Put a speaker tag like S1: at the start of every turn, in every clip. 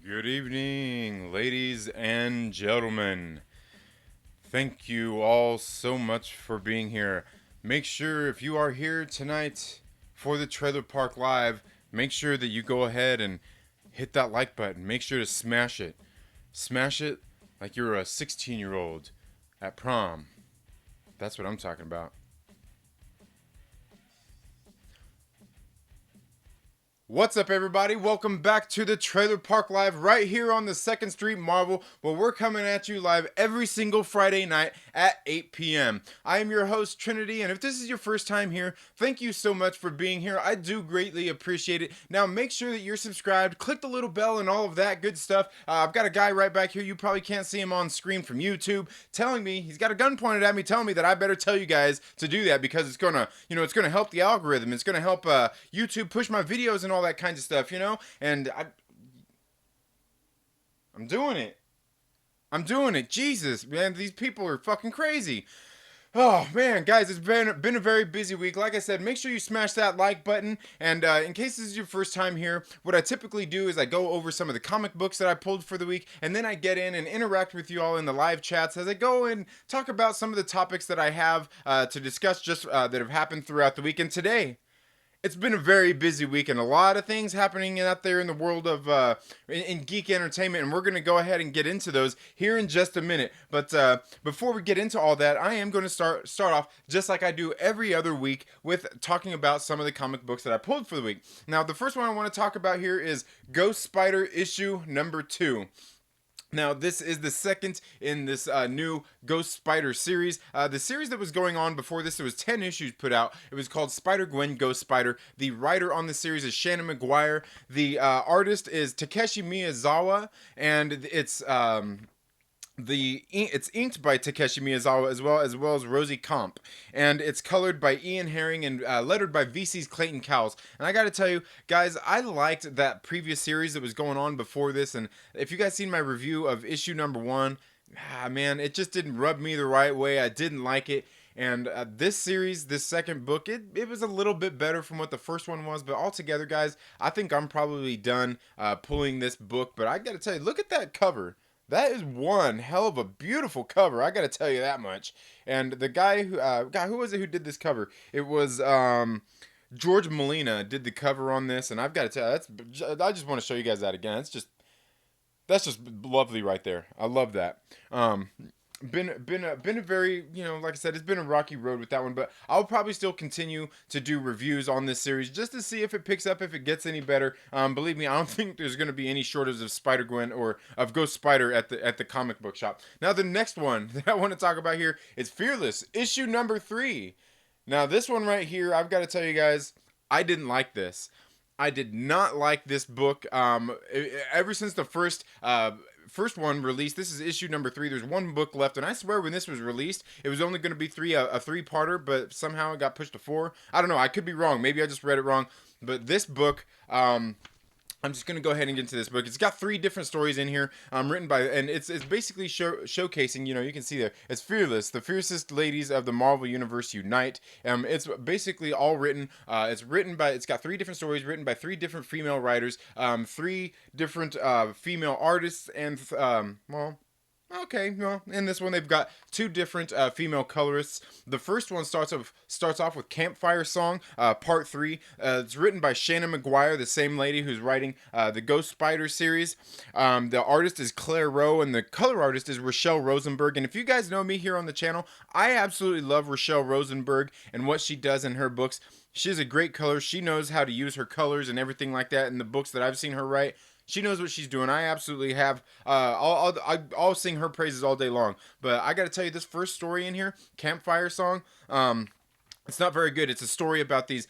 S1: Good evening, ladies and gentlemen. Thank you all so much for being here. Make sure if you are here tonight for the Trailer Park Live, make sure that you go ahead and hit that like button. Make sure to smash it. Smash it like you're a 16-year-old at prom. That's what I'm talking about. What's up, everybody? Welcome back to the Trailer Park Live right here on the 2nd Street Marvel, where we're coming at you live every single Friday night at 8 p.m. I am your host, Trinity, and if this is your first time here, thank you so much for being here. I do greatly appreciate it. Now, make sure that you're subscribed, click the little bell, and all of that good stuff. I've got a guy right back here. You probably can't see him on screen from YouTube telling me, he's got a gun pointed at me, telling me that I better tell you guys to do that because it's gonna, it's gonna help the algorithm. It's gonna help YouTube push my videos and all that kind of stuff. And I'm doing it. I'm doing it. Jesus, man, these people are fucking crazy. Oh man, guys, it's been a very busy week. Like I said, make sure you smash that like button. And in case this is your first time here, what I typically do is I go over some of the comic books that I pulled for the week, and then I get in and interact with you all in the live chats as I go and talk about some of the topics that I have to discuss just that have happened throughout the week. And today, it's been a very busy week and a lot of things happening out there in the world of in geek entertainment, and we're going to go ahead and get into those here in just a minute. But before we get into all that, I am going to start off just like I do every other week with talking about some of the comic books that I pulled for the week. Now, the first one I want to talk about here is Ghost Spider issue number 2. Now, this is the second in this new Ghost Spider series. The series that was going on before this, there was 10 issues put out. It was called Spider-Gwen Ghost Spider. The writer on the series is Shannon McGuire. The artist is Takeshi Miyazawa, and it's inked by Takeshi Miyazawa as well as Rosie Comp, and it's colored by Ian Herring and lettered by VC's Clayton Cowles. And I gotta tell you, guys, I liked that previous series that was going on before this. And if you guys seen my review of issue number 1, man, it just didn't rub me the right way. I didn't like it. And this series, this second book, it was a little bit better from what the first one was. But altogether, guys, I think I'm probably done pulling this book. But I gotta tell you, look at that cover. That is one hell of a beautiful cover. I gotta tell you that much. And the guy who was it who did this cover? It was George Molina did the cover on this, and I've got to tell you, I just want to show you guys that again. That's just lovely right there. I love that. Been a very, like I said, it's been a rocky road with that one, but I'll probably still continue to do reviews on this series just to see if it picks up, if it gets any better. Believe me, I don't think there's going to be any shortage of Spider-Gwen or of Ghost Spider at the comic book shop. Now, the next one that I want to talk about here is Fearless, issue number 3. Now, this one right here, I've got to tell you guys, I didn't like this. I did not like this book. Ever since the first one released, this is issue number 3. There's one book left, and I swear when this was released, it was only going to be a 3-parter, but somehow it got pushed to 4. I don't know. I could be wrong. Maybe I just read it wrong. But this book, I'm just gonna go ahead and get into this book. It's got 3 different stories in here, written by, and it's basically showcasing. You can see there. It's Fearless, the fiercest ladies of the Marvel Universe unite. It's basically all written. It's got 3 different stories written by 3 different female writers, 3 different female artists, and well. Okay, well, in this one they've got 2 different female colorists. The first one starts off with Campfire Song, Part 3. It's written by Shannon McGuire, the same lady who's writing the Ghost Spider series. The artist is Claire Rowe, and the color artist is Rochelle Rosenberg. And if you guys know me here on the channel, I absolutely love Rochelle Rosenberg and what she does in her books. She's a great color. She knows how to use her colors and everything like that in the books that I've seen her write. She knows what she's doing. I absolutely have. I'll sing her praises all day long. But I got to tell you, this first story in here, Campfire Song. It's not very good. It's a story about this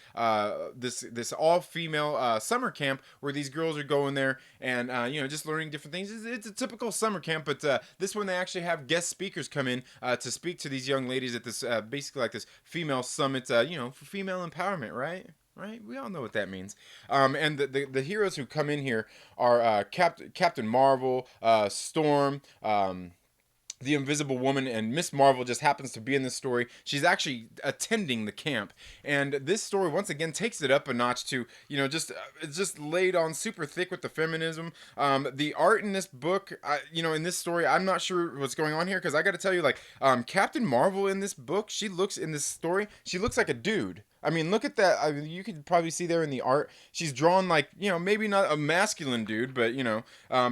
S1: all female summer camp where these girls are going there and just learning different things. It's a typical summer camp, but this one they actually have guest speakers come in to speak to these young ladies at this basically like this female summit. For female empowerment, right? Right, we all know what that means. And the heroes who come in here are Captain Marvel, Storm, the Invisible Woman and Miss Marvel just happens to be in this story. She's actually attending the camp, and this story once again takes it up a notch to, just it's just laid on super thick with the feminism. The art in this book, in this story, I'm not sure what's going on here, because I got to tell you, like, Captain Marvel in this book, in this story, she looks like a dude. I mean, look at that. I mean, you could probably see there in the art. She's drawn like, maybe not a masculine dude, but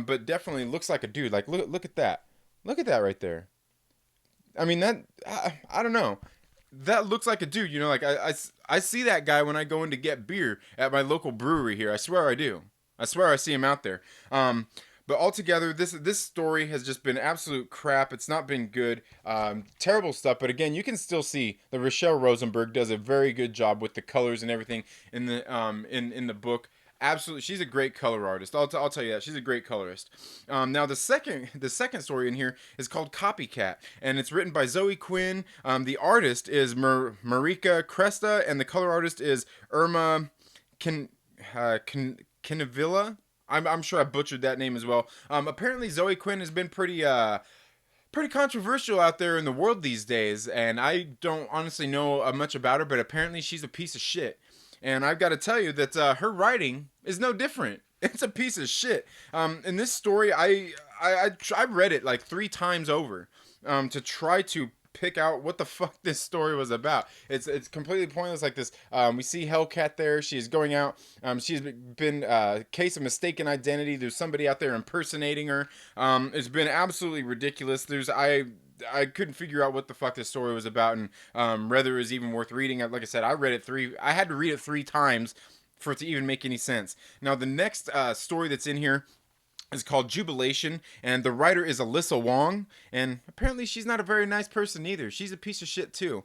S1: but definitely looks like a dude. Like, look at that. Look at that right there. I mean, I don't know. That looks like a dude, like I see that guy when I go in to get beer at my local brewery here. I swear I do. I swear I see him out there. But altogether, this story has just been absolute crap. It's not been good. Terrible stuff. But again, you can still see that Rochelle Rosenberg does a very good job with the colors and everything in the in the book. Absolutely, she's a great color artist. I'll tell you that she's a great colorist. Now the second story in here is called Copycat, and it's written by Zoe Quinn. The artist is Marika Cresta, and the color artist is Irma Kinavilla. I'm sure I butchered that name as well. Apparently Zoe Quinn has been pretty controversial out there in the world these days, and I don't honestly know much about her, but apparently she's a piece of shit. And I've got to tell you that her writing is no different. It's a piece of shit. In this story, I read it like 3 times over to try to pick out what the fuck this story was about. It's completely pointless. Like this, we see Hellcat there. She's going out. She's been a case of mistaken identity. There's somebody out there impersonating her. It's been absolutely ridiculous. I couldn't figure out what the fuck this story was about, and whether it was even worth reading. Like I said, I had to read it 3 times for it to even make any sense. Now the next story that's in here is called Jubilation, and the writer is Alyssa Wong, and apparently she's not a very nice person either. She's a piece of shit too.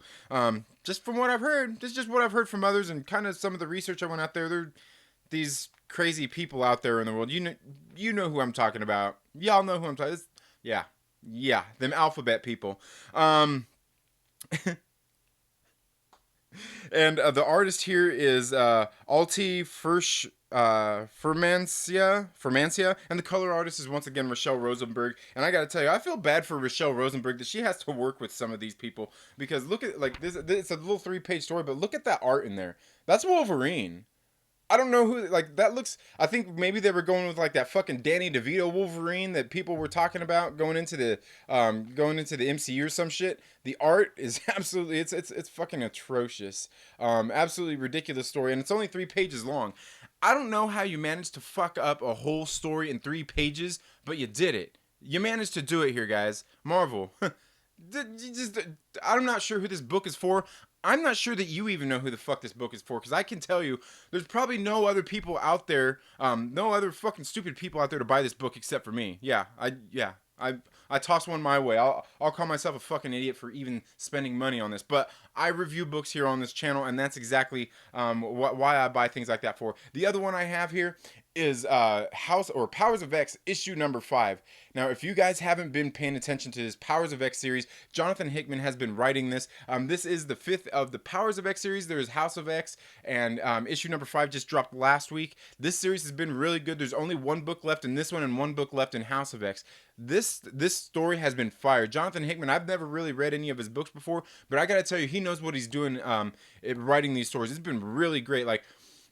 S1: Just from what I've heard, this is just what I've heard from others, and kind of some of the research I went out there. There, these crazy people out there in the world. You know who I'm talking about. Y'all know who I'm talking. Yeah, yeah, them alphabet people. And the artist here is Alti Fermancia, and the color artist is once again Rochelle Rosenberg. And I gotta tell you, I feel bad for Rochelle Rosenberg that she has to work with some of these people, because look at, like, this. It's a little 3-page story, but look at that art in there. That's Wolverine. I don't know who, like, that looks. I think maybe they were going with like that fucking Danny DeVito Wolverine that people were talking about going into the MCU or some shit. The art is absolutely, it's fucking atrocious. Absolutely ridiculous story, and it's only 3 pages long. I don't know how you managed to fuck up a whole story in 3 pages, but you did it. You managed to do it here, guys. Marvel. I'm not sure who this book is for. I'm not sure that you even know who the fuck this book is for, because I can tell you there's probably no other people out there, no other fucking stupid people out there to buy this book except for me. I toss one my way. I'll call myself a fucking idiot for even spending money on this, but I review books here on this channel, and that's exactly why I buy things like that for. The other one I have here is Powers of X issue number 5. Now, if you guys haven't been paying attention to this Powers of X series, Jonathan Hickman has been writing this. This is the 5th of the Powers of X series. There's House of X, and issue number 5 just dropped last week. This series has been really good. There's only 1 book left in this one and 1 book left in House of X. This story has been fire. Jonathan Hickman, I've never really read any of his books before, but I gotta tell you, he knows what he's doing writing these stories. It's been really great. Like,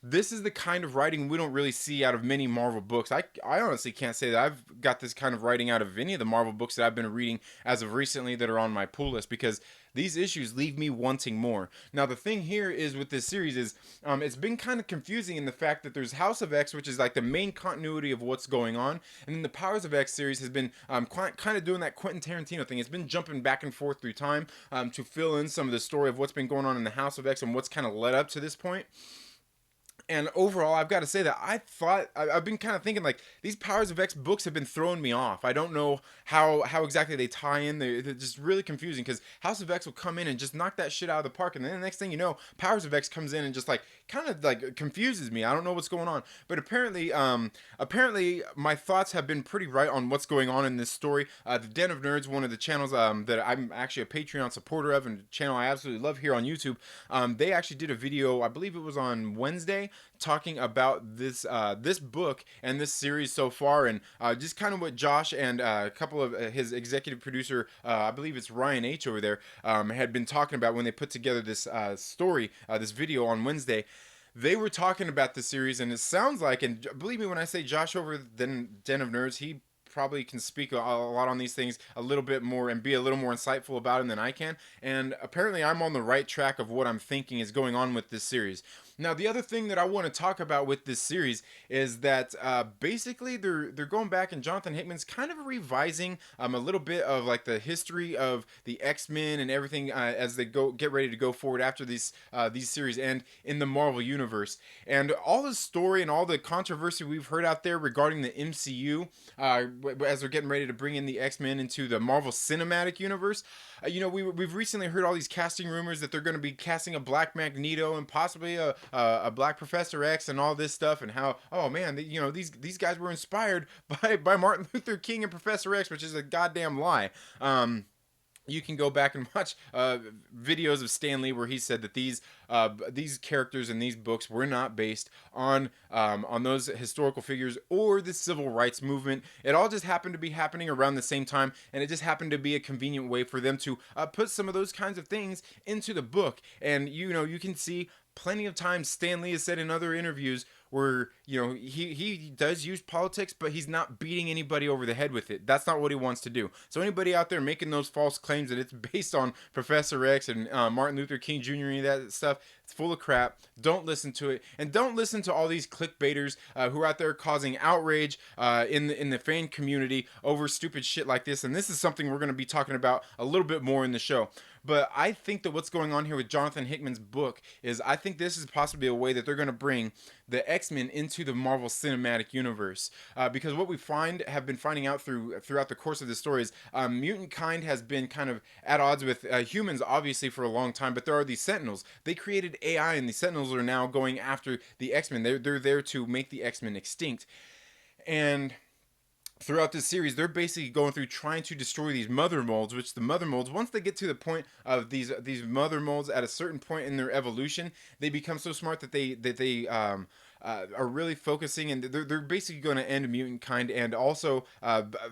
S1: this is the kind of writing we don't really see out of many Marvel books. I honestly can't say that I've got this kind of writing out of any of the Marvel books that I've been reading as of recently that are on my pull list, because these issues leave me wanting more. Now, the thing here is with this series is it's been kind of confusing in the fact that there's House of X, which is like the main continuity of what's going on, and then the Powers of X series has been kind of doing that Quentin Tarantino thing. It's been jumping back and forth through time to fill in some of the story of what's been going on in the House of X and what's kind of led up to this point. And overall, I've got to say that I've been kind of thinking, like, these Powers of X books have been throwing me off. I don't know how exactly they tie in. They're just really confusing, because House of X will come in and just knock that shit out of the park, and then the next thing you know, Powers of X comes in and just like kind of like confuses me. I don't know what's going on, but apparently my thoughts have been pretty right on what's going on in this story. The Den of Nerds, one of the channels that I'm actually a Patreon supporter of, and a channel I absolutely love here on YouTube. They actually did a video, I believe it was on Wednesday, talking about this book and this series so far, and just kind of what Josh and a couple of his executive producer, I believe it's Ryan H over there, had been talking about when they put together this story, this video on Wednesday. They were talking about the series, and it sounds like, and believe me when I say Josh over the Den of Nerds, he probably can speak a lot on these things a little bit more and be a little more insightful about them than I can. And apparently, I'm on the right track of what I'm thinking is going on with this series. Now, the other thing that I want to talk about with this series is that basically they're going back, and Jonathan Hickman's kind of revising a little bit of like the history of the X-Men and everything as they get ready to go forward after these series end in the Marvel universe. And all the story and all the controversy we've heard out there regarding the MCU as they're getting ready to bring in the X-Men into the Marvel Cinematic Universe. We've recently heard all these casting rumors that they're going to be casting a Black Magneto and possibly a Black Professor X and all this stuff, and how, oh man, these guys were inspired by Martin Luther King and Professor X, which is a goddamn lie. You can go back and watch videos of Stan Lee where he said that these characters in these books were not based on those historical figures or the civil rights movement. It all just happened to be happening around the same time, and it just happened to be a convenient way for them to put some of those kinds of things into the book. And you can see plenty of times Stan Lee has said in other interviews where he does use politics, but he's not beating anybody over the head with it. That's not what he wants to do. So anybody out there making those false claims that it's based on Professor X and Martin Luther King Jr. and that stuff, it's full of crap. Don't listen to it, and don't listen to all these clickbaiters who are out there causing outrage in the fan community over stupid shit like this. And this is something we're going to be talking about a little bit more in the show. But I think that what's going on here with Jonathan Hickman's book is, I think this is possibly a way that they're going to bring the X-Men into the Marvel Cinematic Universe. Because what we have been finding out throughout the course of the story is mutant kind has been kind of at odds with humans, obviously, for a long time. But there are these Sentinels. They created AI, and the Sentinels are now going after the X-Men. They're there to make the X-Men extinct. And throughout this series, they're basically going through trying to destroy these mother molds, which the mother molds, once they get to the point of these mother molds at a certain point in their evolution, they become so smart that they are really focusing, and they're basically going to end mutant kind. And also,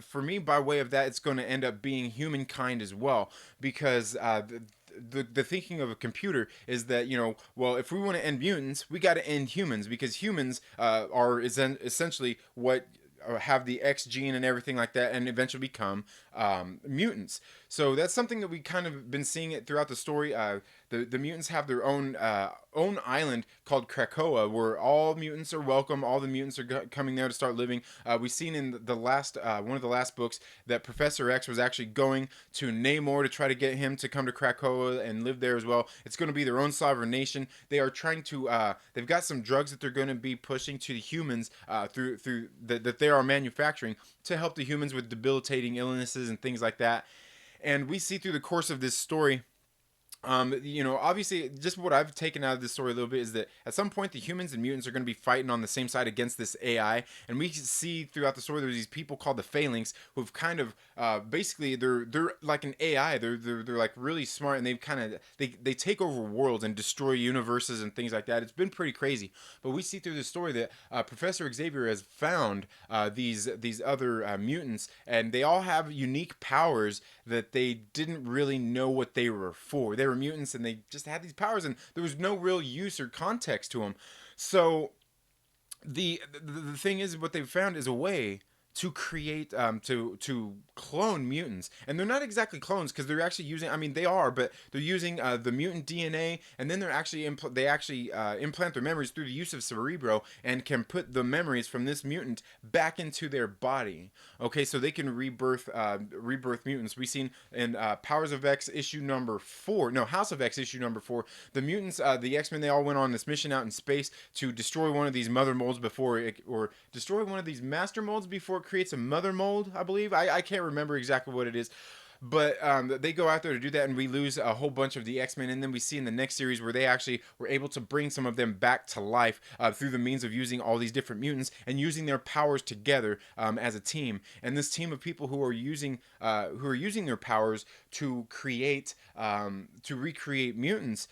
S1: for me, by way of that, it's going to end up being humankind as well, because the thinking of a computer is that, well, if we want to end mutants, we got to end humans, because humans are essentially what have the X gene and everything like that, and eventually become mutants. So that's something that we kind of been seeing it throughout the story. The mutants have their own island called Krakoa, where all mutants are welcome. All the mutants are coming there to start living. We've seen in the last one of the last books that Professor X was actually going to Namor to try to get him to come to Krakoa and live there as well. It's going to be their own sovereign nation. They are trying to. They've got some drugs that they're going to be pushing to the humans through that they are manufacturing to help the humans with debilitating illnesses and things like that. And we see through the course of this story, obviously, just what I've taken out of this story a little bit is that at some point the humans and mutants are going to be fighting on the same side against this AI, and we see throughout the story there's these people called the Phalanx who've kind of basically they're like an AI. They're like really smart, and they've kind of they take over worlds and destroy universes and things like that. It's been pretty crazy, but we see through the story that Professor Xavier has found these other mutants, and they all have unique powers that they didn't really know what they were for. They were mutants, and they just had these powers, and there was no real use or context to them. So the thing is, what they've found is a way to create to clone mutants. And they're not exactly clones, because they're actually using, I mean, they are, but they're using the mutant DNA, and then they're actually implant their memories through the use of Cerebro, and can put the memories from this mutant back into their body. Okay, so they can rebirth mutants. We've seen in Powers of X issue number 4, no, House of X issue number 4, the mutants, the X-Men, they all went on this mission out in space to destroy one of these mother molds or destroy one of these master molds before it creates a mother mold, I believe. I can't remember exactly what it is. But they go out there to do that, and we lose a whole bunch of the X-Men. And then we see in the next series where they actually were able to bring some of them back to life through the means of using all these different mutants and using their powers together as a team. And this team of people who are using their powers to recreate mutants,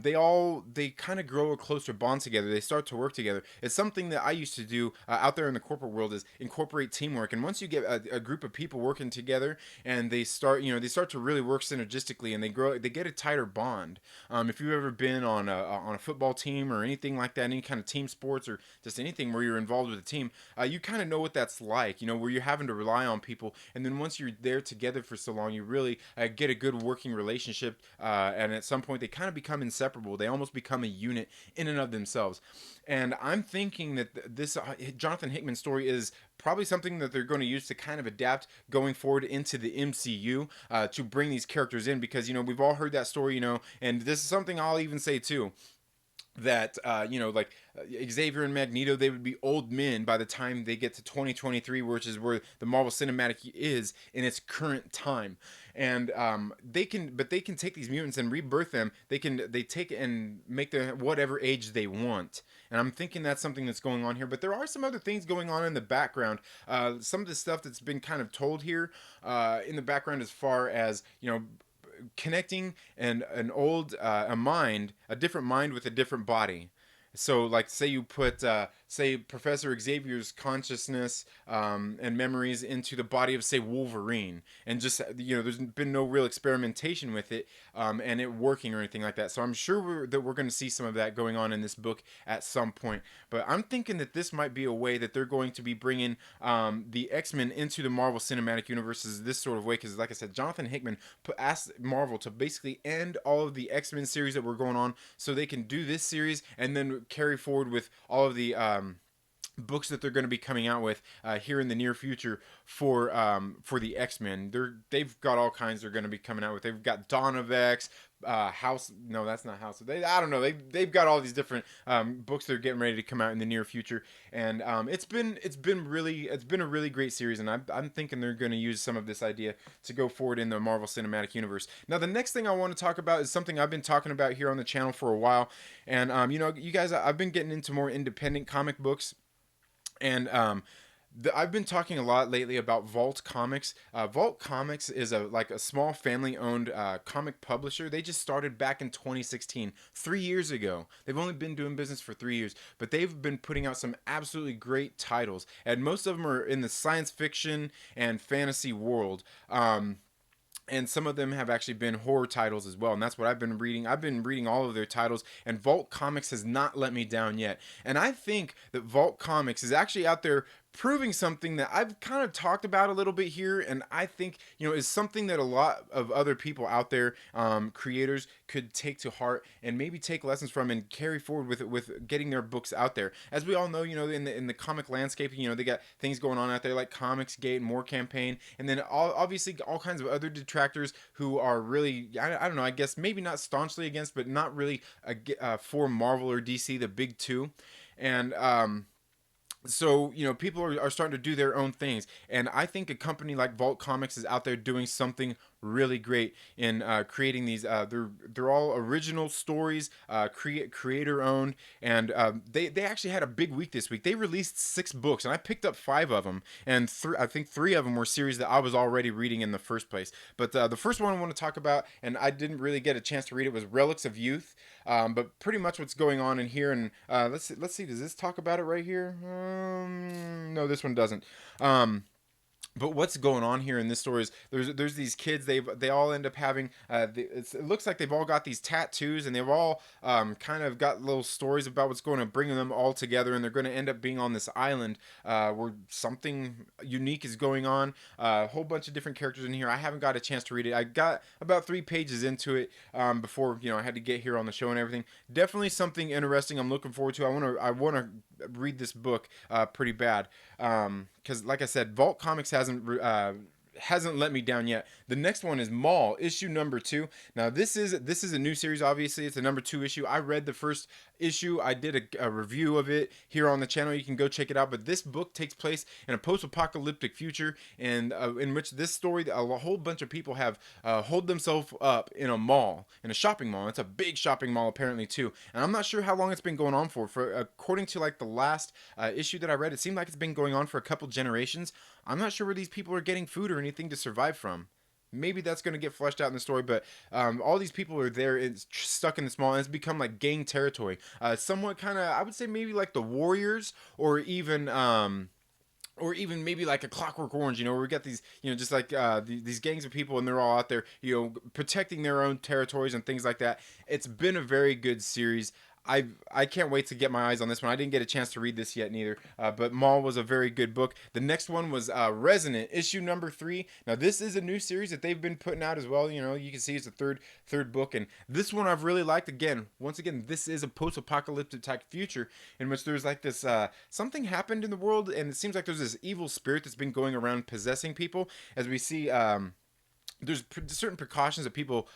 S1: they kind of grow a closer bond together. They start to work together. It's something that I used to do out there in the corporate world, is incorporate teamwork. And once you get a group of people working together, and they start to really work synergistically, and they get a tighter bond. If you've ever been on a football team or anything like that, any kind of team sports or just anything where you're involved with a team, you kind of know what that's like. Where you're having to rely on people, and then once you're there together for so long, you really get a good working relationship. And at some point, they kind of become inseparable. They almost become a unit in and of themselves. And I'm thinking that this Jonathan Hickman story is probably something that they're going to use to kind of adapt going forward into the MCU, to bring these characters in, because we've all heard that story, and this is something I'll even say too, that like Xavier and Magneto, they would be old men by the time they get to 2023, which is where the Marvel Cinematic is in its current time. And they can take these mutants and rebirth them. They take it and make them whatever age they want. And I'm thinking that's something that's going on here. But there are some other things going on in the background. Some of the stuff that's been kind of told here in the background, as far as connecting a different mind with a different body. So, like, say you put, say, Professor Xavier's consciousness and memories into the body of, say, Wolverine, and just, there's been no real experimentation with it and it working or anything like that. So I'm sure we're going to see some of that going on in this book at some point. But I'm thinking that this might be a way that they're going to be bringing the X-Men into the Marvel Cinematic Universes this sort of way, because, like I said, Jonathan Hickman asked Marvel to basically end all of the X-Men series that were going on so they can do this series and then carry forward with all of the books that they're going to be coming out with here in the near future for the X-Men. They've got all kinds they're going to be coming out with. They've got Dawn of X, House. No, that's not House. I don't know. They've got all these different books they're getting ready to come out in the near future, and it's been a really great series, and I'm thinking they're going to use some of this idea to go forward in the Marvel Cinematic Universe. Now, the next thing I want to talk about is something I've been talking about here on the channel for a while, and you guys, I've been getting into more independent comic books. And I've been talking a lot lately about Vault Comics. Vault Comics is a small family-owned comic publisher. They just started back in 2016, 3 years ago. They've only been doing business for 3 years, but they've been putting out some absolutely great titles, and most of them are in the science fiction and fantasy world. And some of them have actually been horror titles as well, and that's what I've been reading. I've been reading all of their titles, and Vault Comics has not let me down yet. And I think that Vault Comics is actually out there proving something that I've kind of talked about a little bit here, and I think is something that a lot of other people out there, creators, could take to heart and maybe take lessons from and carry forward with getting their books out there. As we all know, in the comic landscape, they got things going on out there like Comicsgate, More Campaign, and then obviously all kinds of other detractors who are really, I don't know, I guess maybe not staunchly against, but not really for Marvel or DC, the big two. And so people are starting to do their own things, and I think a company like Vault Comics is out there doing something really great in creating these. They're all original stories, creator owned, and they actually had a big week this week. They released 6 books, and I picked up 5 of them, and I think 3 of them were series that I was already reading in the first place. But the first one I want to talk about, and I didn't really get a chance to read it, was Relics of Youth. But pretty much what's going on in here, and let's see, does this talk about it right here? No, this one doesn't. But what's going on here in this story is there's these kids. They all end up having it looks like they've all got these tattoos, and they've all kind of got little stories about what's going to bring them all together, and they're going to end up being on this island where something unique is going on. A whole bunch of different characters in here. I haven't got a chance to read it. I got about 3 pages into it before I had to get here on the show and everything. Definitely something interesting. I'm looking forward to. I want to read this book pretty bad. Because, like I said, Vault Comics hasn't hasn't let me down yet. The next one is Maul, issue number 2. Now this is a new series. Obviously, it's a number 2 issue. I read the first issue. I did a review of it here on the channel. You can go check it out. But this book takes place in a post-apocalyptic future, and in which this story, a whole bunch of people have holed themselves up in a mall, in a shopping mall. It's a big shopping mall apparently too. And I'm not sure how long it's been going on for. For according to like the last issue that I read, it seemed like it's been going on for a couple generations. I'm not sure where these people are getting food or anything to survive from. Maybe that's going to get fleshed out in the story, but all these people are there, it's stuck in this mall, and it's become like gang territory. Somewhat kind of, I would say maybe like the Warriors, or even maybe like a Clockwork Orange, where we got these, just like these gangs of people, and they're all out there, protecting their own territories and things like that. It's been a very good series. I can't wait to get my eyes on this one. I didn't get a chance to read this yet neither, but Maul was a very good book. The next one was Resonant, issue number 3. Now this is a new series that they've been putting out as well. You can see it's the third book, and this one I've really liked. Once again, this is a post-apocalyptic type future in which there's like this something happened in the world, and it seems like there's this evil spirit that's been going around possessing people. As we see. There's certain precautions that people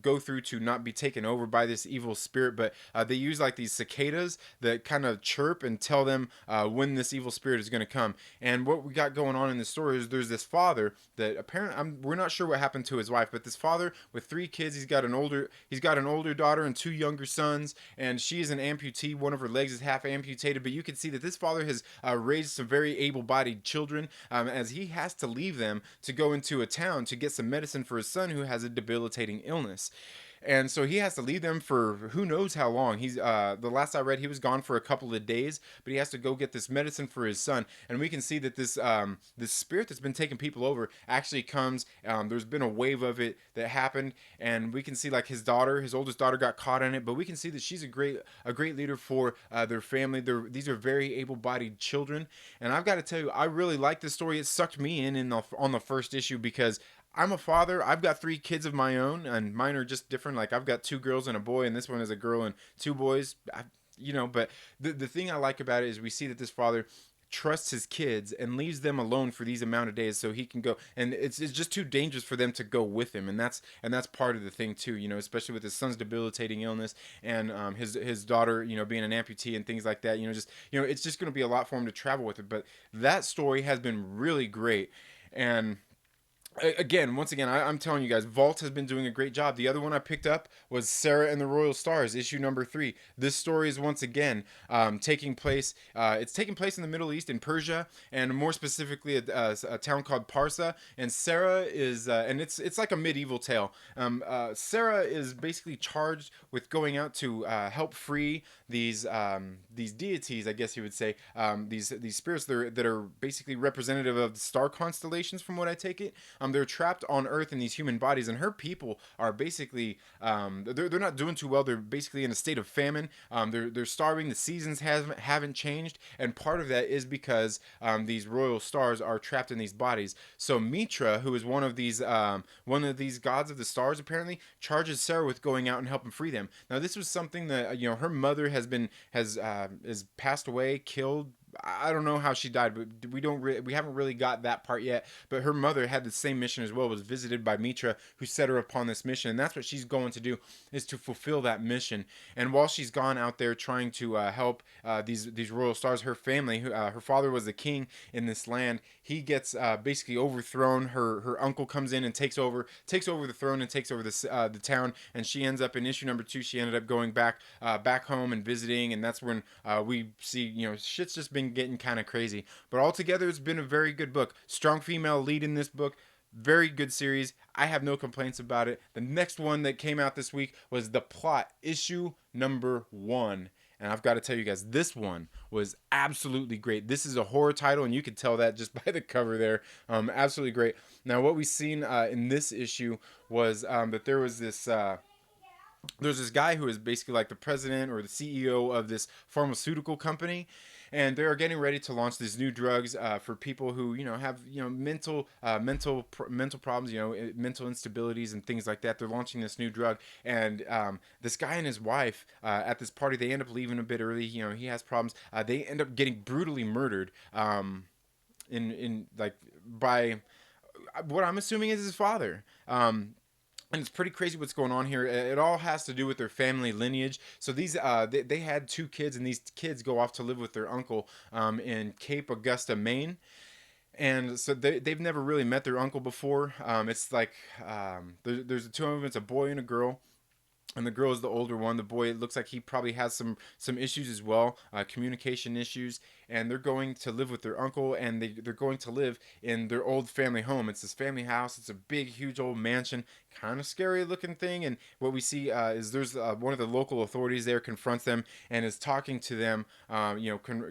S1: go through to not be taken over by this evil spirit, but they use like these cicadas that kind of chirp and tell them when this evil spirit is going to come. And what we got going on in this story is there's this father that apparently we're not sure what happened to his wife, but this father with 3 kids. He's got an older daughter and 2 younger sons, and she is an amputee. One of her legs is half amputated, but you can see that this father has raised some very able-bodied children, as he has to leave them to go into a town to get some medicine for his son who has a debilitating illness. And so he has to leave them for who knows how long. He's the last I read, he was gone for a couple of days, but he has to go get this medicine for his son. And we can see that this spirit that's been taking people over actually comes. There's been a wave of it that happened, and we can see like his oldest daughter, got caught in it. But we can see that she's a great leader for their family. These are very able-bodied children, and I've got to tell you, I really like this story. It sucked me on the first issue because I'm a father. I've got 3 kids of my own, and mine are just different. Like I've got 2 girls and a boy, and this one is a girl and 2 boys. But the thing I like about it is we see that this father trusts his kids and leaves them alone for these amount of days so he can go, and it's just too dangerous for them to go with him, and that's part of the thing too, especially with his son's debilitating illness, and his daughter, being an amputee and things like that. It's just going to be a lot for him to travel with it. But that story has been really great. And once again, I'm telling you guys, Vault has been doing a great job. The other one I picked up was Sarah and the Royal Stars, issue number 3. This story is once again taking place. It's taking place in the Middle East, in Persia, and more specifically a town called Parsa. And Sarah is, and it's like a medieval tale. Sarah is basically charged with going out to help free these deities, I guess you would say, these spirits that are basically representative of the star constellations, from what I take it. They're trapped on Earth in these human bodies, and her people are basically they're not doing too well. They're basically in a state of famine. They're starving. The seasons haven't changed, and part of that is because these royal stars are trapped in these bodies. So Mitra, who is one of these gods of the stars, apparently charges Sarah with going out and helping free them. Now this was something that her mother has passed away, killed. I don't know how she died, but we haven't really got that part yet. But her mother had the same mission as well, was visited by Mitra, who set her upon this mission, and that's what she's going to do, is to fulfill that mission. And while she's gone out there trying to help these royal stars, her family, her father was the king in this land, he gets basically overthrown. Her uncle comes in and takes over the throne and takes over the town, and she ends up in issue number 2. She ended up going back home and visiting, and that's when we see shit's just been getting kind of crazy. But altogether, it's been a very good book. Strong female lead in this book. Very good series. I have no complaints about it. The next one that came out this week was The Plot, issue number 1. And I've got to tell you guys, this one was absolutely great. This is a horror title, and you can tell that just by the cover there. Absolutely great. Now, what we've seen in this issue was that there's this guy who is basically like the president or the CEO of this pharmaceutical company, and they are getting ready to launch these new drugs for people who have mental problems, mental instabilities and things like that. They're launching this new drug, and this guy and his wife at this party, they end up leaving a bit early. He has problems. They end up getting brutally murdered. In like by what I'm assuming is his father. And it's pretty crazy what's going on here. It all has to do with their family lineage. So they had two kids, and these kids go off to live with their uncle in Cape Augusta, Maine. And so they've never really met their uncle before. It's like there's the two of them. It's a boy and a girl, and the girl is the older one. The boy, it looks like he probably has some issues as well, communication issues. And they're going to live with their uncle, and they're going to live in their old family home. It's this family house. It's a big, huge old mansion, kind of scary looking thing. And what we see is there's one of the local authorities there confronts them and is talking to them.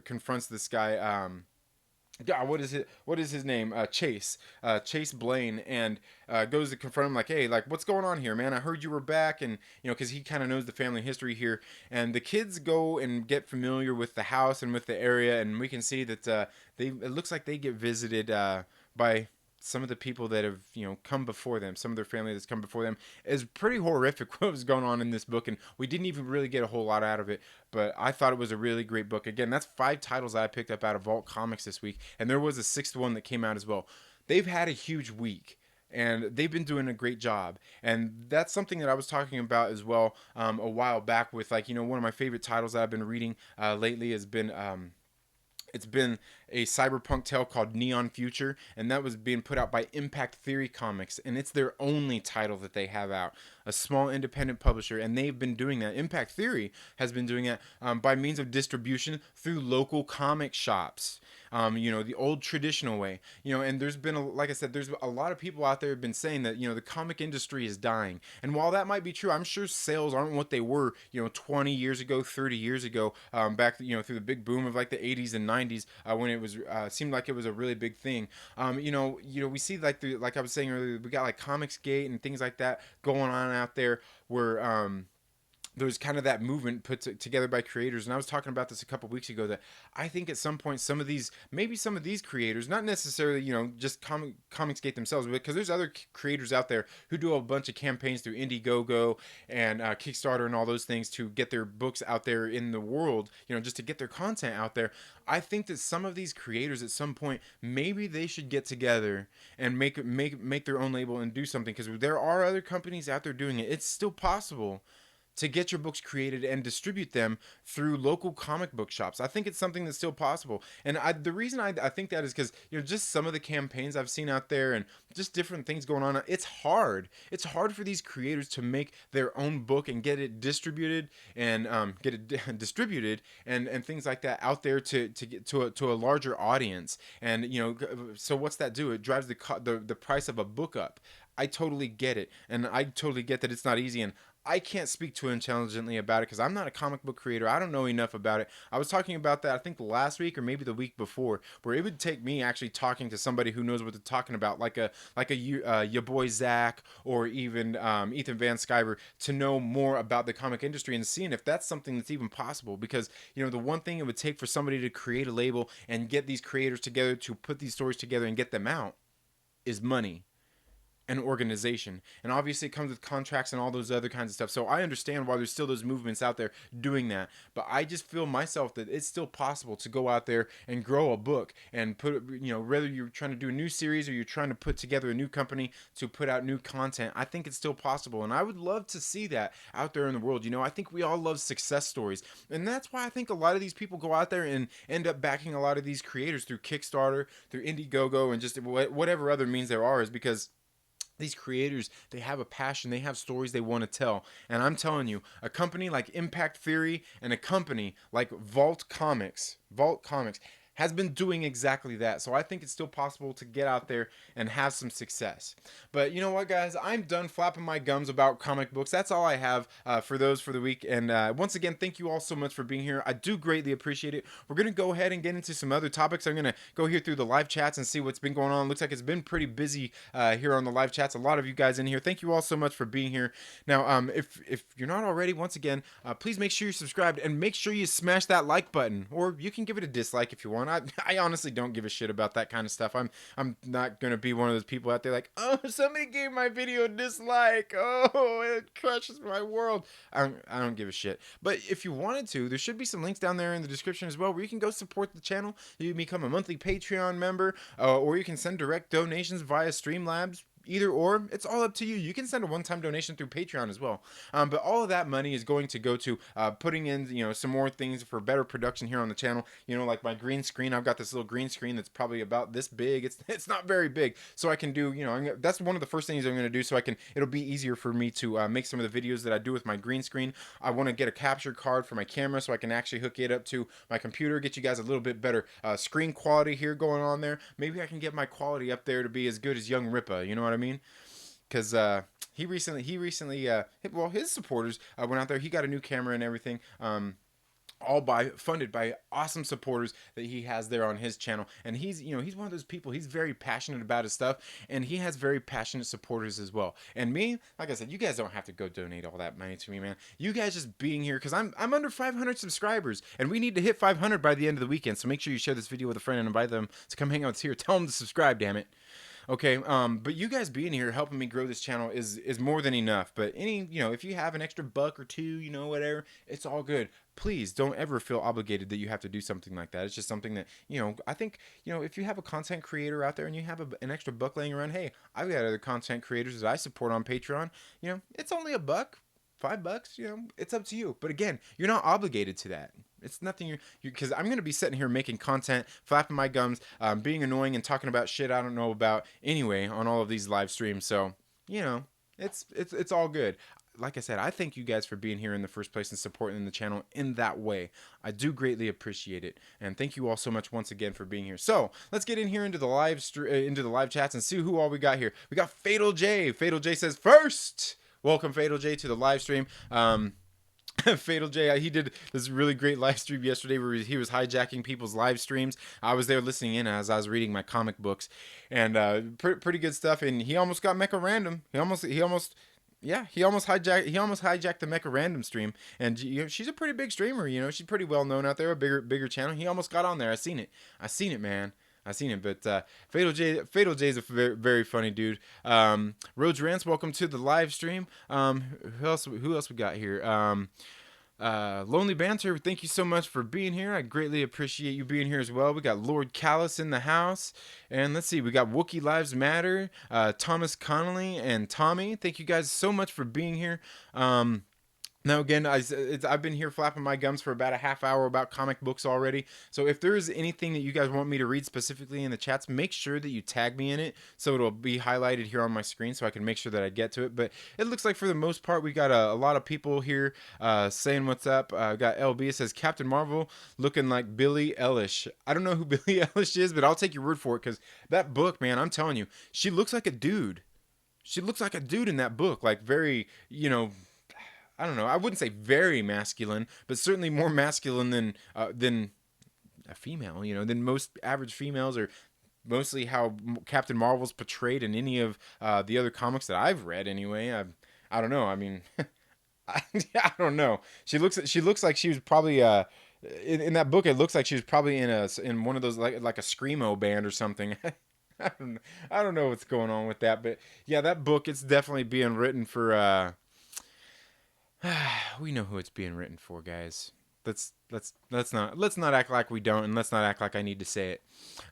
S1: Confronts this guy. God, what is it? What is his name? Chase. Chase Blaine, and goes to confront him like, "Hey, like, what's going on here, man? I heard you were back," and because he kind of knows the family history here. And the kids go and get familiar with the house and with the area, and we can see that it looks like they get visited by some of the people that have come before them, some of their family that's come before them. Is pretty horrific what was going on in this book, and we didn't even really get a whole lot out of it, but I thought it was a really great book. Again, that's 5 titles that I picked up out of Vault Comics this week, and there was a 6th one that came out as well. They've had a huge week, and they've been doing a great job, and that's something that I was talking about as well a while back with, like, one of my favorite titles that I've been reading lately has been it's been a cyberpunk tale called Neon Future, and that was being put out by Impact Theory Comics, and it's their only title that they have out. A small independent publisher, and they've been doing that. Impact Theory has been doing it by means of distribution through local comic shops. The old traditional way. And there's been, like I said, there's a lot of people out there have been saying that, the comic industry is dying. And while that might be true, I'm sure sales aren't what they were, 20 years ago, 30 years ago, back, through the big boom of like the 80s and 90s, when it was, seemed like it was a really big thing. We see like I was saying earlier, we got like Comicsgate and things like that going on out there where, there's kind of that movement put together by creators. And I was talking about this a couple weeks ago, that I think at some point maybe some of these creators, not necessarily just Comicsgate themselves, but because there's other creators out there who do a bunch of campaigns through Indiegogo and Kickstarter and all those things to get their books out there in the world, just to get their content out there. I think that some of these creators at some point, maybe they should get together and make their own label and do something, because there are other companies out there doing it. It's still possible to get your books created and distribute them through local comic book shops. I think it's something that's still possible. And the reason I think that is because, just some of the campaigns I've seen out there and just different things going on. It's hard. It's hard for these creators to make their own book and get it distributed and distributed and things like that out there to get to a larger audience. And, so what's that do? It drives the price of a book up. I totally get it. And I totally get that it's not easy. And I can't speak too intelligently about it because I'm not a comic book creator. I don't know enough about it. I was talking about that, I think, last week or maybe the week before, where it would take me actually talking to somebody who knows what they're talking about, like your boy Zach, or even Ethan Van Sciver, to know more about the comic industry and seeing if that's something that's even possible. Because the one thing it would take for somebody to create a label and get these creators together to put these stories together and get them out is money. An organization, and obviously it comes with contracts and all those other kinds of stuff. So I understand why there's still those movements out there doing that, but I just feel myself that it's still possible to go out there and grow a book and put, whether you're trying to do a new series or you're trying to put together a new company to put out new content. I think it's still possible, and I would love to see that out there in the world. I think we all love success stories, and that's why I think a lot of these people go out there and end up backing a lot of these creators through Kickstarter, through Indiegogo, and just whatever other means there are, is because these creators, they have a passion, they have stories they want to tell. And I'm telling you, a company like Impact Theory and a company like Vault Comics has been doing exactly that. So I think it's still possible to get out there and have some success. But you know what, guys? I'm done flapping my gums about comic books. That's all I have for the week. And once again, thank you all so much for being here. I do greatly appreciate it. We're going to go ahead and get into some other topics. I'm going to go here through the live chats and see what's been going on. Looks like it's been pretty busy here on the live chats. A lot of you guys in here. Thank you all so much for being here. Now, if you're not already, once again, please make sure you're subscribed and make sure you smash that like button. Or you can give it a dislike if you want. Patreon. I honestly don't give a shit about that kind of stuff. I'm not gonna be one of those people out there like, oh, somebody gave my video a dislike. Oh, it crushes my world. I don't give a shit. But if you wanted to, there should be some links down there in the description as well where you can go support the channel. You can become a monthly Patreon member, or you can send direct donations via Streamlabs. Either or, it's all up to you. You can send a one-time donation through Patreon as well. But all of that money is going to go to putting in, some more things for better production here on the channel. Like my green screen. I've got this little green screen that's probably about this big. It's not very big, so I can do, that's one of the first things I'm going to do. So it'll be easier for me to make some of the videos that I do with my green screen. I want to get a capture card for my camera so I can actually hook it up to my computer, get you guys a little bit better screen quality here going on there. Maybe I can get my quality up there to be as good as Young Rippa. You know what I mean? Because he recently his supporters went out there. He got a new camera and everything. Funded by awesome supporters that he has there on his channel. And he's one of those people. He's very passionate about his stuff, and he has very passionate supporters as well. And me, like I said, you guys don't have to go donate all that money to me, man. You guys just being here, because I'm under 500 subscribers, and we need to hit 500 by the end of the weekend. So make sure you share this video with a friend and invite them to come hang out here. Tell them to subscribe, damn it. Okay, but you guys being here helping me grow this channel is more than enough. But if you have an extra buck or two, whatever, it's all good. Please don't ever feel obligated that you have to do something like that. It's just something that, I think, if you have a content creator out there and you have an extra buck laying around, hey, I've got other content creators that I support on Patreon. It's only a buck, $5, it's up to you. But again, you're not obligated to that. It's nothing because I'm going to be sitting here making content, flapping my gums, being annoying and talking about shit I don't know about anyway on all of these live streams. So, it's all good. Like I said, I thank you guys for being here in the first place and supporting the channel in that way. I do greatly appreciate it. And thank you all so much once again for being here. So let's get in here into the live chats and see who all we got here. We got Fatal J. Fatal J says, first, welcome Fatal J to the live stream. Fatal J, he did this really great live stream yesterday where he was hijacking people's live streams. I was there listening in as I was reading my comic books, and pretty good stuff. And he almost got Mecha Random. He almost hijacked the Mecha Random stream. And she's a pretty big streamer. She's pretty well known out there, a bigger channel. He almost got on there. I seen it, man. I seen it, but Fatal J is a very, very funny dude. Roads Rants, welcome to the live stream. Who else we got here? Lonely Banter, thank you so much for being here. I greatly appreciate you being here as well. We got Lord Callus in the house, and let's see, we got Wookiee Lives Matter, Thomas Connolly, and Tommy. Thank you guys so much for being here. Now, again, I've been here flapping my gums for about a half hour about comic books already. So if there is anything that you guys want me to read specifically in the chats, make sure that you tag me in it so it'll be highlighted here on my screen so I can make sure that I get to it. But it looks like for the most part, we got a lot of people here saying what's up. Got LB, it says, Captain Marvel looking like Billie Eilish. I don't know who Billie Eilish is, but I'll take your word for it because that book, man, I'm telling you, she looks like a dude. She looks like a dude in that book, like very, I don't know. I wouldn't say very masculine, but certainly more masculine than a female. Than most average females, or mostly how Captain Marvel's portrayed in any of the other comics that I've read. Anyway, I don't know. I mean, I don't know. She looks like she was probably in that book. It looks like she was probably in one of those like a screamo band or something. I don't know what's going on with that, but yeah, that book, it's definitely being written for. We know who it's being written for, guys. Let's not act like we don't, and let's not act like I need to say it.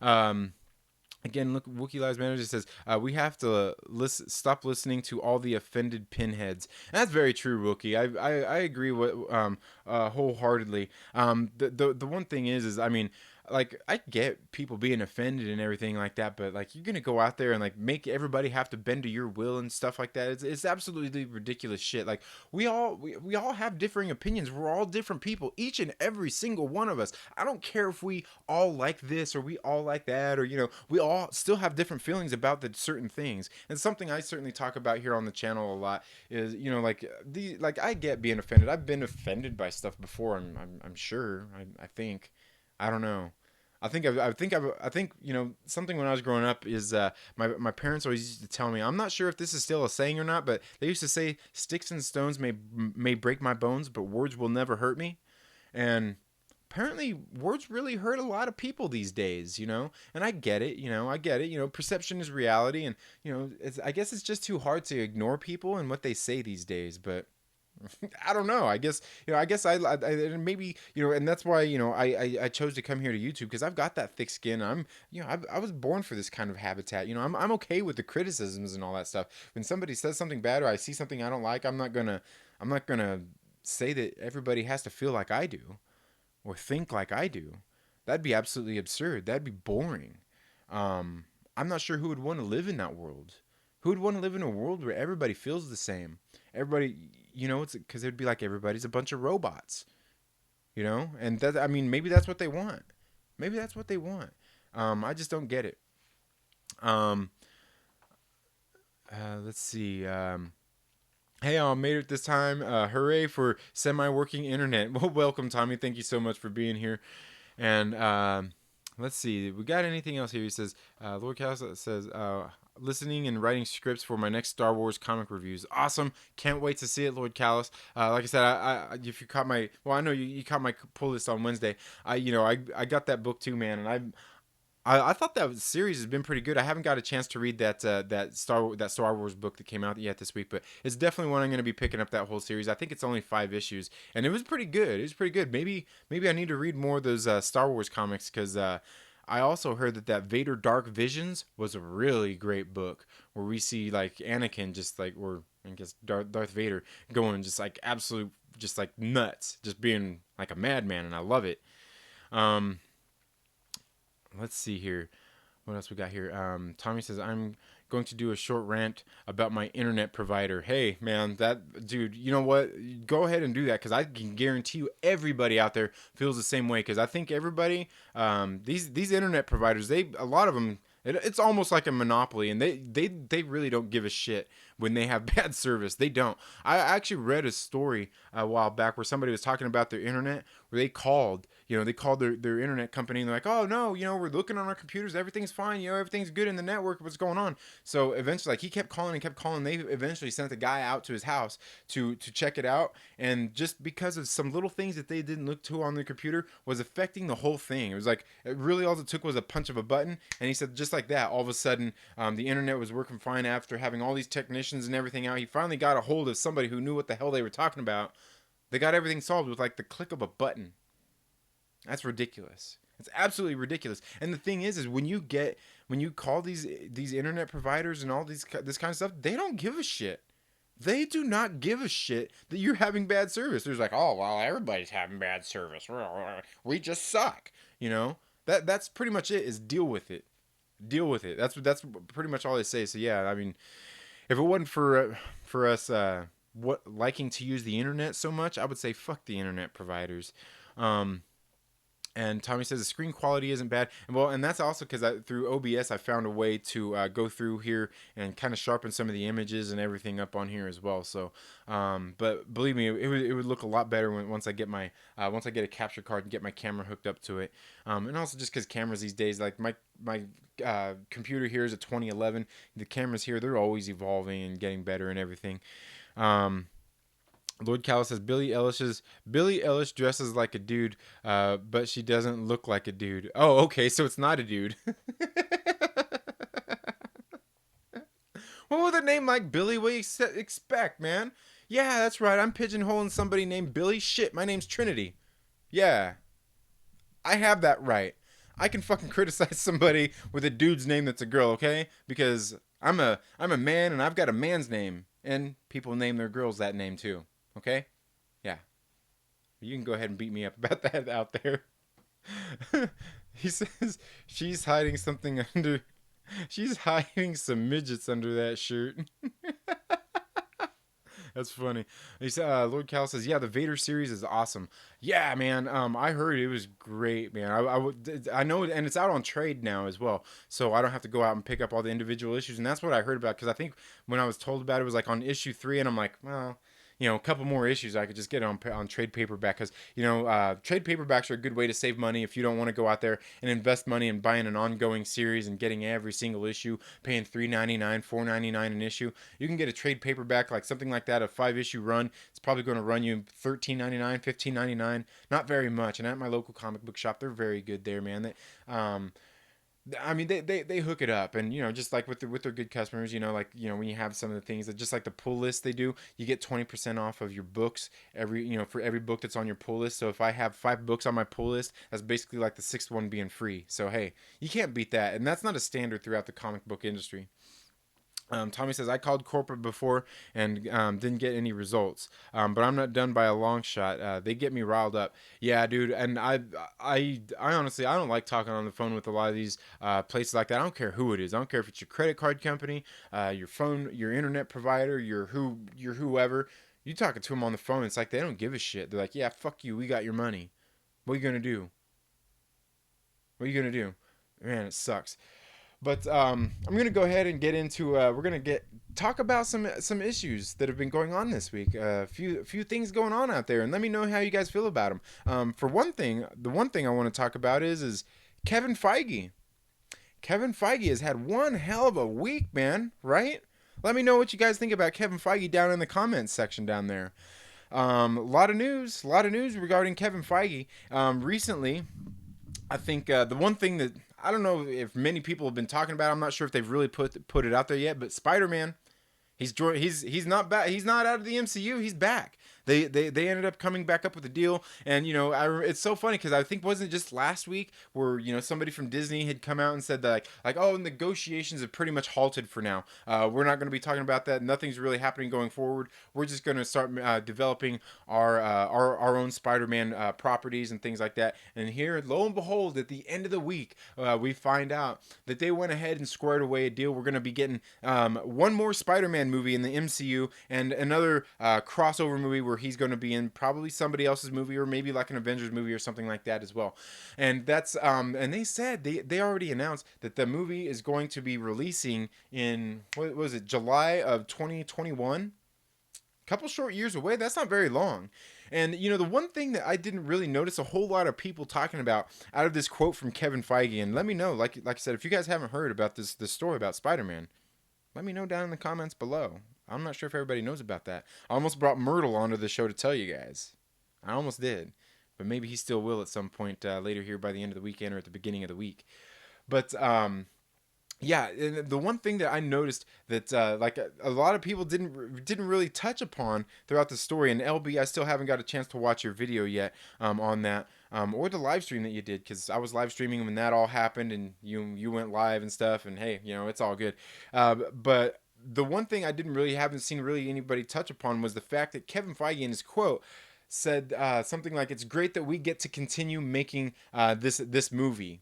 S1: Again, look, Wookiee Lives Matter just says we have to stop listening to all the offended pinheads. And that's very true, Wookiee. I agree with wholeheartedly. The one thing is I mean, like, I get people being offended and everything like that, but like, you're gonna go out there and like make everybody have to bend to your will and stuff like that. It's absolutely ridiculous shit. Like, we all have differing opinions. We're all different people, each and every single one of us. I don't care if we all like this or we all like that, or we all still have different feelings about the certain things. And something I certainly talk about here on the channel a lot is like I get being offended. I've been offended by stuff before. I'm sure. I think. I don't know. I think something when I was growing up is my parents always used to tell me, I'm not sure if this is still a saying or not, but they used to say, sticks and stones may break my bones, but words will never hurt me. And apparently words really hurt a lot of people these days, and I get it, perception is reality, and I guess it's just too hard to ignore people and what they say these days, but I don't know. I guess maybe and that's why I chose to come here to YouTube, because I've got that thick skin. I was born for this kind of habitat. I'm okay with the criticisms and all that stuff. When somebody says something bad or I see something I don't like, I'm not gonna say that everybody has to feel like I do or think like I do. That'd be absolutely absurd. That'd be boring. I'm not sure who would want to live in that world. Who would want to live in a world where everybody feels the same? Everybody, it's because it'd be like everybody's a bunch of robots, and that, I mean, maybe that's what they want. Maybe that's what they want. I just don't get it. Um, let's see. Hey, I made it this time. Hooray for semi-working internet. Well, welcome, Tommy. Thank you so much for being here. And let's see. We got anything else here? He says, Lord Callis says, listening and writing scripts for my next Star Wars comic reviews. Awesome. Can't wait to see it, Lord Callis. Like I said, I if you caught my, well, I know you caught my pull list on Wednesday. I got that book too, man. And I thought that series has been pretty good. I haven't got a chance to read that Star Wars book that came out yet this week, but it's definitely one I'm going to be picking up, that whole series. I think it's only 5 issues, and it was pretty good. It was pretty good. Maybe I need to read more of those Star Wars comics, because I also heard that Vader Dark Visions was a really great book, where we see like Anakin just like, or I guess Darth Vader going just like absolute, just like nuts, just being like a madman, and I love it. Let's see here. What else we got here? Tommy says, I'm going to do a short rant about my internet provider. Hey, man, that dude, you know what? Go ahead and do that, because I can guarantee you everybody out there feels the same way. Because I think everybody, these internet providers, a lot of them, it's almost like a monopoly, and they really don't give a shit when they have bad service. They don't. I actually read a story a while back where somebody was talking about their internet, where they called their internet company, and they're like, oh no, we're looking on our computers, everything's fine, everything's good in the network, what's going on? So eventually, like, he kept calling and kept calling. They eventually sent a guy out to his house to check it out, and just because of some little things that they didn't look to on the computer was affecting the whole thing. It was like, really all it took was a punch of a button, and he said just like that, all of a sudden, the internet was working fine after having all these technicians and everything out. He finally got a hold of somebody who knew what the hell they were talking about. They got everything solved with like the click of a button. That's ridiculous. It's absolutely ridiculous. And the thing is when you call these internet providers and all this kind of stuff, they don't give a shit. They do not give a shit that you're having bad service. They're like, oh well, everybody's having bad service. We just suck. That's pretty much it. Is deal with it. Deal with it. That's pretty much all they say. So yeah, I mean, if it wasn't for us liking to use the internet so much, I would say fuck the internet providers. And Tommy says the screen quality isn't bad. And that's also because through OBS I found a way to go through here and kind of sharpen some of the images and everything up on here as well. So, but believe me, it would look a lot better once I get a capture card and get my camera hooked up to it. And also just because cameras these days, like my computer here is a 2011. The cameras here, they're always evolving and getting better and everything. Lord Callis says Billie Eilish dresses like a dude, but she doesn't look like a dude. Oh, okay, so it's not a dude. Well, with a name like Billy, what do you expect, man? Yeah, that's right. I'm pigeonholing somebody named Billy. Shit, my name's Trinity. Yeah, I have that right. I can fucking criticize somebody with a dude's name that's a girl, okay? Because I'm a man and I've got a man's name, and people name their girls that name too. Okay? Yeah. You can go ahead and beat me up about that out there. He says she's hiding some midgets under that shirt. That's funny. He said, Lord Cal says, yeah, the Vader series is awesome. Yeah, man. I heard it was great, man. I know, and it's out on trade now as well, so I don't have to go out and pick up all the individual issues. And that's what I heard about, because I think when I was told about it, it was like on issue 3, and I'm like, well, a couple more issues, I could just get on trade paperback, because trade paperbacks are a good way to save money if you don't want to go out there and invest money in buying an ongoing series and getting every single issue, paying $3.99, $4.99 an issue. You can get a trade paperback like something like that, a 5 issue run. It's probably going to run you $13.99, $15.99, not very much. And at my local comic book shop, they're very good there, man. They hook it up, and just like with their good customers, when you have some of the things that, just like the pull list they do, you get 20% off of your books for every book that's on your pull list. So if I have 5 books on my pull list, that's basically like the sixth one being free. So hey, you can't beat that, and that's not a standard throughout the comic book industry. Tommy says, I called corporate before and didn't get any results, but I'm not done by a long shot. They get me riled up. Yeah, dude, and I honestly, I don't like talking on the phone with a lot of these places like that. I don't care who it is. I don't care if it's your credit card company, your phone, your internet provider, your whoever. You talking to them on the phone, it's like they don't give a shit. They're like, yeah, fuck you. We got your money. What are you gonna do? What are you gonna do? Man, it sucks. But I'm gonna go ahead and get into. We're gonna get talk about some issues that have been going on this week. A few things going on out there, and let me know how you guys feel about them. For one thing, the one thing I want to talk about is Kevin Feige. Kevin Feige has had one hell of a week, man. Right? Let me know what you guys think about Kevin Feige down in the comments section down there. A lot of news regarding Kevin Feige. Recently, I think the one thing that I don't know if many people have been talking about, I'm not sure if they've really put it out there yet, but Spider-Man, he's not back. He's not out of the MCU. He's back. They ended up coming back up with a deal, and it's so funny because I think, wasn't it just last week where somebody from Disney had come out and said that like oh, negotiations have pretty much halted for now. We're not going to be talking about that. Nothing's really happening going forward. We're just going to start developing our own Spider-Man properties and things like that. And here, lo and behold, at the end of the week, we find out that they went ahead and squared away a deal. We're going to be getting one more Spider-Man movie in the MCU and another crossover movie where he's going to be in probably somebody else's movie, or maybe like an Avengers movie or something like that as well. And that's and they said they already announced that the movie is going to be releasing in, what was it, July of 2021. Couple short years away. That's not very long. And the one thing that I didn't really notice a whole lot of people talking about out of this quote from Kevin Feige, and let me know, like I said, if you guys haven't heard about this story about Spider-Man, let me know down in the comments below. I'm not sure if everybody knows about that. I almost brought Myrtle onto the show to tell you guys. I almost did. But maybe he still will at some point later here by the end of the weekend or at the beginning of the week. But yeah, and the one thing that I noticed that like a lot of people didn't really touch upon throughout the story, and LB, I still haven't got a chance to watch your video yet on that, or the live stream that you did, because I was live streaming when that all happened, and you went live and stuff, and hey, it's all good. But the one thing I haven't seen really anybody touch upon was the fact that Kevin Feige in his quote said something like, "It's great that we get to continue making this movie."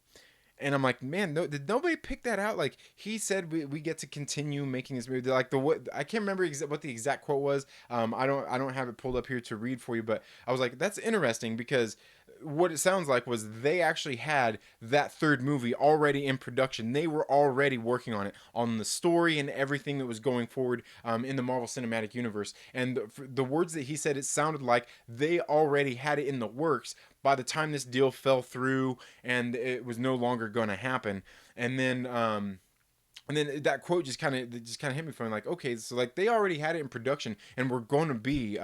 S1: And I'm like, man, no, did nobody pick that out? Like, he said we get to continue making this movie. Like I can't remember what the exact quote was. I don't have it pulled up here to read for you, but I was like, that's interesting, because what it sounds like was they actually had that third movie already in production. They were already working on the story and everything that was going forward in the Marvel Cinematic Universe. And the words that he said, it sounded like they already had it in the works by the time this deal fell through and it was no longer going to happen. And then that quote just kind of hit me from like, okay, so like they already had it in production, and we're going to be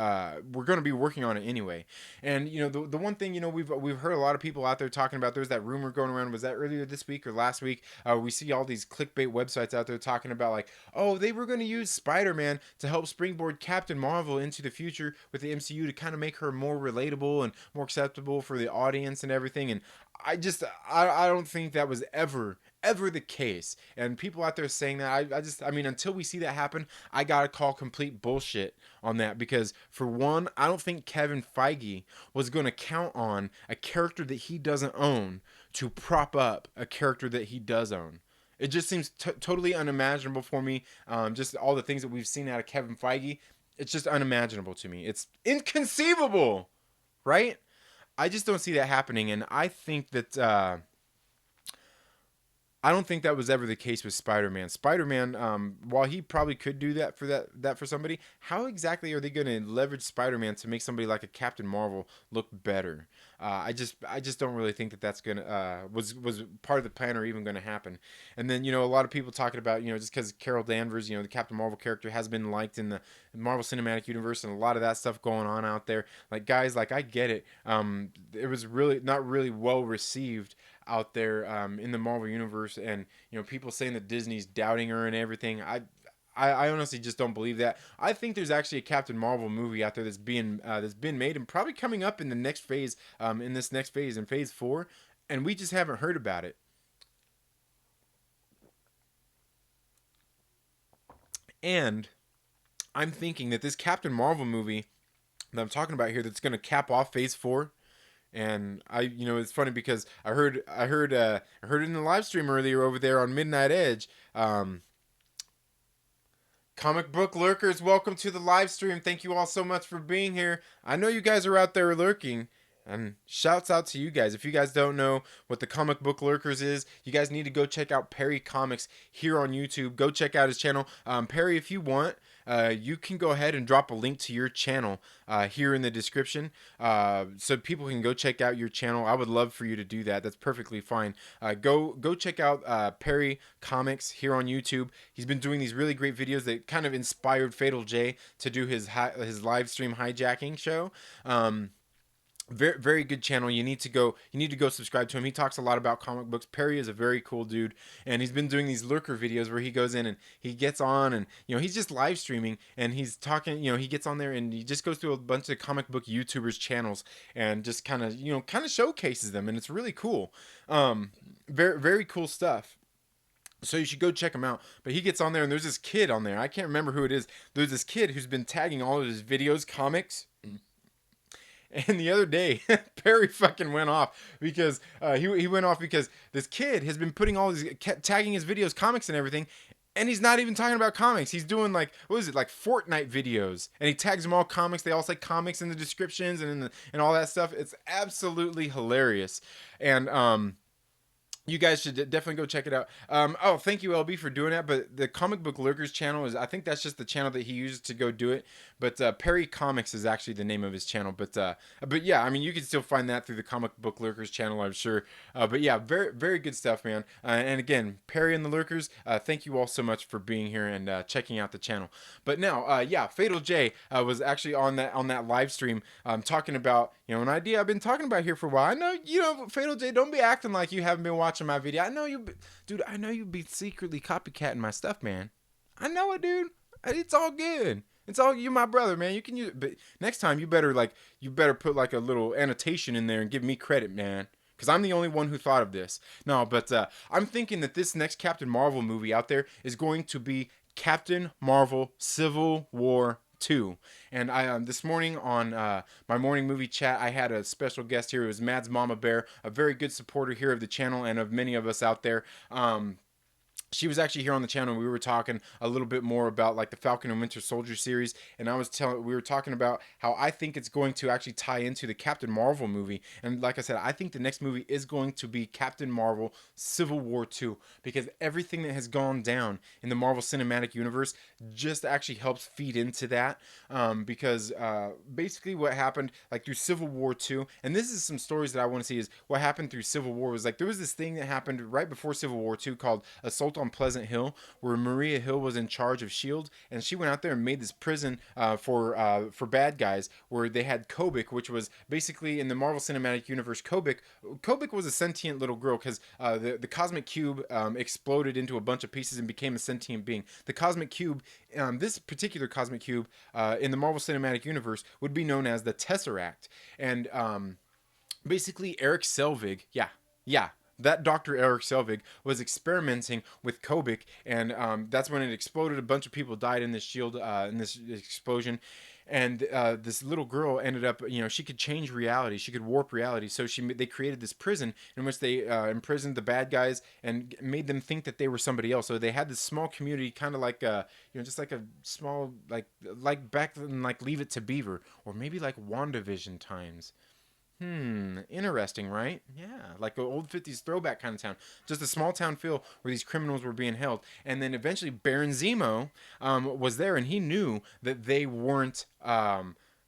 S1: working on it anyway. And the one thing, we've heard a lot of people out there talking about, there's that rumor going around, was that earlier this week or last week, we see all these clickbait websites out there talking about like, oh, they were going to use Spider-Man to help springboard Captain Marvel into the future with the MCU to kind of make her more relatable and more acceptable for the audience and everything. And I don't think that was ever the case. And people out there saying that, I mean, until we see that happen, I gotta call complete bullshit on that, because for one, I don't think Kevin Feige was going to count on a character that he doesn't own to prop up a character that he does own. It just seems totally unimaginable for me. Just all the things that we've seen out of Kevin Feige, it's just unimaginable to me. It's inconceivable, right? I just don't see that happening, and I think that I don't think that was ever the case with Spider-Man. Spider-Man, while he probably could do that for somebody, how exactly are they going to leverage Spider-Man to make somebody like a Captain Marvel look better? I just don't really think that that's gonna was part of the plan or even going to happen. And then a lot of people talking about just because Carol Danvers, the Captain Marvel character has been liked in the Marvel Cinematic Universe and a lot of that stuff going on out there. Like guys, like I get it. It was really not really well received out there in the Marvel universe, and people saying that Disney's doubting her and everything. I honestly just don't believe that. I think there's actually a Captain Marvel movie out there that's been made and probably coming up in the next phase, in this next phase, in Phase 4, and we just haven't heard about it. And I'm thinking that this Captain Marvel movie that I'm talking about here, that's going to cap off Phase 4. And it's funny because I heard it in the live stream earlier over there on Midnight Edge. Comic book lurkers, welcome to the live stream. Thank you all so much for being here. I know you guys are out there lurking. And shouts out to you guys. If you guys don't know what the Comic Book Lurkers is, you guys need to go check out Perry Comics here on YouTube. Go check out his channel. Perry, if you want, you can go ahead and drop a link to your channel here in the description, so people can go check out your channel. I would love for you to do that. That's perfectly fine. Go check out Perry Comics here on YouTube. He's been doing these really great videos that kind of inspired Fatal J to do his live stream hijacking show. Very very good channel. You need to go subscribe to him. He talks a lot about comic books. Perry is a very cool dude, and he's been doing these lurker videos where he goes in and he gets on, and he's just live streaming and he's talking. He gets on there and he just goes through a bunch of comic book YouTubers channels and just kind of showcases them, and it's really cool. Very very cool stuff. So you should go check him out. But he gets on there and there's this kid on there. I can't remember who it is. There's this kid who's been tagging all of his videos comics. And the other day, Perry fucking went off because he went off because this kid has been putting all his tagging his videos, comics, and everything, and he's not even talking about comics. He's doing like what is it, like Fortnite videos, and he tags them all comics. They all say comics in the descriptions and and all that stuff. It's absolutely hilarious, and you guys should definitely go check it out. Oh, thank you, LB, for doing that. But the Comic Book Lurkers channel I think that's just the channel that he uses to go do it. But Perry Comics is actually the name of his channel. But yeah, I mean, you can still find that through the Comic Book Lurkers channel, I'm sure. But yeah, very, very good stuff, man. And again, Perry and the Lurkers, thank you all so much for being here and checking out the channel. But now, yeah, Fatal J was actually on that live stream talking about, an idea I've been talking about here for a while. I know, Fatal J, don't be acting like you haven't been watching my video. I know dude, I know you be secretly copycatting my stuff, man. I know it, dude. It's all good. It's all, you're my brother, man. You can use it, but next time you better put like a little annotation in there and give me credit, man. Because I'm the only one who thought of this. No, but I'm thinking that this next Captain Marvel movie out there is going to be Captain Marvel Civil War 2. And I this morning on my morning movie chat, I had a special guest here. It was Mads Mama Bear, a very good supporter here of the channel and of many of us out there. She was actually here on the channel. We were talking a little bit more about like the Falcon and Winter Soldier series, and we were talking about how I think it's going to actually tie into the Captain Marvel movie. And like I said, I think the next movie is going to be Captain Marvel Civil War 2, because everything that has gone down in the Marvel Cinematic Universe just actually helps feed into that. Because basically what happened like through Civil War 2, and this is some stories that I want to see, is what happened through Civil War was like there was this thing that happened right before Civil War 2 called Assault on Pleasant Hill, where Maria Hill was in charge of Shield, and she went out there and made this prison for bad guys, where they had Kobik, which was basically in the Marvel Cinematic Universe. Kobik was a sentient little girl because the cosmic cube exploded into a bunch of pieces and became a sentient being. The cosmic cube, this particular cosmic cube in the Marvel Cinematic Universe would be known as the Tesseract, and basically Eric Selvig, yeah, that Dr. Eric Selvig was experimenting with Kobik, and that's when it exploded. A bunch of people died in this shield, in this explosion. And this little girl ended up, she could change reality. She could warp reality. So they created this prison in which they imprisoned the bad guys and made them think that they were somebody else. So they had this small community, kind of like, just like a small, like back in like Leave It to Beaver, or maybe like WandaVision times. Interesting, right? Yeah, like an old 50s throwback kind of town. Just a small town feel where these criminals were being held. And then eventually Baron Zemo was there, and he knew that they weren't.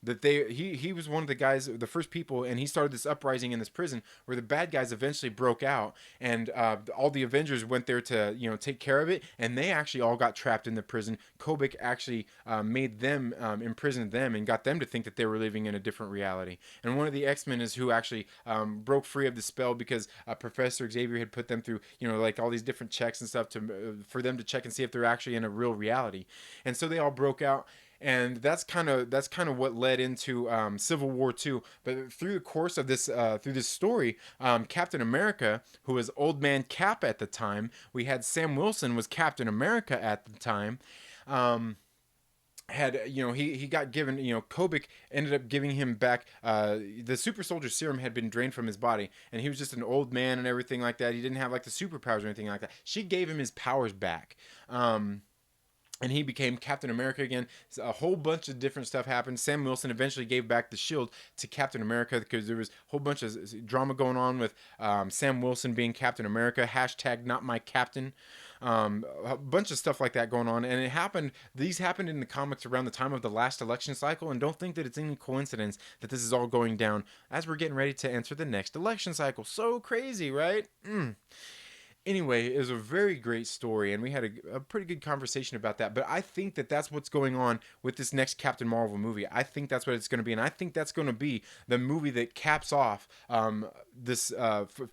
S1: He was one of the guys, the first people, and he started this uprising in this prison where the bad guys eventually broke out, and all the Avengers went there to take care of it, and they actually all got trapped in the prison. Kobik actually made them imprisoned them and got them to think that they were living in a different reality. And one of the X-Men is who actually broke free of the spell because Professor Xavier had put them through like all these different checks and stuff for them to check and see if they're actually in a real reality. And so they all broke out, and that's kind of what led into Civil War II. But through the course of this through this story, Captain America, who was Old Man Cap at the time, we had Sam Wilson was Captain America at the time. Had he got given Kobik ended up giving him back the super soldier serum had been drained from his body, and he was just an old man and everything like that. He didn't have like the superpowers or anything like that. She gave him his powers back. And he became Captain America again. So a whole bunch of different stuff happened. Sam Wilson eventually gave back the shield to Captain America because there was a whole bunch of drama going on with Sam Wilson being Captain America. Hashtag not my captain. A bunch of stuff like that going on. And it happened, these happened in the comics around the time of the last election cycle. And don't think that it's any coincidence that this is all going down as we're getting ready to enter the next election cycle. So crazy, right? Anyway, it was a very great story, and we had a pretty good conversation about that. But I think that that's what's going on with this next Captain Marvel movie. I think that's what it's going to be, and I think that's going to be the movie that caps off this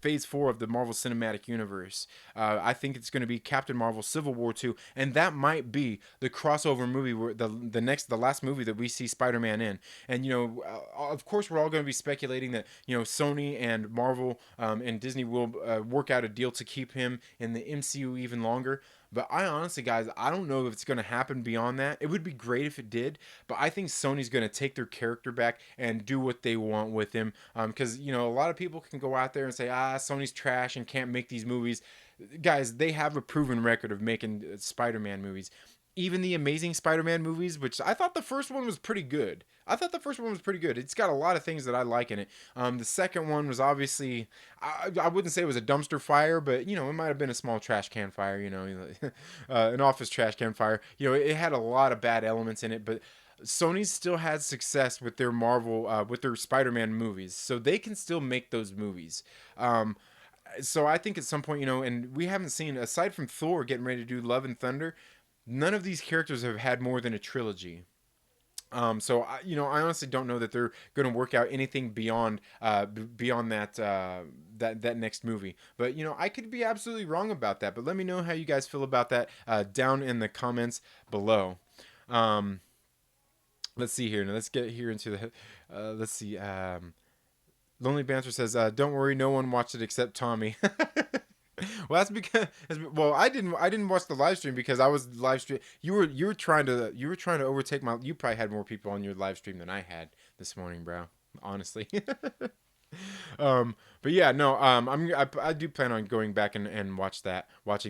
S1: Phase 4 of the Marvel Cinematic Universe. I think it's going to be Captain Marvel Civil War 2, and that might be the crossover movie, where the last movie that we see Spider-Man in. And of course, we're all going to be speculating that Sony and Marvel and Disney will work out a deal to keep him in the MCU even longer. But I honestly, guys, I don't know if it's going to happen beyond that. It would be great if it did, but I think Sony's going to take their character back and do what they want with him. Because a lot of people can go out there and say, Sony's trash and can't make these movies. Guys, they have a proven record of making Spider-Man movies. Even the Amazing Spider-Man movies, which I thought the first one was pretty good. It's got a lot of things that I like in it. The second one was obviously, I wouldn't say it was a dumpster fire, but it might have been a small trash can fire. An office trash can fire. It had a lot of bad elements in it, but Sony still has success with their with their Spider-Man movies, so they can still make those movies. So I think at some point, and we haven't seen, aside from Thor getting ready to do Love and Thunder, none of these characters have had more than a trilogy. So I honestly don't know that they're going to work out anything beyond that next movie. But I could be absolutely wrong about that. But let me know how you guys feel about that down in the comments below. Let's see here. Now let's get here into the. Let's see. Lonely Banter says, "Don't worry, no one watched it except Tommy." Well, that's because I didn't watch the live stream because I was live stream. You were trying to overtake my. You probably had more people on your live stream than I had this morning, bro. Honestly. But yeah, no. I do plan on going back and watching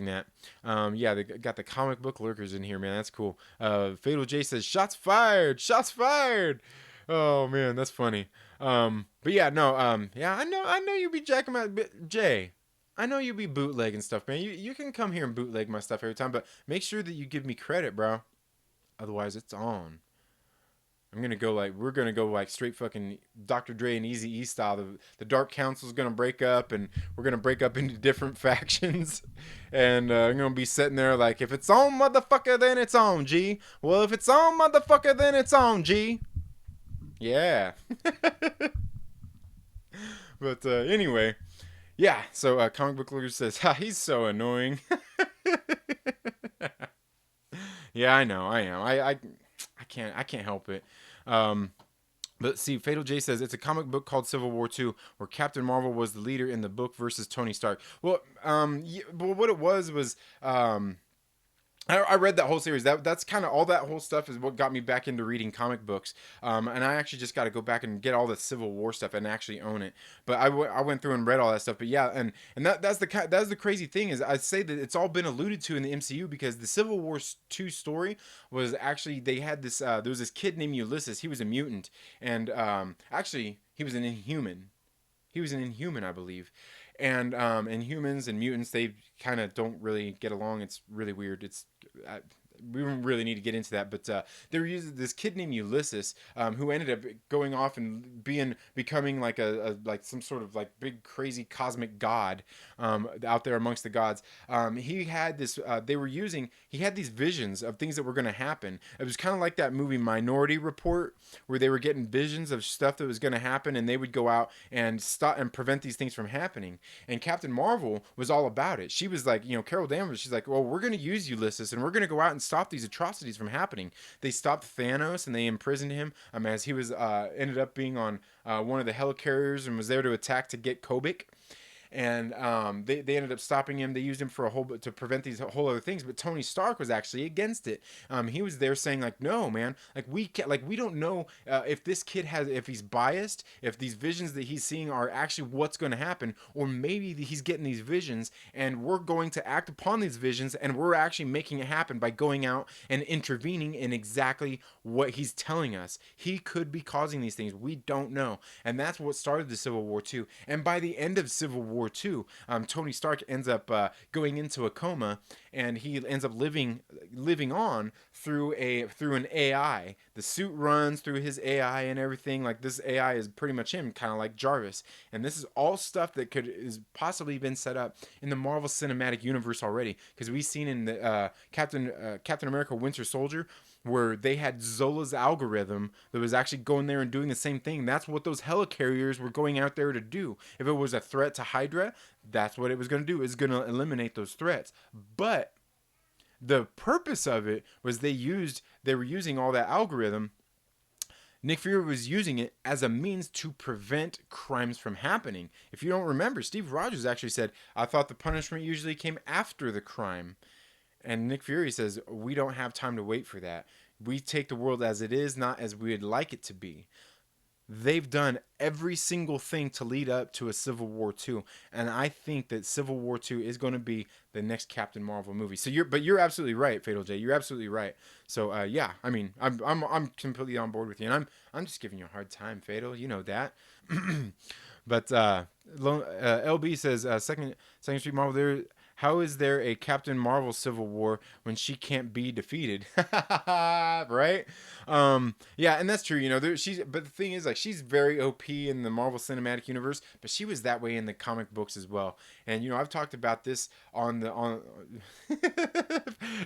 S1: that. Yeah, they got the comic book lurkers in here, man. That's cool. Fatal J says, "Shots fired! Shots fired!" Oh man, that's funny. But yeah, no. Yeah, I know you be jacking my Jay. I know you be bootlegging stuff, man. You can come here and bootleg my stuff every time, but make sure that you give me credit, bro. Otherwise, it's on. We're gonna go like straight fucking Dr. Dre and Easy E style. The Dark Council's gonna break up, and we're gonna break up into different factions, and I'm gonna be sitting there like, if it's on, motherfucker, then it's on, G. Well, if it's on, motherfucker, then it's on, G. Yeah. But anyway. Yeah, so Comic Book Lurker says, he's so annoying. Yeah, I know, I am. I can't help it. But see, Fatal J says it's a comic book called Civil War II, where Captain Marvel was the leader in the book versus Tony Stark. Well, but what it was I read that whole series. That's kind of all that whole stuff is what got me back into reading comic books. And I actually just got to go back and get all the Civil War stuff and actually own it. But I went through and read all that stuff. But yeah, and that's the crazy thing is I say that it's all been alluded to in the MCU because the Civil War 2 story was actually they had this there was this kid named Ulysses. He was a mutant, and actually he was an Inhuman. he was an Inhuman, I believe. And Inhumans and mutants, they kind of don't really get along. It's really weird. I, we don't really need to get into that, but they were using this kid named Ulysses, who ended up going off and becoming like like some sort of like big crazy cosmic god, out there amongst the gods. He had this. They were using. He had these visions of things that were going to happen. It was kind of like that movie Minority Report, where they were getting visions of stuff that was going to happen, and they would go out and stop and prevent these things from happening. And Captain Marvel was all about it. She was like, Carol Danvers. She's like, well, we're going to use Ulysses, and we're going to go out and stop these atrocities from happening. They stopped Thanos and they imprisoned him, as he was ended up being on one of the helicarriers and was there to attack to get Kobik. And they ended up stopping him. They used him for to prevent these whole other things. But Tony Stark was actually against it. He was there saying like, no, man, like we don't know if this kid if he's biased, if these visions that he's seeing are actually what's going to happen, or maybe he's getting these visions and we're going to act upon these visions and we're actually making it happen by going out and intervening in exactly what he's telling us. He could be causing these things. We don't know, and that's what started the Civil War II. And by the end of Civil War II, Tony Stark ends up going into a coma, and he ends up living on through an AI. The suit runs through his AI and everything. Like, this AI is pretty much him, kind of like Jarvis. And this is all stuff that is possibly been set up in the Marvel Cinematic Universe already, because we've seen in the Captain America Winter Soldier, where they had Zola's algorithm that was actually going there and doing the same thing. That's what those helicarriers were going out there to do. If it was a threat to Hydra, that's what it was going to do. It was going to eliminate those threats. But the purpose of it was they were using all that algorithm. Nick Fury was using it as a means to prevent crimes from happening. If you don't remember, Steve Rogers actually said, I thought the punishment usually came after the crime. And Nick Fury says, we don't have time to wait for that. We take the world as it is, not as we'd like it to be. They've done every single thing to lead up to a Civil War II, and I think that Civil War II is going to be the next Captain Marvel movie. So you're absolutely right, Fatal J. You're absolutely right. So yeah, I mean, I'm completely on board with you, and I'm just giving you a hard time, Fatal. You know that. But LB says second Street Marvel there. How is there a Captain Marvel Civil War when she can't be defeated? Right? Yeah, and that's true. But the thing is, like, she's very OP in the Marvel Cinematic Universe, but she was that way in the comic books as well. And I've talked about this on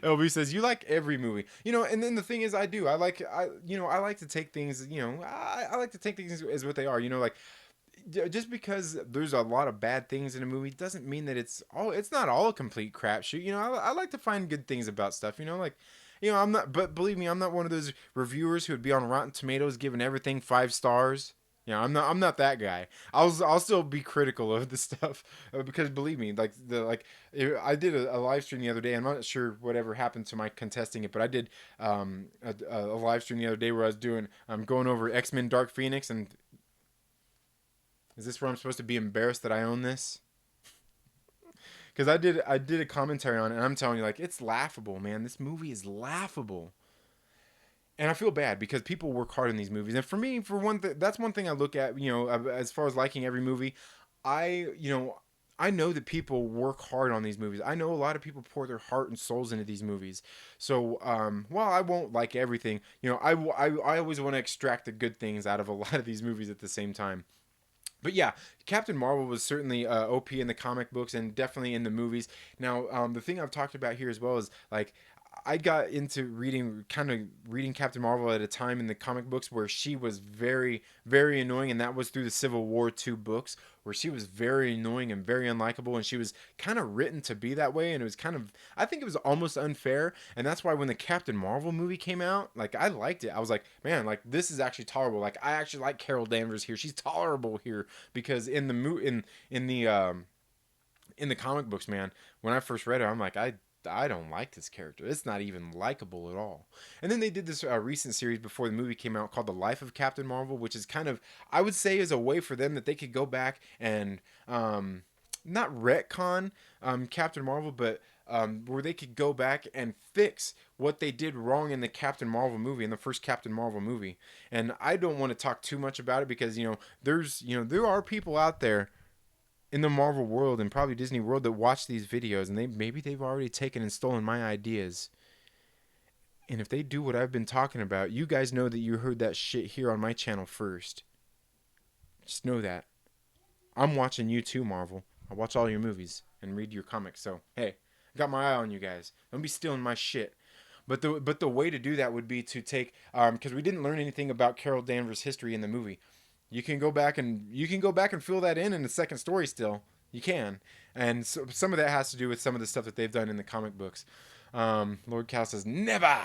S1: LB says you like every movie. And then the thing is, I do. I like to take things. I like to take things as what they are. Like, just because there's a lot of bad things in a movie doesn't mean that it's not all a complete crapshoot. I like to find good things about stuff. I'm not, but believe me, I'm not one of those reviewers who would be on Rotten Tomatoes giving everything 5 stars. I'm not that guy. I'll still be critical of the stuff because believe me, I did a live stream the other day. I'm not sure whatever happened to my contesting it, but I did a live stream the other day where I was going over X-Men Dark Phoenix. And is this where I'm supposed to be embarrassed that I own this? Because I did a commentary on it, and I'm telling you, like, it's laughable, man. This movie is laughable. And I feel bad because people work hard in these movies. And for me, that's one thing I look at, as far as liking every movie. I know that people work hard on these movies. I know a lot of people pour their heart and souls into these movies. So, while I won't like everything, I always want to extract the good things out of a lot of these movies at the same time. But yeah, Captain Marvel was certainly OP in the comic books and definitely in the movies. Now, the thing I've talked about here as well is, like, I got into reading Captain Marvel at a time in the comic books where she was very, very annoying, and that was through the Civil War II books, where she was very annoying and very unlikable, and she was kind of written to be that way, and it was I think it was almost unfair, and that's why when the Captain Marvel movie came out, like, I liked it. I was like, man, like, this is actually tolerable. Like, I actually like Carol Danvers here. She's tolerable here, because in the comic books, man, when I first read it, I'm like, I don't like this character. It's not even likable at all. And then they did this recent series before the movie came out called The Life of Captain Marvel, which is kind of, I would say, is a way for them that they could go back and not retcon Captain Marvel, but where they could go back and fix what they did wrong in the Captain Marvel movie, in the first Captain Marvel movie. And I don't want to talk too much about it because there are people out there in the Marvel world and probably Disney world that watch these videos, and they've already taken and stolen my ideas. And if they do what I've been talking about, you guys know that you heard that shit here on my channel first. Just know that. I'm watching you too, Marvel. I watch all your movies and read your comics. So hey, I got my eye on you guys. Don't be stealing my shit. But the way to do that would be to take because we didn't learn anything about Carol Danvers' history in the movie. You can go back and fill that in the second story still. You can, and so, some of that has to do with some of the stuff that they've done in the comic books. Lord Cal says never.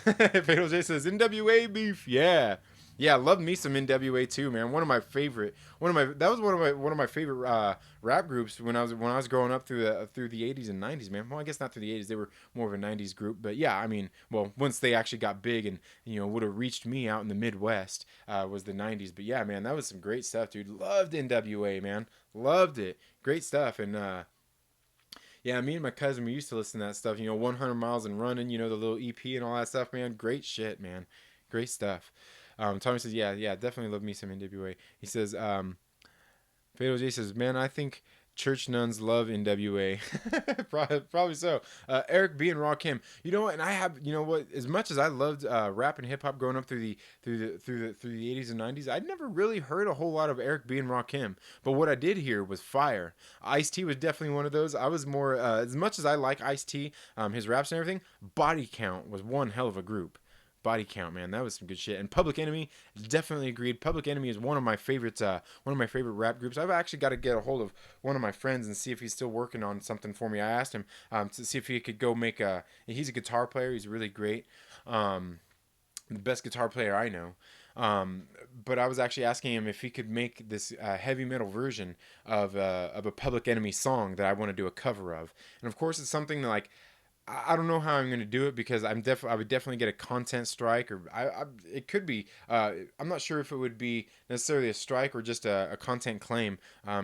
S1: Fatal J says NWA beef. Yeah, yeah. Love me some NWA too, man. That was one of my favorite rap groups when I was growing up through the 80s and 90s, man. Well, I guess not through the 80s. They were more of a 90s group, but yeah, I mean, well, once they actually got big and would have reached me out in the Midwest was the 90s. But yeah, man, that was some great stuff, dude. Loved NWA, man. Loved it. Great stuff. And yeah, me and my cousin, we used to listen to that stuff. 100 Miles and Running. The little EP and all that stuff, man. Great shit, man. Great stuff. Tommy says, yeah, definitely love me some NWA. He says, Fatal J says, man, I think church nuns love NWA. Probably so. Eric B and Rakim. You know what? And I have, what? As much as I loved rap and hip hop growing up through the 80s and 90s, I'd never really heard a whole lot of Eric B and Rakim. But what I did hear was fire. Ice-T was definitely one of those. I was more as much as I like Ice-T, his raps and everything. Body Count was one hell of a group. Body Count, man, that was some good shit. And Public Enemy, definitely agreed. Public Enemy is one of my favorite rap groups. I've actually got to get a hold of one of my friends and see if he's still working on something for me. I asked him to see if he could go make a. He's a guitar player. He's really great. The best guitar player I know. But I was actually asking him if he could make this heavy metal version of a Public Enemy song that I want to do a cover of. And of course, it's something that, like, I don't know how I'm going to do it because I would definitely get a content strike, or it could be I'm not sure if it would be necessarily a strike or just a content claim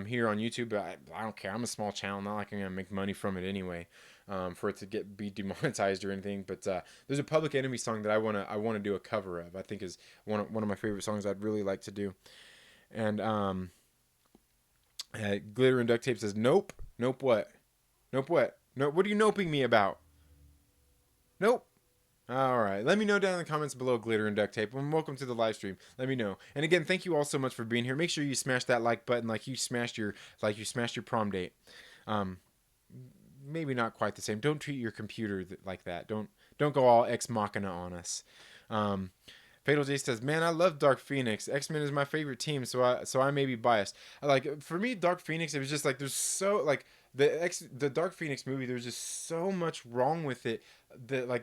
S1: here on YouTube, but I don't care. I'm a small channel, not like I'm going to make money from it anyway, for it to be demonetized or anything. But there's a Public Enemy song that I want to do a cover of. I think is one of my favorite songs I'd really like to do. And Glitter and Duct Tape says nope what, nope what, no, what are you noping me about? Nope. All right. Let me know down in the comments below, Glitter and Duct Tape. And welcome to the live stream. Let me know. And again, thank you all so much for being here. Make sure you smash that like button like you smashed your prom date. Maybe not quite the same. Don't treat your computer like that. Don't go all ex machina on us. Fatal J says, "Man, I love Dark Phoenix. X-Men is my favorite team, so I may be biased. For me, Dark Phoenix, it was just like there's so like the Dark Phoenix movie. There's just so much wrong with it.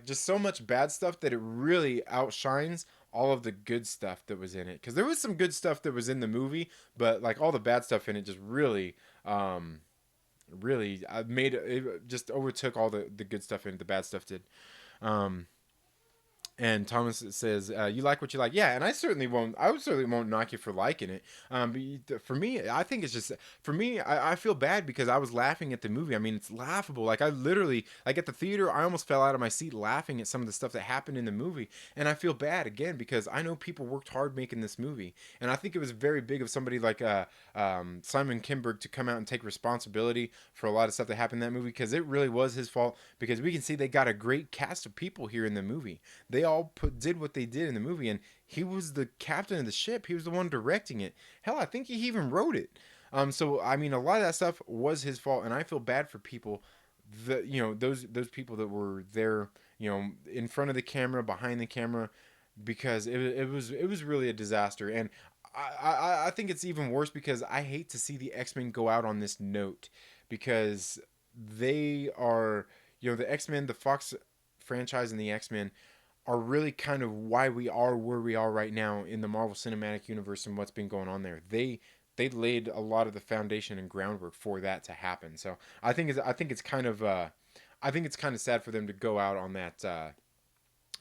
S1: Just so much bad stuff that it really outshines all of the good stuff that was in it. Because there was some good stuff that was in the movie, but like all the bad stuff in it just really made it just overtook all the good stuff in it. The bad stuff did. And Thomas says, "You like what you like." Yeah, and I certainly won't. I certainly won't knock you for liking it. But for me, I think it's just for me. I feel bad because I was laughing at the movie. I mean, it's laughable. Like I literally, like at the theater, I almost fell out of my seat laughing at some of the stuff that happened in the movie. And I feel bad again because I know people worked hard making this movie, and I think it was very big of somebody like Simon Kinberg to come out and take responsibility for a lot of stuff that happened in that movie because it really was his fault. Because we can see they got a great cast of people here in the movie. They all did what they did in the movie, and he was the captain of the ship. He was the one directing it. Hell, I think he even wrote it. So I mean, a lot of that stuff was his fault, and I feel bad for people that those people that were there, in front of the camera, behind the camera, because it was really a disaster. And I think it's even worse because I hate to see the X-Men go out on this note because they are, the X-Men, the Fox franchise, and the X-Men are really kind of why we are where we are right now in the Marvel Cinematic Universe and what's been going on there. They laid a lot of the foundation and groundwork for that to happen. So I think it's kind of sad for them to go out on that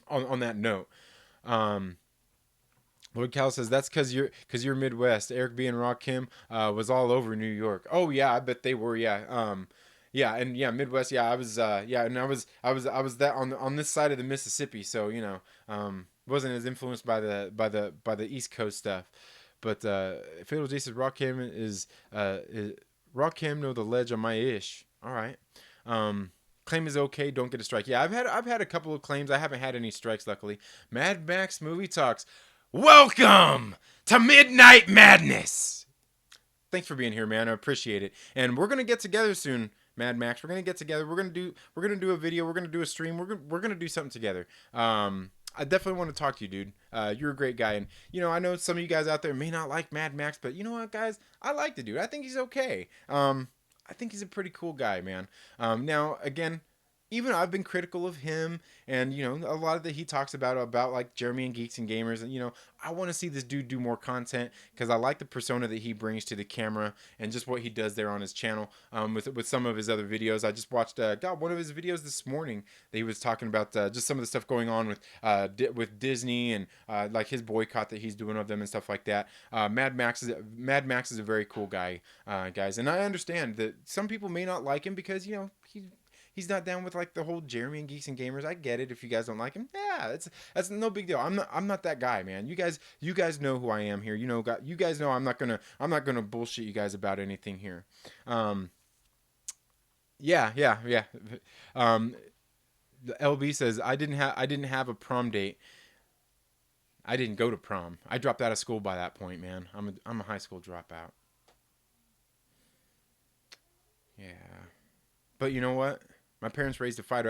S1: on that note. Lord Cal says that's because you're Midwest. Eric B and Rakim was all over New York. Oh yeah, I bet they were. Yeah. Yeah, and yeah, Midwest. Yeah, I was. Yeah, and I was that on this side of the Mississippi. So wasn't as influenced by the East Coast stuff. But Fatal J says is Rakim know the ledge on my ish. All right. Claim is okay. Don't get a strike. Yeah, I've had a couple of claims. I haven't had any strikes, luckily. Mad Max movie talks. Welcome to Midnight Madness. Thanks for being here, man. I appreciate it. And we're gonna get together soon, Mad Max. We're gonna get together. We're gonna do a video. We're gonna do a stream. We're gonna do something together. I definitely want to talk to you, dude. You're a great guy, and I know some of you guys out there may not like Mad Max, but you know what, guys? I like the dude. I think he's okay. I think he's a pretty cool guy, man. Now, again, even I've been critical of him, and a lot of that he talks about like Jeremy and Geeks and Gamers, and I want to see this dude do more content because I like the persona that he brings to the camera and just what he does there on his channel. With some of his other videos, I just watched one of his videos this morning that he was talking about just some of the stuff going on with Disney and like his boycott that he's doing of them and stuff like that. Mad Max is a very cool guy, guys, and I understand that some people may not like him because he's not down with like the whole Jeremy and Geeks and Gamers. I get it if you guys don't like him. Yeah, that's no big deal. I'm not that guy, man. You guys know who I am here. You guys know I'm not gonna bullshit you guys about anything here. Um, yeah, yeah, yeah. Um, the LB says I didn't have a prom date. I didn't go to prom. I dropped out of school by that point, man. I'm a high school dropout. Yeah. But you know what? My parents raised a fighter.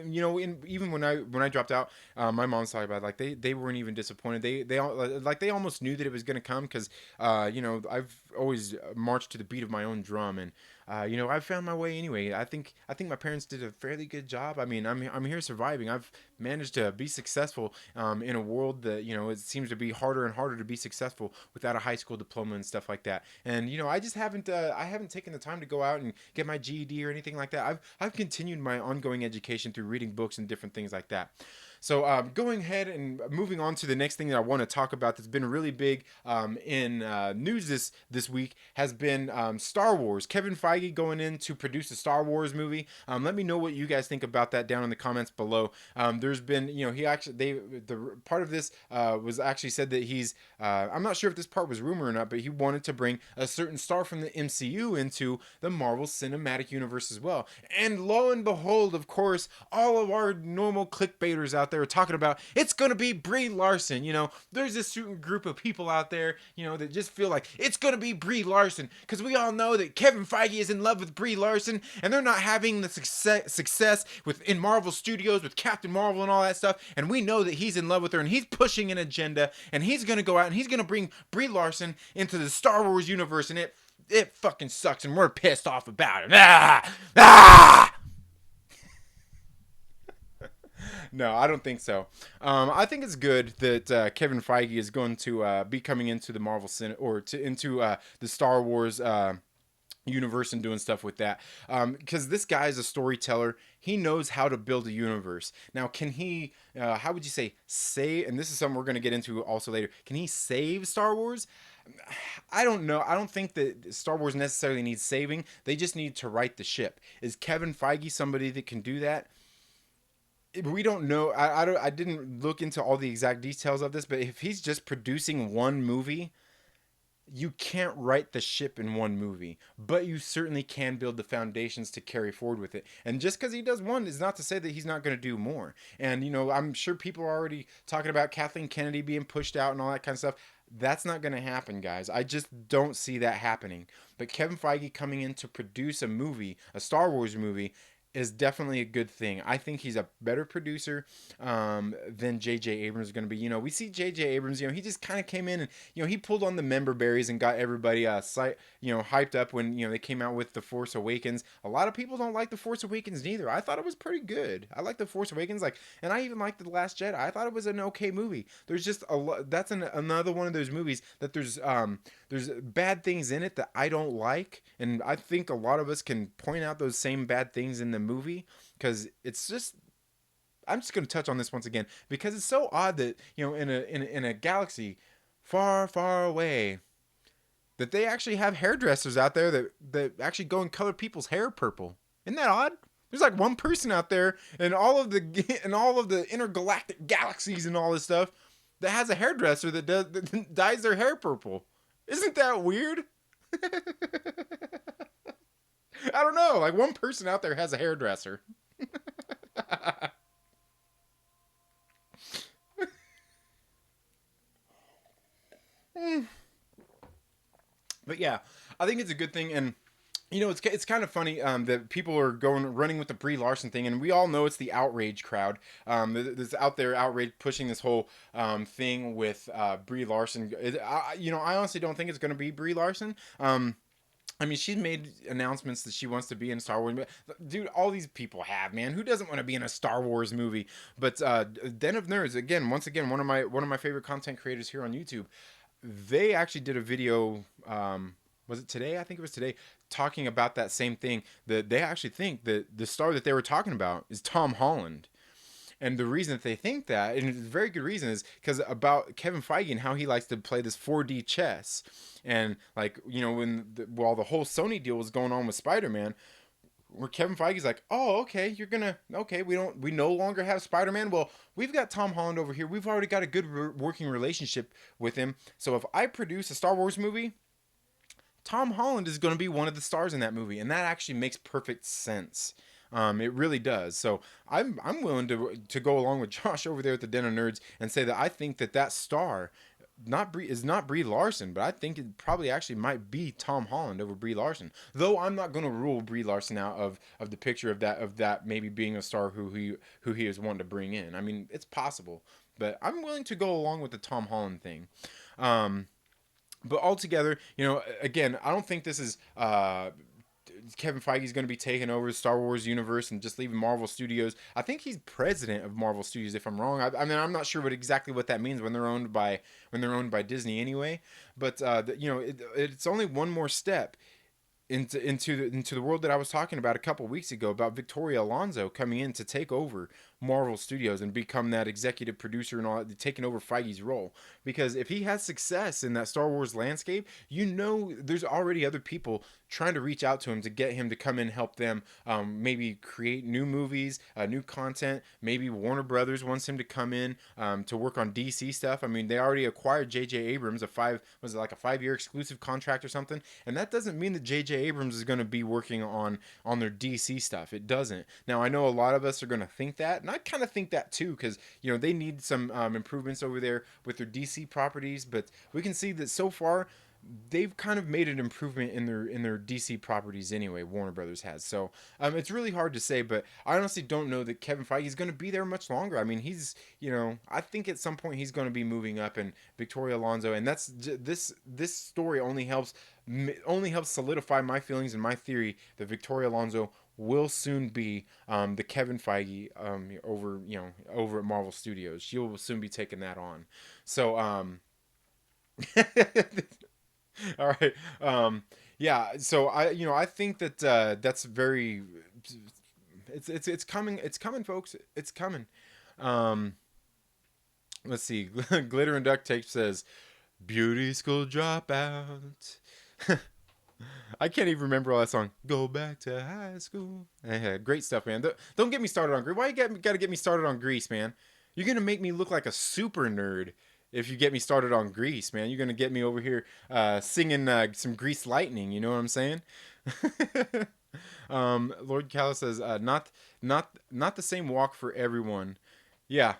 S1: Even when I dropped out, my mom's talking about it, like they weren't even disappointed. They almost knew that it was gonna come because I've always marched to the beat of my own drum, and I found my way anyway. I think my parents did a fairly good job. I mean, I'm here surviving. I've managed to be successful in a world that it seems to be harder and harder to be successful without a high school diploma and stuff like that. And I just haven't taken the time to go out and get my GED or anything like that. I've continued my ongoing education through reading books and different things like that. So going ahead and moving on to the next thing that I want to talk about that's been really big in news this week has been Star Wars. Kevin Feige going in to produce a Star Wars movie. Let me know what you guys think about that down in the comments below. There's been the part of this was actually said that he's I'm not sure if this part was rumor or not, but he wanted to bring a certain star from the MCU into the Marvel Cinematic Universe as well. And lo and behold, of course, all of our normal clickbaiters out there are talking about it's gonna be Brie Larson. There's a certain group of people out there, that just feel like it's gonna be Brie Larson because we all know that Kevin Feige is in love with Brie Larson, and they're not having the success in Marvel Studios with Captain Marvel and all that stuff. And we know that he's in love with her, and he's pushing an agenda, and he's gonna go out and he's gonna bring Brie Larson into the Star Wars universe, and it fucking sucks, and we're pissed off about it. Ah! No, I don't think so. I think it's good that Kevin Feige is going to be coming into the Marvel into the Star Wars universe and doing stuff with that. Because this guy is a storyteller. He knows how to build a universe. Now, can he? How would you say save? And this is something we're going to get into also later. Can he save Star Wars? I don't know. I don't think that Star Wars necessarily needs saving. They just need to right the ship. Is Kevin Feige somebody that can do that? We don't know. I didn't look into all the exact details of this, but if he's just producing one movie, you can't right the ship in one movie, but you certainly can build the foundations to carry forward with it. And just because he does one is not to say that he's not going to do more. And I'm sure people are already talking about Kathleen Kennedy being pushed out and all that kind of stuff. That's not going to happen, guys. I just don't see that happening. But Kevin Feige coming in to produce a movie, a Star Wars movie, is definitely a good thing. I think he's a better producer than J.J. Abrams is going to be. We see J.J. Abrams, he just kind of came in and, he pulled on the member berries and got everybody, hyped up when, they came out with The Force Awakens. A lot of people don't like The Force Awakens neither. I thought it was pretty good. I like The Force Awakens, and I even liked The Last Jedi. I thought it was an okay movie. There's just that's another one of those movies that there's bad things in it that I don't like, and I think a lot of us can point out those same bad things in the movie because it's just. I'm just going to touch on this once again because it's so odd that in a galaxy far, far away that they actually have hairdressers out there that actually go and color people's hair purple. Isn't that odd? There's like one person out there in all of the in all of the intergalactic galaxies and all this stuff that has a hairdresser that dyes their hair purple. Isn't that weird? I don't know. Like one person out there has a hairdresser. But yeah, I think it's a good thing, and it's kind of funny that people are running with the Brie Larson thing, and we all know it's the outrage crowd that's out there outrage pushing this whole thing with Brie Larson. I honestly don't think it's going to be Brie Larson. I mean, she's made announcements that she wants to be in Star Wars. Dude, all these people have, man. Who doesn't want to be in a Star Wars movie? But Den of Nerds, once again, one of my favorite content creators here on YouTube. They actually did a video. Was it today? I think it was today, talking about that same thing. That they actually think that the star that they were talking about is Tom Holland. And the reason that they think that, and it's a very good reason, is because about Kevin Feige and how he likes to play this 4D chess. And like, while the whole Sony deal was going on with Spider-Man, where Kevin Feige's like, oh, okay, we no longer have Spider-Man. Well, we've got Tom Holland over here. We've already got a good working relationship with him. So if I produce a Star Wars movie, Tom Holland is going to be one of the stars in that movie, and that actually makes perfect sense. It really does. So I'm willing to go along with Josh over there at the Den of Nerds and say that I think that star is not Brie Larson, but I think it probably actually might be Tom Holland over Brie Larson. Though I'm not going to rule Brie Larson out of the picture of that maybe being a star who he is wanting to bring in. I mean, it's possible, but I'm willing to go along with the Tom Holland thing. But altogether, again, I don't think this is Kevin Feige is going to be taking over the Star Wars universe and just leaving Marvel Studios. I think he's president of Marvel Studios, if I'm wrong. I mean, I'm not sure exactly what that means when they're owned by Disney anyway. But it's only one more step into the world that I was talking about a couple weeks ago about Victoria Alonso coming in to take over Marvel Studios and become that executive producer and all, taking over Feige's role. Because if he has success in that Star Wars landscape, there's already other people trying to reach out to him to get him to come in and help them maybe create new movies, new content. Maybe Warner Brothers wants him to come in to work on DC stuff. I mean, they already acquired J.J. Abrams, a 5-year exclusive contract or something? And that doesn't mean that J.J. Abrams is going to be working on their DC stuff. It doesn't. Now, I know a lot of us are going to think that, and I kind of think that too, because they need some improvements over there with their DC properties. But we can see that so far they've kind of made an improvement in their DC properties anyway. Warner Brothers has. So it's really hard to say, but I honestly don't know that Kevin Feige is going to be there much longer. I mean, he's I think at some point he's going to be moving up, and Victoria Alonso, and that's this story only helps solidify my feelings and my theory that Victoria Alonso will soon be the Kevin Feige over at Marvel Studios. She will soon be taking that on. So all right. Yeah. So I think that that's very. It's coming. It's coming, folks. It's coming. Um, let's see. Glitter and Duct Tape says, "Beauty School Dropout." I can't even remember all that song. Go back to high school. Great stuff, man. Don't get me started on Grease. Why you got to get me started on Grease, man? You're gonna make me look like a super nerd if you get me started on Grease, man. You're gonna get me over here singing some Grease Lightning. You know what I'm saying? Lord Callis says, not the same walk for everyone. Yeah,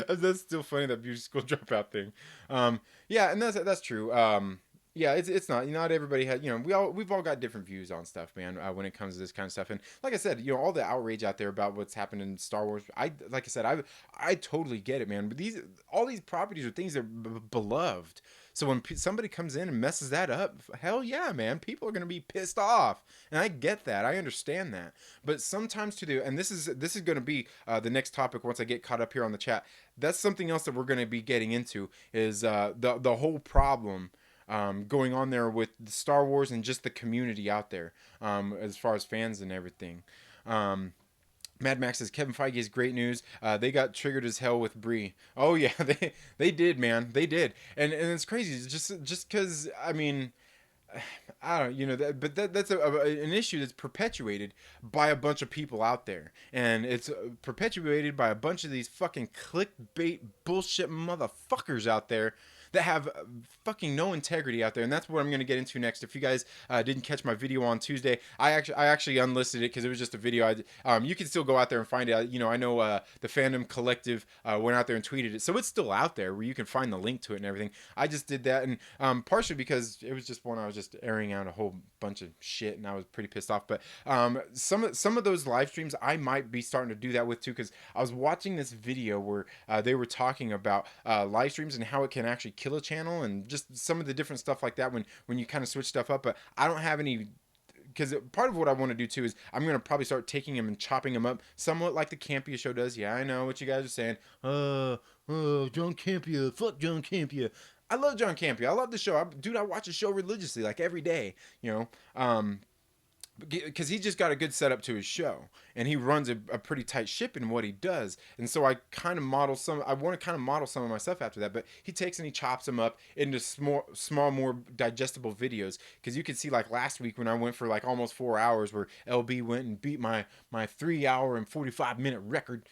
S1: that's still funny, that beauty school dropout thing. Yeah, and that's true. Yeah, it's not everybody has, we've all got different views on stuff, man, when it comes to this kind of stuff. And like I said, all the outrage out there about what's happened in Star Wars, like I said, I totally get it, man. But all these properties are things that are beloved. So when somebody comes in and messes that up, hell yeah, man, people are gonna be pissed off, and I get that, I understand that. But sometimes and this is gonna be the next topic once I get caught up here on the chat. That's something else that we're gonna be getting into is the whole problem going on there with the Star Wars and just the community out there, as far as fans and everything. Mad Max says Kevin Feige is great news. They got triggered as hell with Brie. Oh yeah, they did, man. They did, and it's crazy. Just because, I mean, I don't, but that's an issue that's perpetuated by a bunch of people out there, and it's perpetuated by a bunch of these fucking clickbait bullshit motherfuckers out there that have fucking no integrity out there, and that's what I'm going to get into next. If you guys didn't catch my video on Tuesday, I actually unlisted it because it was just a video. You can still go out there and find it. I know the Fandom Collective went out there and tweeted it, so it's still out there where you can find the link to it and everything. I just did that, and partially because it was just one I was just airing out a whole bunch of shit, and I was pretty pissed off. But some of those live streams I might be starting to do that with too, because I was watching this video where they were talking about live streams and how it can actually kill a channel, and just some of the different stuff like that when you kind of switch stuff up. But I don't have any, because part of what I want to do too is I'm going to probably start taking them and chopping them up somewhat like the Campia show does. Yeah, I know what you guys are saying. John Campia, fuck John Campia. I love John Campia. I love the show. Dude, I watch the show religiously, like every day, because he just got a good setup to his show, and he runs a pretty tight ship in what he does. And so I want to kind of model some of my stuff after that. But he takes and he chops them up into small, more digestible videos. Because you can see, like last week when I went for like almost 4 hours, where LB went and beat my 3 hour and 45 minute record.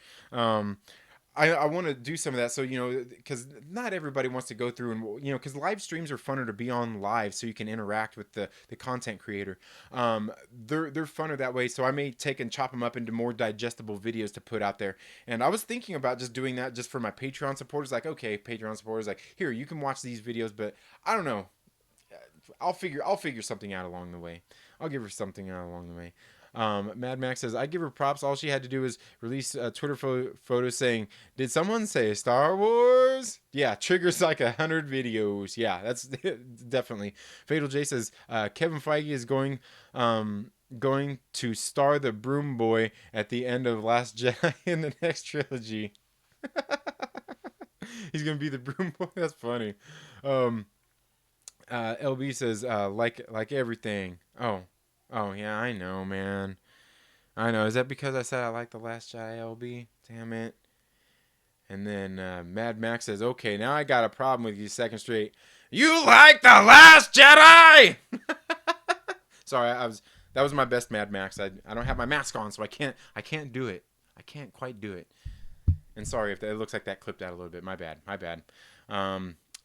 S1: I want to do some of that, so because not everybody wants to go through and because live streams are funner to be on live, so you can interact with the content creator. They're funner that way, so I may take and chop them up into more digestible videos to put out there. And I was thinking about just doing that just for my Patreon supporters. Like, okay, Patreon supporters, like, here, you can watch these videos, but I don't know. I'll figure something out along the way. I'll give her something out along the way. Mad Max says, I give her props. All she had to do was release a Twitter photo saying, did someone say Star Wars? Yeah, triggers like 100 videos. Yeah, that's definitely. Fatal J says, Kevin Feige is going to star the Broom Boy at the end of Last Jedi in the next trilogy. He's going to be the Broom Boy. That's funny. LB says, like everything. Oh, yeah, I know, man. I know. Is that because I said I like The Last Jedi, LB? Damn it. And then Mad Max says, okay, now I got a problem with you second straight. You like The Last Jedi? Sorry, that was my best Mad Max. I don't have my mask on, so I can't do it. I can't quite do it. And sorry if it looks like that clipped out a little bit. My bad.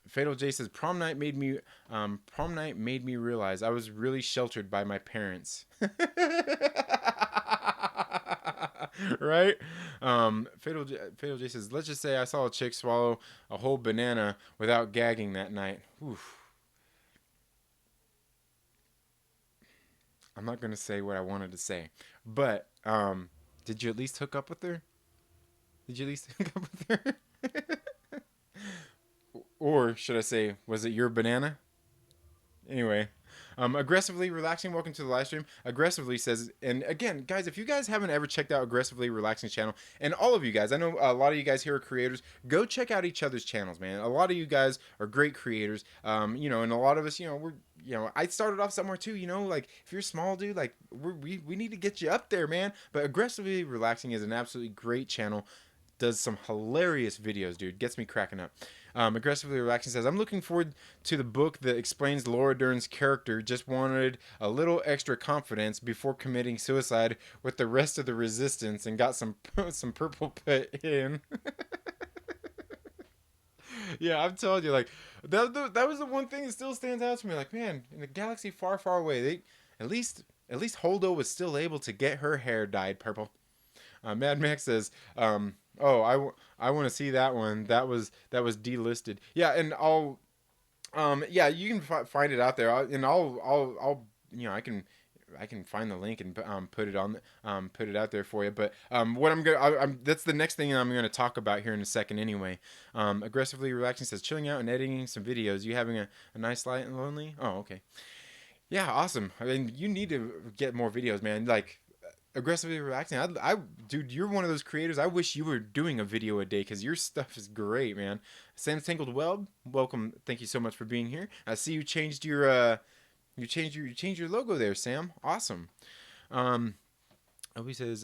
S1: Fatal J says, prom night made me realize I was really sheltered by my parents. Right? Fatal J says, let's just say I saw a chick swallow a whole banana without gagging that night. Oof. I'm not gonna say what I wanted to say, but did you at least hook up with her? Did you at least hook up with her? Or should I say, was it your banana? Anyway, aggressively relaxing. Welcome to the live stream. Aggressively says, and again, guys, if you guys haven't ever checked out Aggressively Relaxing channel, and all of you guys, I know a lot of you guys here are creators. Go check out each other's channels, man. A lot of you guys are great creators. And a lot of us, I started off somewhere too. Like if you're small, dude, like we need to get you up there, man. But Aggressively Relaxing is an absolutely great channel. Does some hilarious videos, dude. Gets me cracking up. Aggressively Relaxing says, I'm looking forward to the book that explains Laura Dern's character just wanted a little extra confidence before committing suicide with the rest of the resistance and got some purple put in. Yeah, I'm telling you, like, that was the one thing that still stands out to me. Like, man, in a galaxy far, far away, they at least Holdo was still able to get her hair dyed purple. Mad Max says, I want to see that one. That was delisted. Yeah, and yeah, you can find it out there. I'll I can find the link and put it on put it out there for you. But what I'm that's the next thing I'm gonna talk about here in a second. Anyway, Aggressively Relaxing says, chilling out and editing some videos. You having a nice light and lonely? Oh, okay. Yeah, awesome. I mean, you need to get more videos, man. Like, Aggressively Relaxing. Dude, you're one of those creators. I wish you were doing a video a day because your stuff is great, man. Sam Tangled Web, welcome. Thank you so much for being here. I see you changed your your logo there, Sam. Awesome. Obi says,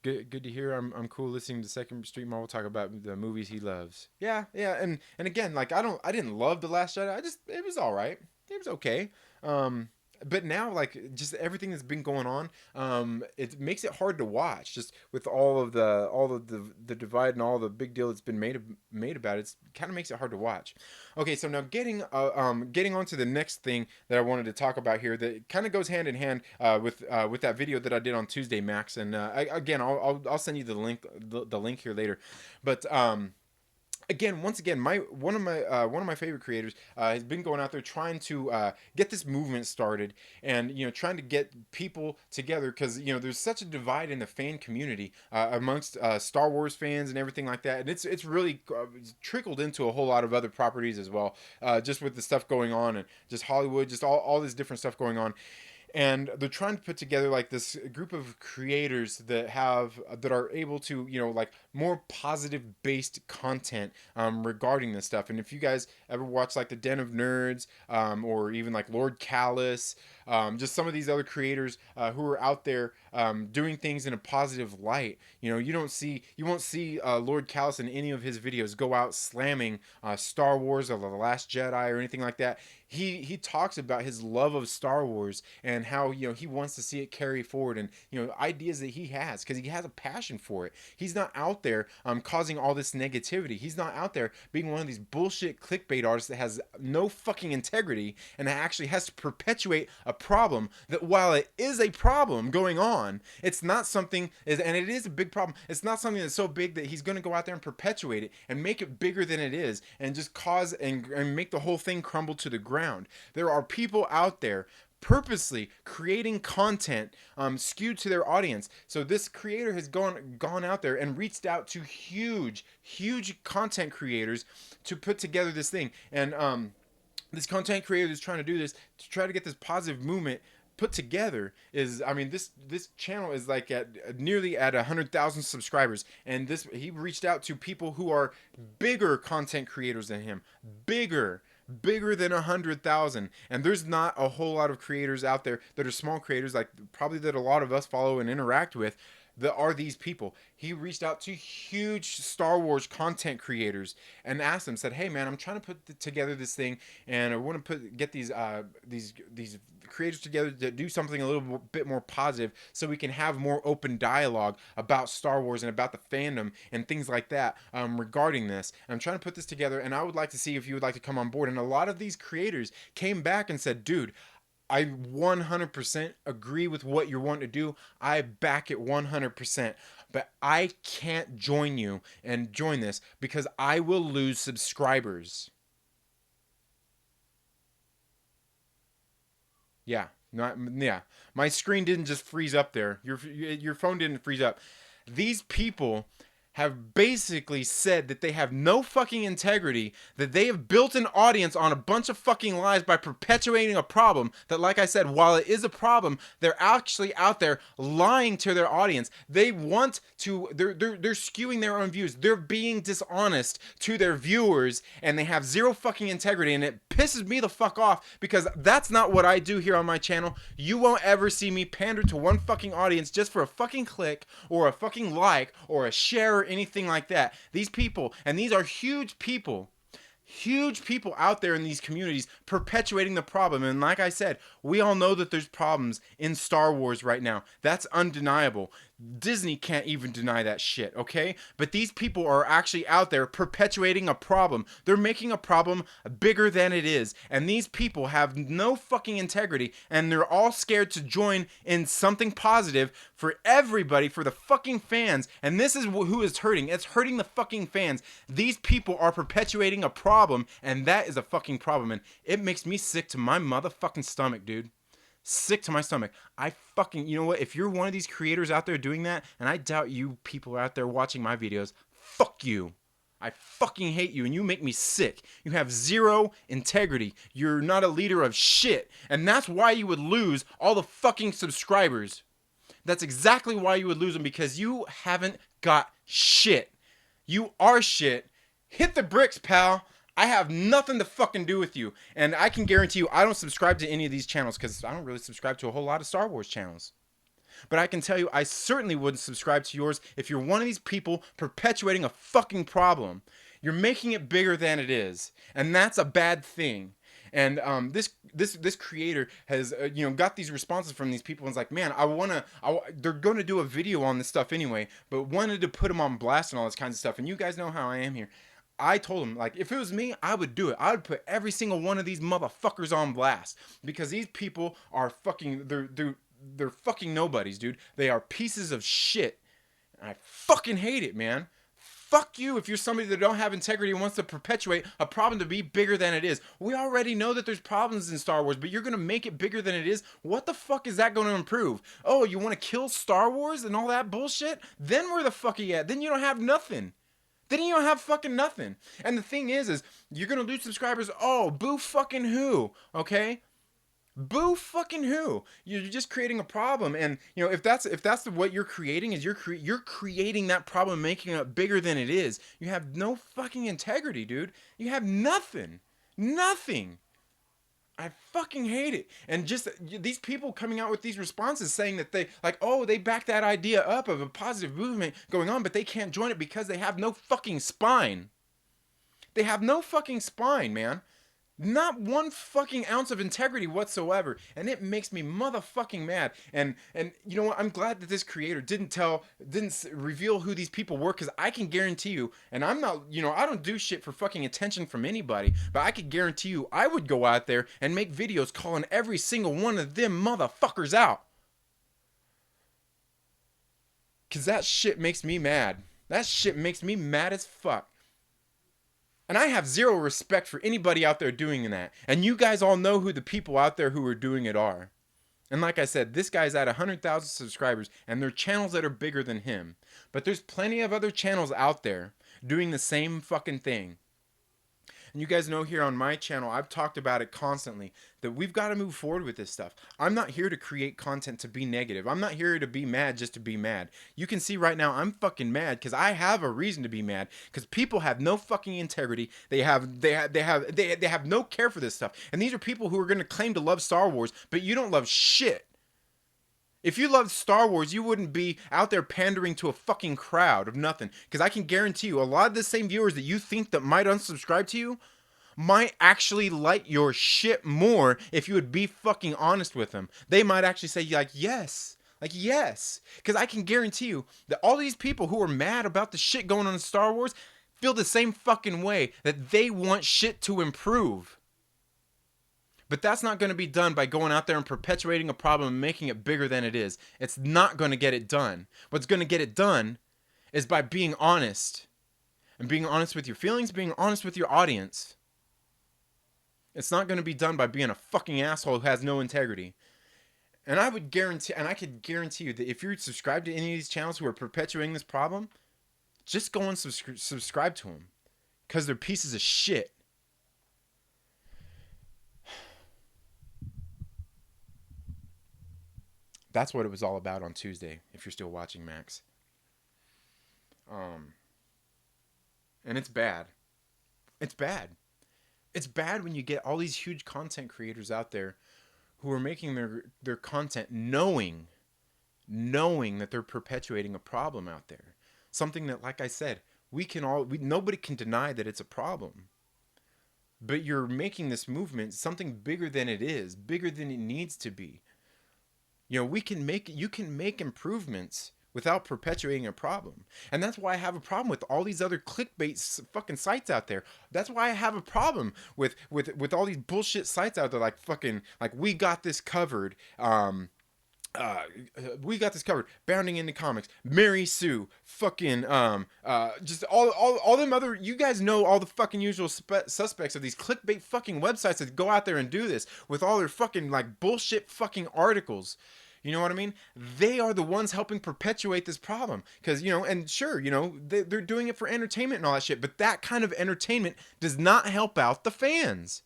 S1: good to hear. I'm cool listening to Second Street Marvel talk about the movies he loves. Yeah, and again, like I didn't love The Last Jedi. It was all right. It was okay. But now, like, just everything that's been going on, it makes it hard to watch. Just with all of the divide and all the big deal that's been made about it, kind of makes it hard to watch. Okay, so now getting on to the next thing that I wanted to talk about here, that kind of goes hand in hand with that video that I did on Tuesday, Max. And again, I'll send you the link here later, but again, once again, my one of my favorite creators has been going out there trying to get this movement started, and trying to get people together, because there's such a divide in the fan community amongst Star Wars fans and everything like that, and it's really trickled into a whole lot of other properties as well, just with the stuff going on, and just Hollywood, just all this different stuff going on. And they're trying to put together like this group of creators that are able to like more positive based content regarding this stuff. And if you guys ever watch like the Den of Nerds, or even like Lord Callus, just some of these other creators who are out there doing things in a positive light, you won't see Lord Callus in any of his videos go out slamming Star Wars or The Last Jedi or anything like that. He talks about his love of Star Wars and how he wants to see it carry forward, and ideas that he has, because he has a passion for it. He's not out there causing all this negativity. He's not out there being one of these bullshit clickbait artists that has no fucking integrity and actually has to perpetuate a problem that, while it is a problem going on, it's not something and it is a big problem. It's not something that's so big that he's going to go out there and perpetuate it and make it bigger than it is, and just cause and make the whole thing crumble to the ground. There are people out there purposely creating content skewed to their audience. So this creator has gone out there and reached out to huge content creators to put together this thing. And this content creator is trying to do this to try to get this positive movement put together. This channel is like at nearly at 100,000 subscribers, and he reached out to people who are bigger content creators than him, bigger than 100,000. And there's not a whole lot of creators out there that are small creators, like probably that a lot of us follow and interact with, that are these people. He reached out to huge Star Wars content creators and asked them, said, "Hey man, I'm trying to put together this thing, and I want to get these creators together to do something a little bit more positive, so we can have more open dialogue about Star Wars and about the fandom and things like that regarding this. And I'm trying to put this together, and I would like to see if you would like to come on board." And a lot of these creators came back and said, "Dude, I 100% agree with what you're wanting to do. I back it 100%. But I can't join you and join this because I will lose subscribers." Yeah, yeah. My screen didn't just freeze up there. Your phone didn't freeze up. These people have basically said that they have no fucking integrity, that they have built an audience on a bunch of fucking lies by perpetuating a problem that, like I said, while it is a problem, they're actually out there lying to their audience. They want to, they're skewing their own views. They're being dishonest to their viewers, and they have zero fucking integrity, and it pisses me the fuck off, because that's not what I do here on my channel. You won't ever see me pander to one fucking audience just for a fucking click or a fucking like or a share or anything like that. These people, and these are huge people out there in these communities perpetuating the problem. And like I said, we all know that there's problems in Star Wars right now. That's undeniable. Disney can't even deny that shit, okay? But these people are actually out there perpetuating a problem. They're making a problem bigger than it is. And these people have no fucking integrity, and they're all scared to join in something positive for everybody, for the fucking fans. And this is who is hurting. It's hurting the fucking fans. These people are perpetuating a problem, and that is a fucking problem. And it makes me sick to my motherfucking stomach, dude. Sick to my stomach. You know what? If you're one of these creators out there doing that, and I doubt you people are out there watching my videos, fuck you. I fucking hate you, and you make me sick. You have zero integrity. You're not a leader of shit. And that's why you would lose all the fucking subscribers. That's exactly why you would lose them, because you haven't got shit. You are shit. Hit the bricks, pal. I have nothing to fucking do with you. And I can guarantee you, I don't subscribe to any of these channels, because I don't really subscribe to a whole lot of Star Wars channels. But I can tell you, I certainly wouldn't subscribe to yours if you're one of these people perpetuating a fucking problem. You're making it bigger than it is. And that's a bad thing. And this creator has got these responses from these people and is like, man, they're going to do a video on this stuff anyway, but wanted to put them on blast and all this kinds of stuff. And you guys know how I am here. I told him, like, if it was me, I would do it. I would put every single one of these motherfuckers on blast, because these people are fucking, they're fucking nobodies, dude. They are pieces of shit. And I fucking hate it, man. Fuck you if you're somebody that don't have integrity and wants to perpetuate a problem to be bigger than it is. We already know that there's problems in Star Wars, but you're going to make it bigger than it is? What the fuck is that going to improve? Oh, you want to kill Star Wars and all that bullshit? Then where the fuck are you at? Then you don't have nothing. Then you don't have fucking nothing. And the thing is you're going to lose subscribers. Oh, boo fucking who? Okay? Boo fucking who? You're just creating a problem. And if that's what you're creating, is you're creating that problem, making it bigger than it is. You have no fucking integrity, dude. You have nothing. I fucking hate it. And just these people coming out with these responses saying that they back that idea up of a positive movement going on, but they can't join it because they have no fucking spine. They have no fucking spine, man. Not one fucking ounce of integrity whatsoever, and it makes me motherfucking mad. And you know what? I'm glad that this creator didn't reveal who these people were, because I can guarantee you, and I'm not, I don't do shit for fucking attention from anybody, but I could guarantee you I would go out there and make videos calling every single one of them motherfuckers out. Because that shit makes me mad. That shit makes me mad as fuck. And I have zero respect for anybody out there doing that. And you guys all know who the people out there who are doing it are. And like I said, this guy's at 100,000 subscribers, and there are channels that are bigger than him. But there's plenty of other channels out there doing the same fucking thing. And you guys know here on my channel, I've talked about it constantly, that we've got to move forward with this stuff. I'm not here to create content to be negative. I'm not here to be mad just to be mad. You can see right now I'm fucking mad because I have a reason to be mad, because people have no fucking integrity. They have no care for this stuff. And these are people who are going to claim to love Star Wars, but you don't love shit. If you loved Star Wars, you wouldn't be out there pandering to a fucking crowd of nothing. Because I can guarantee you, a lot of the same viewers that you think that might unsubscribe to you might actually like your shit more if you would be fucking honest with them. They might actually say, like, yes. Like, yes. Because I can guarantee you that all these people who are mad about the shit going on in Star Wars feel the same fucking way, that they want shit to improve. But that's not going to be done by going out there and perpetuating a problem and making it bigger than it is. It's not going to get it done. What's going to get it done is by being honest. And being honest with your feelings, being honest with your audience. It's not going to be done by being a fucking asshole who has no integrity. And I could guarantee you that if you're subscribed to any of these channels who are perpetuating this problem, just go and subscribe to them. Because they're pieces of shit. That's what it was all about on Tuesday, if you're still watching, Max. And it's bad. It's bad. It's bad when you get all these huge content creators out there who are making their content knowing that they're perpetuating a problem out there. Something that, like I said, nobody can deny that it's a problem. But you're making this movement something bigger than it is, bigger than it needs to be. You can make improvements without perpetuating a problem. And that's why I have a problem with all these other clickbait fucking sites out there. That's why I have a problem with all these bullshit sites out there, like fucking, like, we got this covered. We got this covered. Bounding into Comics, Mary Sue, fucking just all them other, you guys know all the fucking usual suspects of these clickbait fucking websites that go out there and do this with all their fucking like bullshit fucking articles. You know what I mean? They are the ones helping perpetuate this problem. Because, and sure, they're doing it for entertainment and all that shit. But that kind of entertainment does not help out the fans.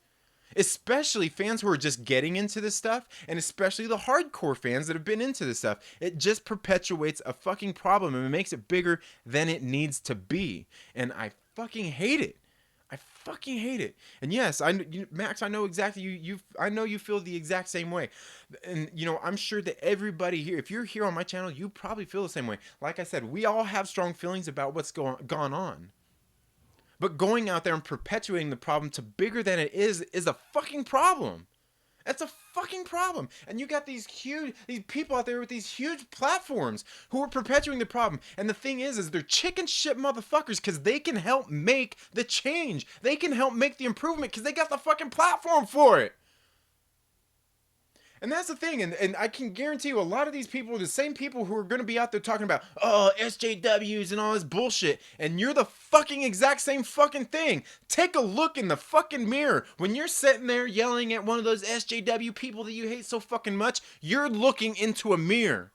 S1: Especially fans who are just getting into this stuff. And especially the hardcore fans that have been into this stuff. It just perpetuates a fucking problem. And it makes it bigger than it needs to be. And I fucking hate it. I fucking hate it. And yes, Max, I know exactly I know you feel the exact same way. And I'm sure that everybody here, if you're here on my channel, you probably feel the same way. Like I said, we all have strong feelings about what's gone on. But going out there and perpetuating the problem to bigger than it is a fucking problem. That's a fucking problem. And you got these people out there with these huge platforms who are perpetuating the problem. And the thing is they're chicken shit motherfuckers because they can help make the change. They can help make the improvement because they got the fucking platform for it. And that's the thing, and I can guarantee you a lot of these people are the same people who are going to be out there talking about, oh, SJWs and all this bullshit, and you're the fucking exact same fucking thing. Take a look in the fucking mirror. When you're sitting there yelling at one of those SJW people that you hate so fucking much, you're looking into a mirror.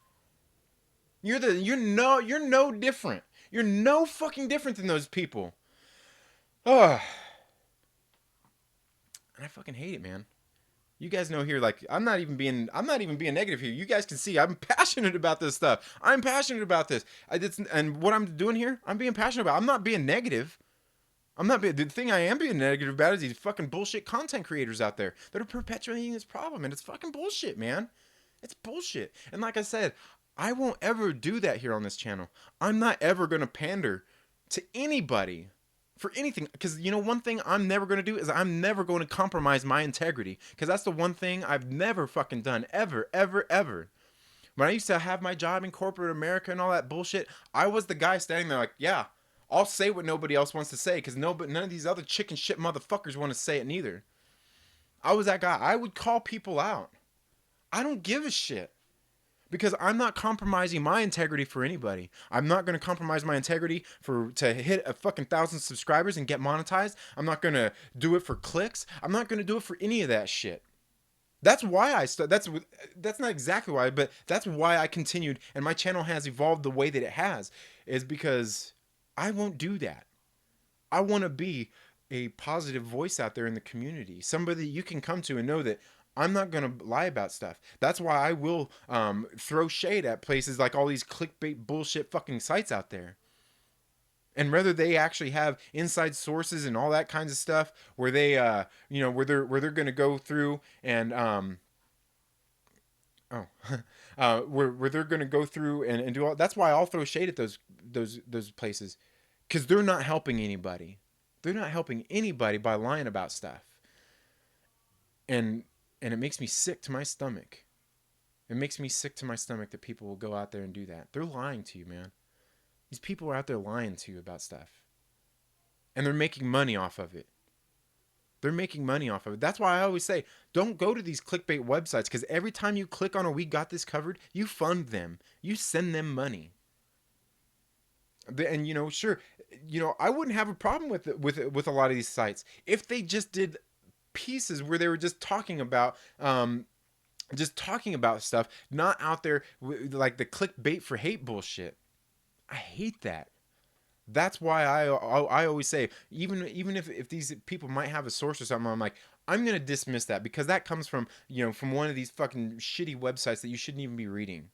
S1: You're no different. You're no fucking different than those people. Ugh. And I fucking hate it, man. You guys know here, like, I'm not even being negative here. You guys can see I'm passionate about this stuff. I'm passionate about this. And what I'm doing here, I'm being passionate about. I'm not being negative. The thing I am being negative about is these fucking bullshit content creators out there that are perpetuating this problem. And it's fucking bullshit, man. It's bullshit. And like I said, I won't ever do that here on this channel. I'm not ever going to pander to anybody for anything, because you know one thing I'm never going to do is I'm never going to compromise my integrity, because that's the one thing I've never fucking done, ever. When I used to have my job in corporate America and all that bullshit, I was the guy standing there like, yeah, I'll say what nobody else wants to say, because none of these other chicken shit motherfuckers want to say it neither. I was that guy. I would call people out. I don't give a shit. Because I'm not compromising my integrity for anybody. I'm not going to compromise my integrity to hit a fucking 1,000 subscribers and get monetized. I'm not going to do it for clicks. I'm not going to do it for any of that shit. That's why that's not exactly why, but that's why I continued and my channel has evolved the way that it has, is because I won't do that. I want to be a positive voice out there in the community. Somebody that you can come to and know that I'm not going to lie about stuff. That's why I will throw shade at places like all these clickbait bullshit fucking sites out there. And whether they actually have inside sources and all that kinds of stuff where they, where they're going to go through and, where they're going to go through and do all, that's why I'll throw shade at those places, because they're not helping anybody. They're not helping anybody by lying about stuff. And it makes me sick to my stomach. It makes me sick to my stomach that people will go out there and do that. They're lying to you, man. These people are out there lying to you about stuff. And they're making money off of it. They're making money off of it. That's why I always say, don't go to these clickbait websites, because every time you click on a "We Got This Covered," you fund them. You send them money. And, sure, I wouldn't have a problem with a lot of these sites if they just did pieces where they were just talking about stuff, not out there like the clickbait for hate bullshit. I hate that. That's why I always say, even if these people might have a source or something, I'm like, I'm gonna dismiss that, because that comes from from one of these fucking shitty websites that you shouldn't even be reading.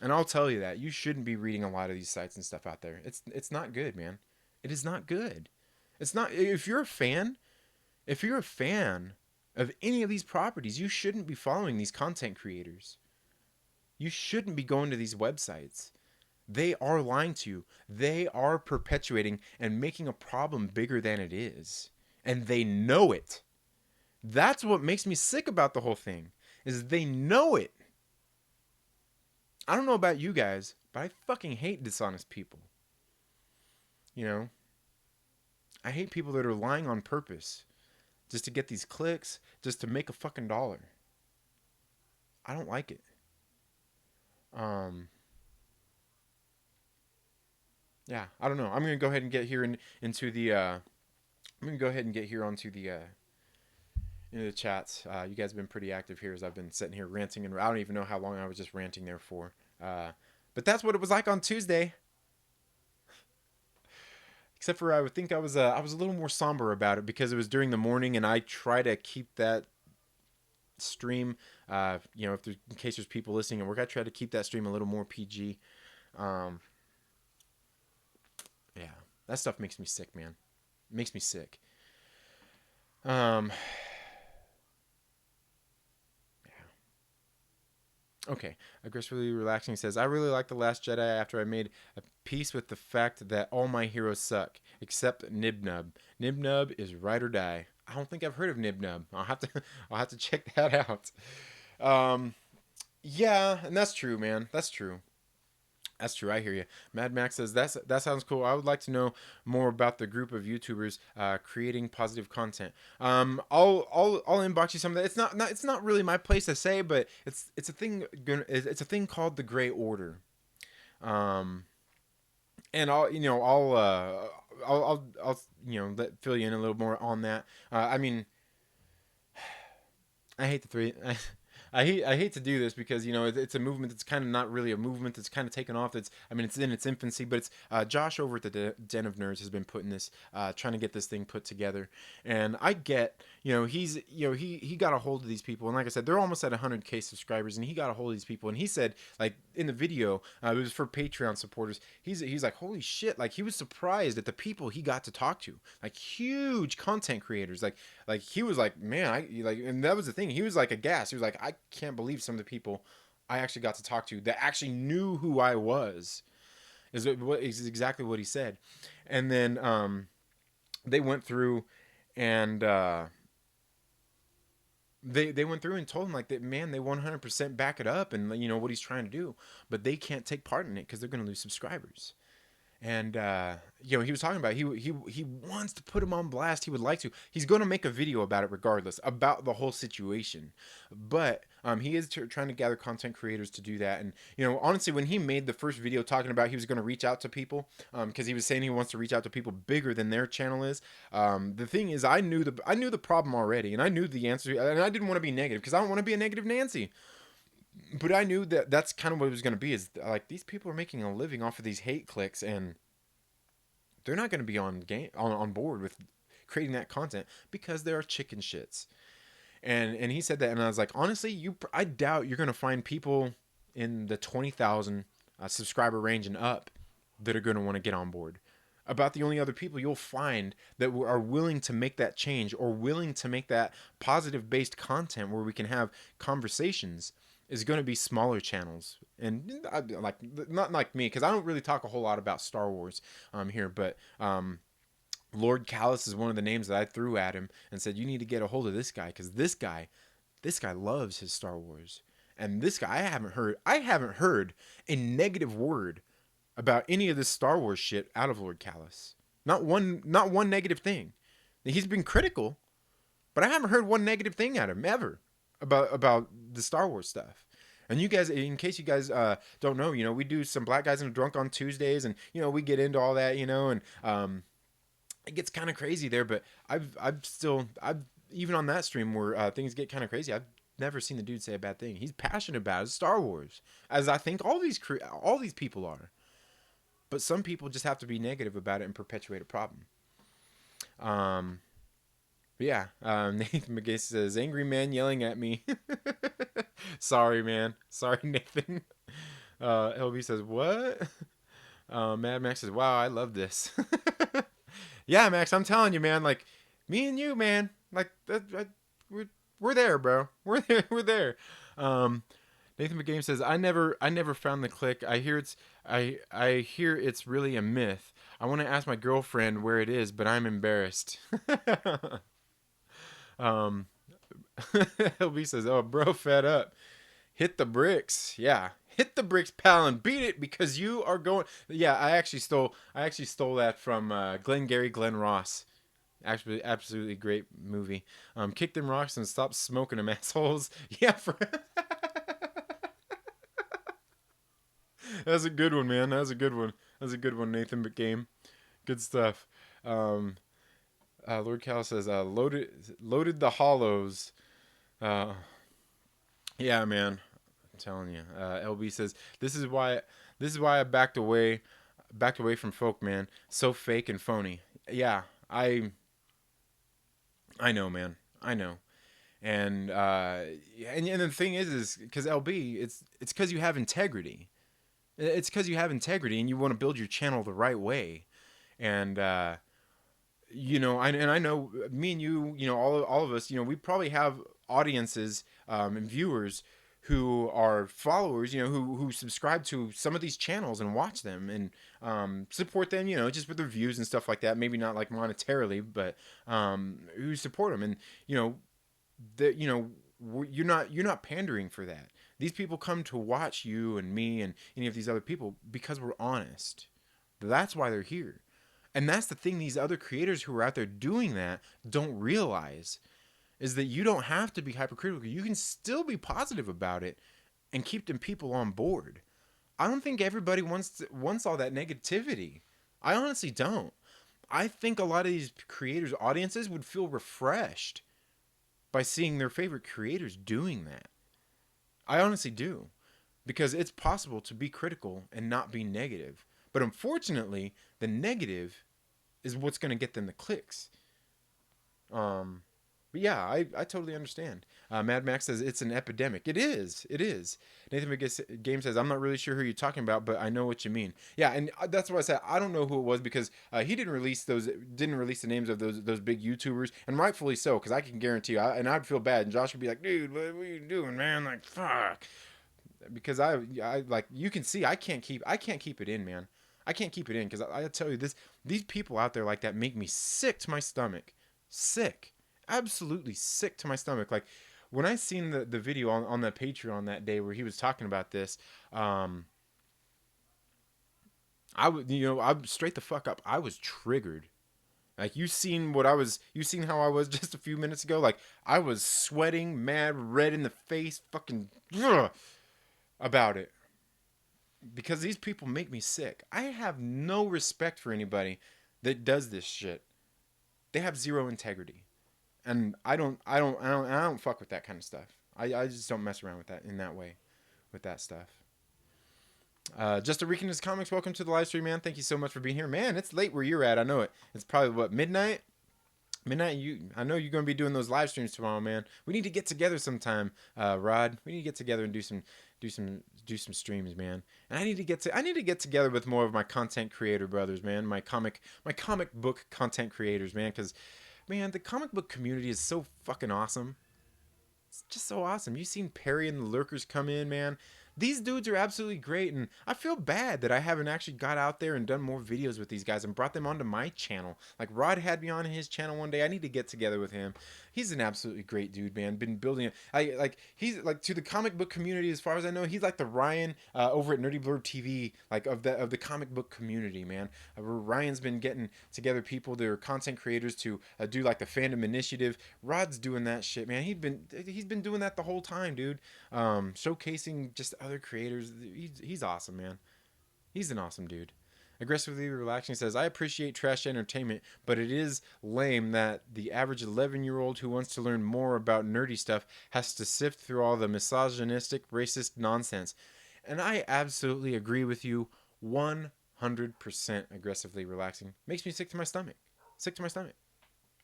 S1: And I'll tell you that you shouldn't be reading a lot of these sites and stuff out there. It's not good, man. It is not good. It's not. If you're a fan of any of these properties, you shouldn't be following these content creators. You shouldn't be going to these websites. They are lying to you. They are perpetuating and making a problem bigger than it is. And they know it. That's what makes me sick about the whole thing, is they know it. I don't know about you guys, but I fucking hate dishonest people. I hate people that are lying on purpose, just to get these clicks, just to make a fucking dollar. I don't like it. Yeah, I don't know. I'm gonna go ahead and get here into the. I'm gonna go ahead and get here onto the into the chats. You guys have been pretty active here as I've been sitting here ranting, and I don't even know how long I was just ranting there for. But that's what it was like on Tuesday. Except for I would think I was a little more somber about it, because it was during the morning, and I try to keep that stream, in case there's people listening at work, I try to keep that stream a little more PG. Yeah, that stuff makes me sick, man. It makes me sick. Yeah. Okay, aggressively relaxing says, I really like The Last Jedi after I made a peace with the fact that all my heroes suck. except Nibnub. Nibnub is ride or die. I don't think I've heard of Nibnub. I'll have to check that out. Um, yeah, and that's true, man. That's true. That's true. I hear you. Mad Max says that sounds cool. I would like to know more about the group of YouTubers creating positive content. I'll inbox you some of that. It's not really my place to say, but it's a thing. It's a thing called the Gray Order. Um, and I'll fill you in a little more on that. I mean, I hate the three. I hate to do this because it's a movement that's kind of not really a movement that's kind of taken off. It's in its infancy, but it's Josh over at the Den of Nerds has been putting this, trying to get this thing put together. And I get, he got a hold of these people, and like I said, they're almost at 100K subscribers, and he got a hold of these people, and he said, like in the video, it was for Patreon supporters. He's like, holy shit, like he was surprised at the people he got to talk to, like huge content creators, like he was like, man, and that was the thing. He was like aghast. He was like, I can't believe some of the people I actually got to talk to that actually knew who I was. Is exactly what he said. And then they went through and they went through and told him like that, man, they 100% back it up and what he's trying to do, but they can't take part in it because they're going to lose subscribers. And he was talking about he wants to put him on blast. He would like to. He's going to make a video about it regardless, about the whole situation. But he is trying to gather content creators to do that. And honestly, when he made the first video talking about he was going to reach out to people, because he was saying he wants to reach out to people bigger than their channel is. The thing is, I knew the problem already, and I knew the answer, and I didn't want to be negative because I don't want to be a negative Nancy. But I knew that that's kind of what it was going to be, is like these people are making a living off of these hate clicks, and they're not going to be on board with creating that content because they are chicken shits. And he said that, and I was like, honestly, I doubt you're going to find people in the 20,000 subscriber range and up that are going to want to get on board. About the only other people you'll find that are willing to make that change or willing to make that positive based content where we can have conversations is going to be smaller channels. And like, not like me, because I don't really talk a whole lot about Star Wars here, but Lord Callus is one of the names that I threw at him and said, you need to get a hold of this guy, because this guy loves his Star Wars. And this guy, I haven't heard a negative word about any of this Star Wars shit out of Lord Callus. Not one negative thing. He's been critical, but I haven't heard one negative thing out of him ever about the Star Wars stuff. And you guys, in case you guys don't know, we do some Black Guys and a Drunk on Tuesdays, and we get into all that, and it gets kind of crazy there. But I've even on that stream where things get kind of crazy, I've never seen the dude say a bad thing. He's passionate about his Star Wars, as I think all these people are. But some people just have to be negative about it and perpetuate a problem. Yeah, Nathan McGay says, angry man yelling at me. Sorry, man. Sorry, Nathan. LB says, what? Mad Max says, wow, I love this. Yeah, Max, I'm telling you, man, like, me and you, man, like, we're there, bro. We're there. Nathan McGame says, I never found the click. I hear it's really a myth. I want to ask my girlfriend where it is, but I'm embarrassed. LB says, oh, bro, fed up. Hit the bricks. Yeah. Hit the bricks, pal, and beat it, because you are going. Yeah, I actually stole that from Glenn Ross. Actually, absolutely great movie. Kick them rocks and stop smoking them, assholes. Yeah, that's a good one, man. That's a good one, Nathan McGame. Good stuff. Lord Cal says, loaded the hollows. Yeah, man. I'm telling you. LB says, this is why I backed away from folk, man. So fake and phony. Yeah, I know, man. I know. And the thing is because LB, it's because you have integrity. It's because you have integrity and you want to build your channel the right way. And I know me and you, all of us, we probably have audiences and viewers who are followers, who subscribe to some of these channels and watch them and support them, just with their views and stuff like that. Maybe not like monetarily, but who support them. And you know, you're not pandering for that. These people come to watch you and me and any of these other people because we're honest. That's why they're here. And that's the thing these other creators who are out there doing that don't realize is that you don't have to be hypercritical. You can still be positive about it and keep them people on board. I don't think everybody wants all that negativity. I honestly don't. I think a lot of these creators' audiences would feel refreshed by seeing their favorite creators doing that. I honestly do. Because it's possible to be critical and not be negative. But unfortunately, the negative is what's going to get them the clicks. But yeah, I totally understand. Mad Max says it's an epidemic. It is. It is. Nathan Game says, I'm not really sure who you're talking about, but I know what you mean. Yeah, and that's what I said. I don't know who it was because he didn't release the names of those big YouTubers, and rightfully so, because I can guarantee you, and I'd feel bad, and Josh would be like, dude, what are you doing, man? Like, fuck. Because I like, you can see I can't keep it in, man. I can't keep it in because I tell you this, these people out there like that make me sick to my stomach. Sick. Absolutely sick to my stomach. Like when I seen the video on the Patreon that day where he was talking about this, I would, I'm straight the fuck up. I was triggered. Like you seen how I was just a few minutes ago. Like I was sweating, mad, red in the face, fucking about it. Because these people make me sick. I have no respect for anybody that does this shit. They have zero integrity. And I don't fuck with that kind of stuff. I just don't mess around with that in that way, with that stuff. Just a Ricanist Comics, welcome to the live stream, man. Thank you so much for being here, man. It's late where you're at. I know it. It's probably what, midnight. I know you're gonna be doing those live streams tomorrow, man. We need to get together sometime, Rod. We need to get together and do some streams, man. And I need to get together with more of my content creator brothers, man. My comic book content creators, man. Because man, the comic book community is so fucking awesome. It's just so awesome. You seen Perry and the Lurkers come in, man. These dudes are absolutely great, and I feel bad that I haven't actually got out there and done more videos with these guys and brought them onto my channel. Like Rod had me on his channel one day. I need to get together with him. He's an absolutely great dude, man. Been building it. He's like to the comic book community, as far as I know, he's like the Ryan over at Nerdy Blurb TV, like of the comic book community, man. Ryan's been getting together people that are content creators to do like the fandom initiative. Rod's doing that shit, man. He's been doing that the whole time, dude. Showcasing just other creators. He's awesome, man. He's an awesome dude. Aggressively Relaxing says, I appreciate trash entertainment, but it is lame that the average 11-year-old who wants to learn more about nerdy stuff has to sift through all the misogynistic, racist nonsense. And I absolutely agree with you 100%. Aggressively Relaxing. Makes me sick to my stomach. Sick to my stomach.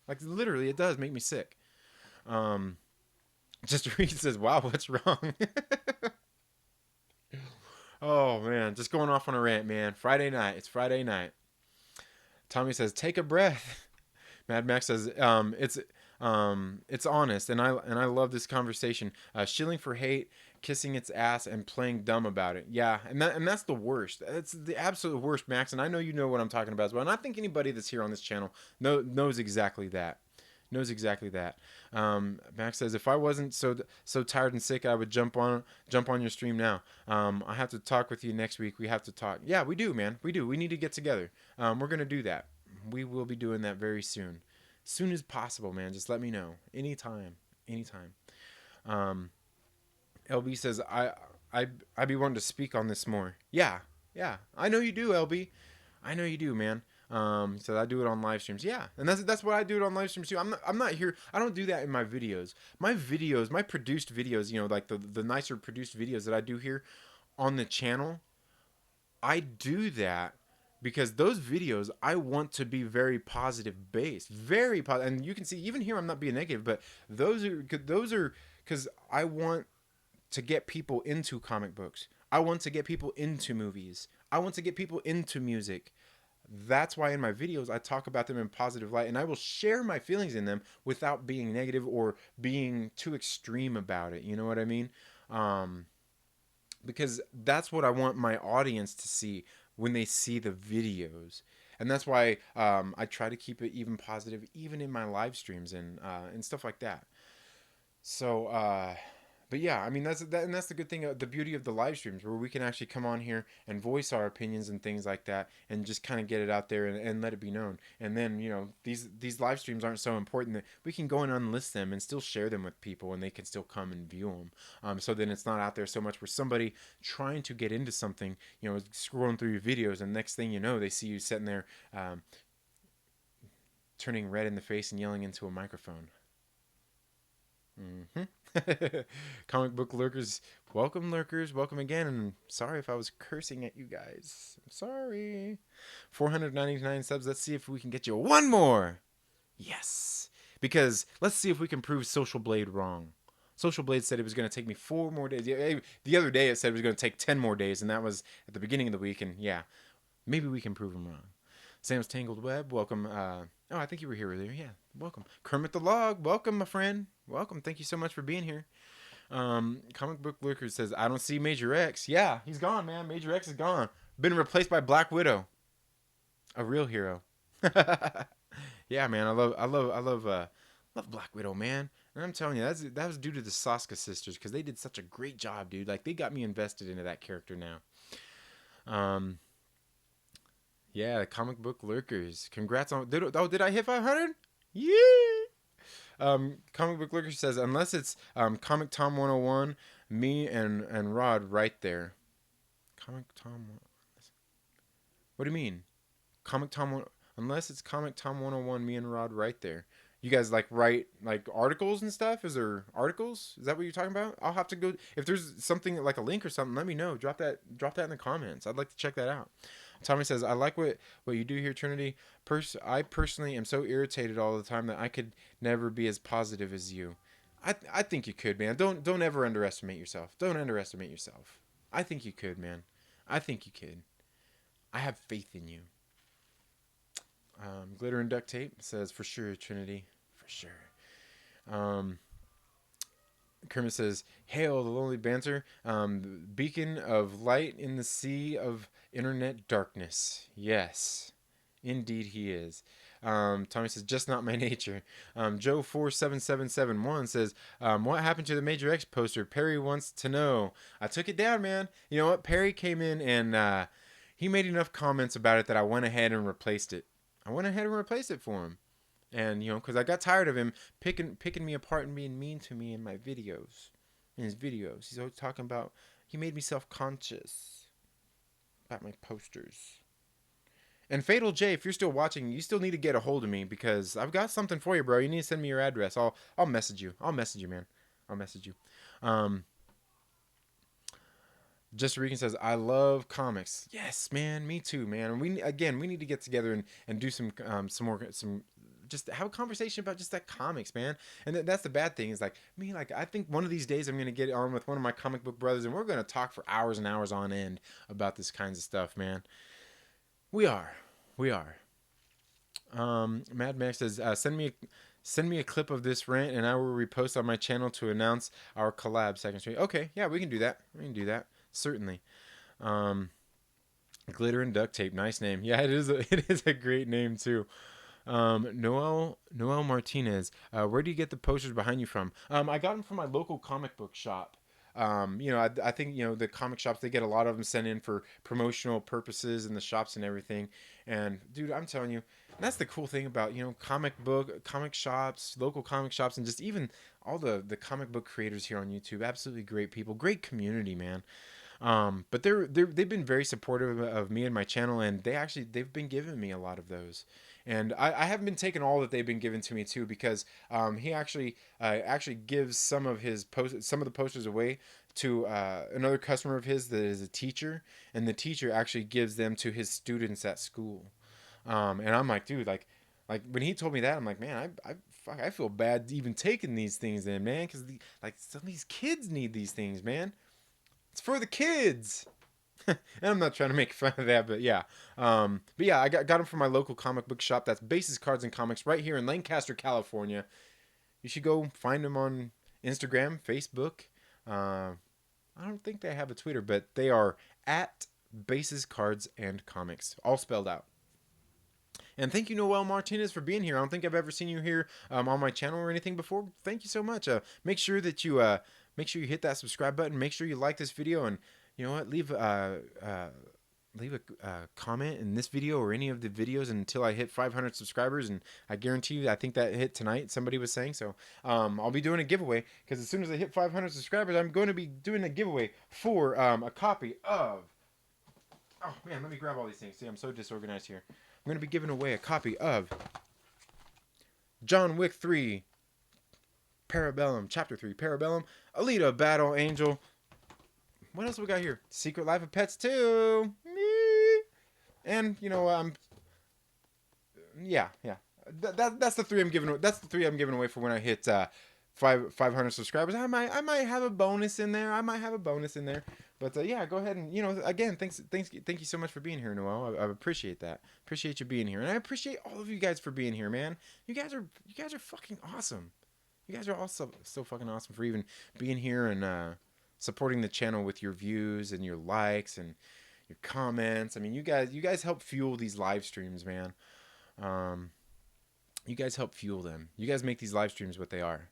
S1: Like, literally, it does make me sick. Just Reed says, wow, what's wrong? Oh, man. Just going off on a rant, man. Friday night. It's Friday night. Tommy says, take a breath. Mad Max says, it's honest, and I love this conversation. Shilling for hate, kissing its ass, and playing dumb about it. Yeah, and that's the worst. It's the absolute worst, Max, and I know you know what I'm talking about as well. And I think anybody that's here on this channel knows exactly that. Max says, if I wasn't so tired and sick, I would jump on your stream now. I have to talk with you next week. We have to talk. Yeah, we do, man. We do. We need to get together. We're gonna do that. We will be doing that very soon. Soon as possible, man. Just let me know. Anytime. LB says, I be wanting to speak on this more. Yeah. I know you do, LB. I know you do, man. So I do it on live streams. Yeah, and that's what I do it on live streams too. I'm not here. I don't do that in my videos. My produced videos, like the nicer produced videos that I do here on the channel. I do that because those videos I want to be very positive based, very positive. And you can see even here I'm not being negative, but those are because I want to get people into comic books. I want to get people into movies. I want to get people into music. That's why in my videos I talk about them in positive light, and I will share my feelings in them without being negative or being too extreme about it. You know what I mean? Um, because that's what I want my audience to see when they see the videos. And that's why I try to keep it even positive, even in my live streams and stuff like that. So, but yeah, I mean and that's the good thing, the beauty of the live streams, where we can actually come on here and voice our opinions and things like that, and just kind of get it out there and let it be known. And then these live streams aren't so important that we can go and unlist them and still share them with people, and they can still come and view them. So then it's not out there so much where somebody trying to get into something, scrolling through your videos, and next thing you know, they see you sitting there, turning red in the face and yelling into a microphone. Mm-hmm. Comic book lurkers, welcome again. And sorry if I was cursing at you guys. I'm sorry. 499 subs. Let's see if we can get you one more. Yes, because let's see if we can prove Social Blade wrong. Social Blade said it was going to take me 4 more days. The other day it said it was going to take 10 more days, and that was at the beginning of the week. And yeah, maybe we can prove him wrong. Sam's Tangled Web, welcome. I think you were here earlier. Yeah, welcome. Kermit the Log, welcome, my friend. Welcome. Thank you so much for being here. Comic Book Lurker says, I don't see Major X. Yeah, he's gone, man. Major X is gone. Been replaced by Black Widow. A real hero. Yeah, man. I love Black Widow, man. And I'm telling you, that was due to the Soska sisters, because they did such a great job, dude. Like, they got me invested into that character now. Yeah, Comic Book Lurkers. Congrats on... Did I hit 500? Yeah! Comic Book Lurker says, unless it's Comic Tom 101, me and Rod right there. Comic Tom... What do you mean? Comic Tom... Unless it's Comic Tom 101, me and Rod right there. You guys write articles and stuff? Is there articles? Is that what you're talking about? I'll have to go... If there's something like a link or something, let me know. Drop that in the comments. I'd like to check that out. Tommy says, I like what you do here, Trinity. I personally am so irritated all the time that I could never be as positive as you. I think you could, man. Don't ever underestimate yourself. Don't underestimate yourself. I think you could, man. I think you could. I have faith in you. Glitter and Duct Tape says, for sure, Trinity. For sure. Kermit says, hail the lonely banter, beacon of light in the sea of internet darkness. Yes, indeed he is. Tommy says, just not my nature. Joe47771 says, what happened to the Major X poster? Perry wants to know. I took it down, man. You know what? Perry came in and he made enough comments about it that I went ahead and replaced it. I went ahead and replaced it for him. And, because I got tired of him picking me apart and being mean to me in my videos. In his videos. He's always talking about, he made me self-conscious about my posters. And Fatal J, if you're still watching, you still need to get a hold of me, because I've got something for you, bro. You need to send me your address. I'll message you. I'll message you, man. I'll message you. Just Regan says, I love comics. Yes, man. Me too, man. We need to get together and do some just have a conversation about just that comics, man. And that's the bad thing is I think one of these days I'm going to get on with one of my comic book brothers and we're going to talk for hours and hours on end about this kinds of stuff, man. We are. Mad Max says, send me a clip of this rant and I will repost on my channel to announce our collab second stream. Okay, yeah, we can do that. Certainly. Glitter and Duct Tape, nice name. Yeah, it is a great name too. Noel Martinez, where do you get the posters behind you from? I got them from my local comic book shop. I think the comic shops, they get a lot of them sent in for promotional purposes in the shops and everything. And dude, I'm telling you, that's the cool thing about comic shops, local comic shops, and just even all the comic book creators here on YouTube. Absolutely great people, great community, man. But they've been very supportive of me and my channel, and they've been giving me a lot of those. And I haven't been taking all that they've been giving to me too, because he actually gives some of the posters away to another customer of his that is a teacher, and the teacher actually gives them to his students at school. And I'm like, dude, like when he told me that, I'm like, man, I feel bad even taking these things in, man, because some of these kids need these things, man. It's for the kids. And I'm not trying to make fun of that, but yeah. I got them from my local comic book shop. That's Bases Cards and Comics right here in Lancaster, California. You should go find them on Instagram, Facebook. I don't think they have a Twitter, but they are at Bases, Cards, and Comics, all spelled out. And thank you, Noel Martinez, for being here. I don't think I've ever seen you here on my channel or anything before. Thank you so much. Make sure that you make sure you hit that subscribe button. Make sure you like this video, and you know what, leave a comment in this video or any of the videos until I hit 500 subscribers, and I guarantee you, I think that hit tonight, somebody was saying. So I'll be doing a giveaway, because as soon as I hit 500 subscribers, I'm going to be doing a giveaway for a copy of, oh man, let me grab all these things. See, I'm so disorganized here. I'm going to be giving away a copy of John Wick 3 Parabellum, Chapter 3 Parabellum, Alita Battle Angel. What else we got here? Secret Life of Pets 2. And you know, yeah. That's the three I'm giving. That's the three I'm giving away for when I hit 500 subscribers. I might have a bonus in there. But yeah, go ahead and, you know, again, thank you so much for being here, Noel. I appreciate that. Appreciate you being here, and I appreciate all of you guys for being here, man. You guys are fucking awesome. You guys are all so fucking awesome for even being here and supporting the channel with your views and your likes and your comments. I mean, you guys help fuel these live streams, man. You guys help fuel them. You guys make these live streams what they are.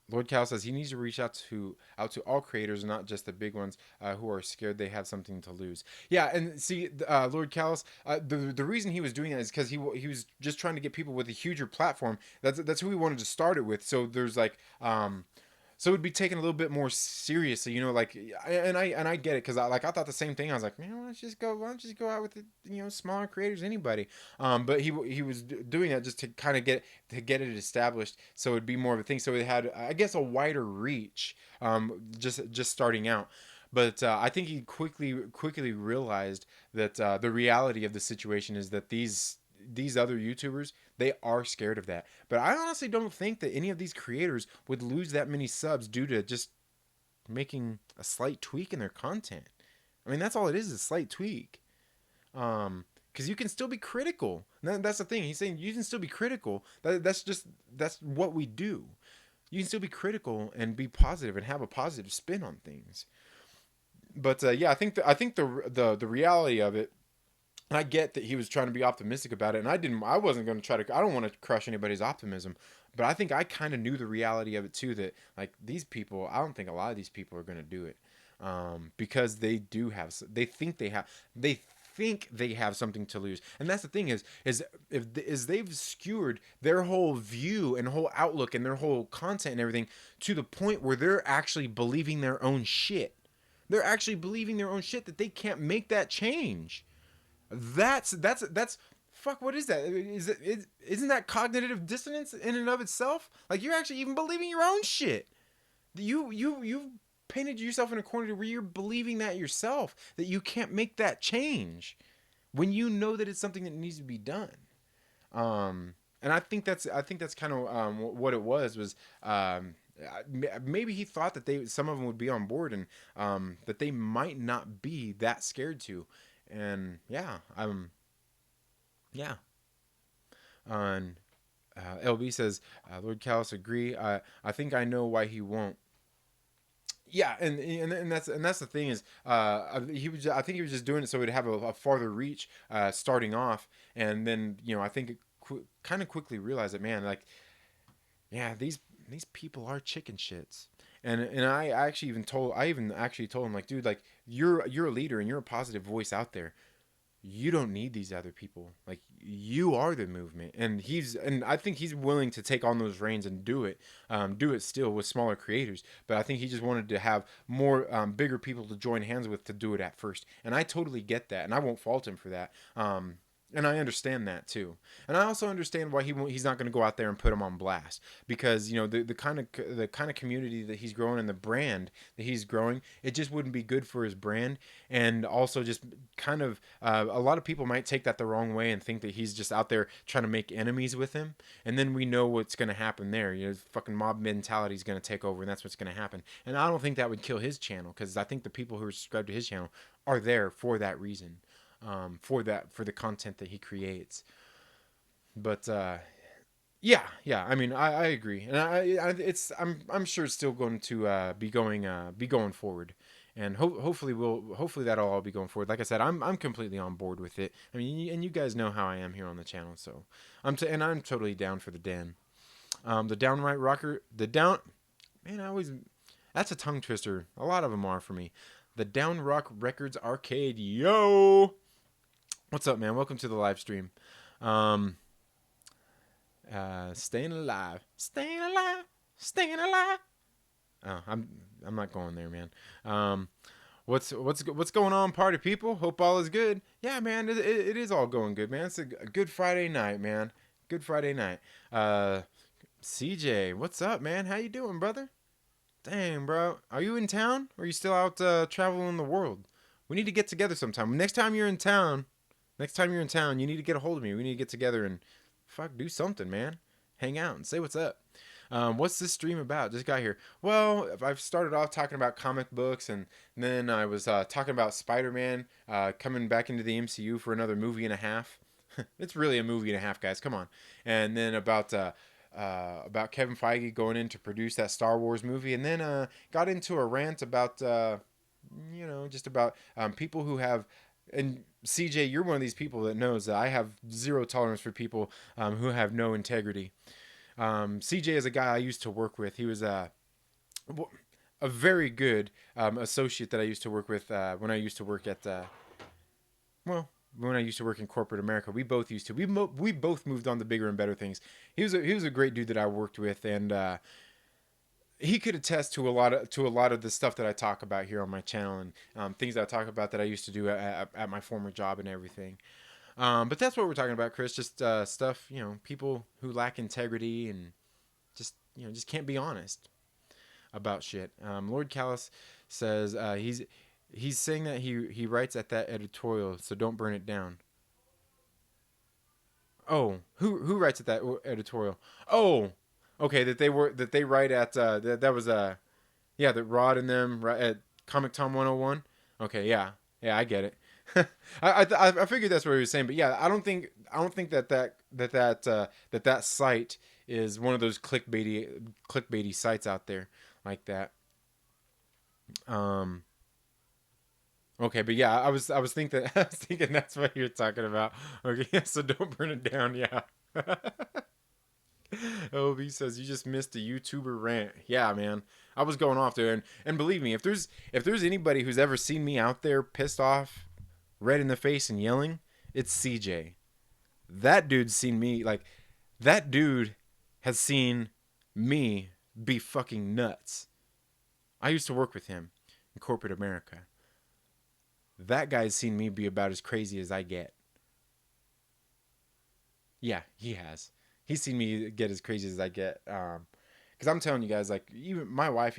S1: Lord Cal says he needs to reach out to all creators, not just the big ones who are scared they have something to lose. Yeah, and see, Lord Callis, the reason he was doing that is because he was just trying to get people with a huger platform. That's who he wanted to start it with. So there's like so it would be taken a little bit more seriously, you know, like, and I get it, because I thought the same thing. I was like, man, why don't you just go out with the, you know, smaller creators, anybody. But he was doing that just to kind of get it established, so it'd be more of a thing. So it had, I guess, a wider reach, just starting out. But I think he quickly realized that the reality of the situation is that these other YouTubers, they are scared of that. But I honestly don't think that any of these creators would lose that many subs due to just making a slight tweak in their content. I mean, that's all it is a slight tweak. Because you can still be critical. That's the thing. He's saying you can still be critical. That's what we do. You can still be critical and be positive and have a positive spin on things. But yeah, I think the reality of it, and I get that he was trying to be optimistic about it, and I wasn't going to try to, I don't want to crush anybody's optimism, but I think I kind of knew the reality of it too, that like these people, I don't think a lot of these people are going to do it, because they think they have something to lose. And that's the thing is they've skewered their whole view and whole outlook and their whole content and everything to the point where they're actually believing their own shit. They're actually believing their own shit, that they can't make that change. That's fuck. What is that? Isn't that cognitive dissonance in and of itself? Like, you're actually even believing your own shit. You painted yourself in a corner where you're believing that yourself, that you can't make that change when you know that it's something that needs to be done. And I think that's kind of what it was. Maybe he thought that some of them would be on board, and that they might not be that scared to. And yeah, yeah. And LB says, Lord Callis, agree. I think I know why he won't. Yeah, and that's the thing is, I think he was just doing it so it'd have a farther reach, starting off, and then, you know, I think it kind of quickly realized that, man, like, yeah, these people are chicken shits. And I even actually told him, like, dude, like, you're a leader and you're a positive voice out there. You don't need these other people. Like, you are the movement. And I think he's willing to take on those reins and do it still with smaller creators. But I think he just wanted to have more bigger people to join hands with to do it at first. And I totally get that, and I won't fault him for that. And I understand that too. And I also understand why he's not going to go out there and put him on blast, because, you know, the kind of community that he's growing and the brand that he's growing, it just wouldn't be good for his brand. And also just kind of a lot of people might take that the wrong way and think that he's just out there trying to make enemies with him. And then we know what's going to happen there. You know, fucking mob mentality is going to take over, and that's what's going to happen. And I don't think that would kill his channel, because I think the people who are subscribed to his channel are there for that reason. For the content that he creates. But Yeah. I mean, I agree, and I'm sure it's still going to be going forward, and hopefully that'll all be going forward. Like I said, I'm completely on board with it. I mean, and you guys know how I am here on the channel, so I'm totally down for the den. The downright rocker, the down, man, I always that's a tongue twister. A lot of them are for me. The Down Rock Records Arcade, yo, what's up, man? Welcome to the live stream. Um, staying alive, staying alive, staying alive. Oh, I'm not going there, man. Um, what's going on, party people? Hope all is good. Yeah, man, it is all going good, man. It's a good Friday night, man. Good Friday night. Uh, CJ, what's up, man? How you doing, brother? Dang, bro. Are you in town? Or are you still out traveling the world? We need to get together sometime. Next time you're in town, you need to get a hold of me. We need to get together and fuck do something, man. Hang out and say what's up. What's this stream about? Just got here. Well, I've started off talking about comic books, and then I was talking about Spider-Man coming back into the MCU for another movie and a half. It's really a movie and a half, guys. Come on. And then about Kevin Feige going in to produce that Star Wars movie, and then got into a rant about just about people who have. And CJ, you're one of these people that knows that I have zero tolerance for people who have no integrity. CJ is a guy I used to work with. He was a very good associate that I used to work with when I used to work at well, when I used to work in corporate America. We both used to. We both moved on to bigger and better things. He was a great dude that I worked with, and he could attest to a lot of the stuff that I talk about here on my channel, and things that I talk about that I used to do at my former job and everything. But that's what we're talking about, Chris. Just stuff, people who lack integrity and just can't be honest about shit. Lord Callus says he's saying that he writes at that editorial, so don't burn it down. Oh, who writes at that editorial? Oh, okay, that they write at that was yeah, that Rod and them right at Comic Tom 101. Okay, yeah, I get it. I figured that's what he was saying, but yeah, I don't think that site is one of those clickbaity sites out there like that. Um, okay, but yeah, I was thinking I was thinking that's what you're talking about. Okay, yeah, so don't burn it down. Yeah. OB says you just missed a YouTuber rant. Yeah, man. I was going off there, and believe me, if there's anybody who's ever seen me out there pissed off, red in the face and yelling, it's CJ. That dude's seen me like that dude has seen me be fucking nuts. I used to work with him in corporate America. That guy's seen me be about as crazy as I get. Yeah, he has. He's seen me get as crazy as I get. Because I'm telling you guys, like even my wife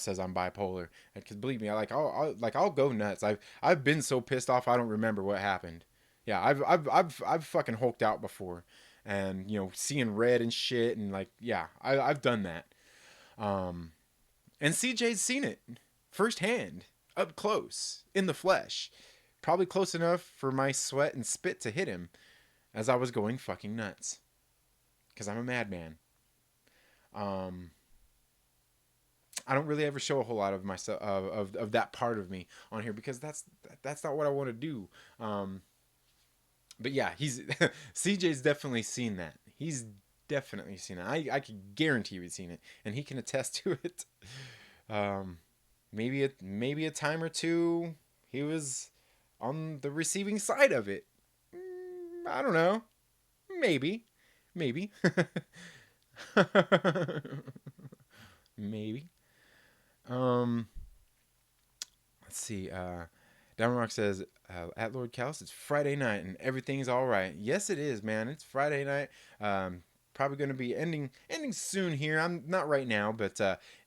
S1: says I'm bipolar. Because believe me, I'll go nuts. I've been so pissed off I don't remember what happened. Yeah, I've fucking hulked out before, and seeing red and shit, and like yeah, I've done that. Um, and CJ's seen it firsthand, up close, in the flesh. Probably close enough for my sweat and spit to hit him as I was going fucking nuts. Because I'm a madman. Um, I don't really ever show a whole lot of myself of that part of me on here because that's not what I want to do. But yeah, he's CJ's definitely seen that. He's definitely seen it. I can guarantee he's seen it, and he can attest to it. Um, maybe a time or two he was on the receiving side of it. I don't know. Maybe. Maybe. Um, let's see. Downrock says, at Lord Callus, it's Friday night and everything's all right. Yes, it is, man. It's Friday night. Probably going to be ending soon here. I'm not right now, but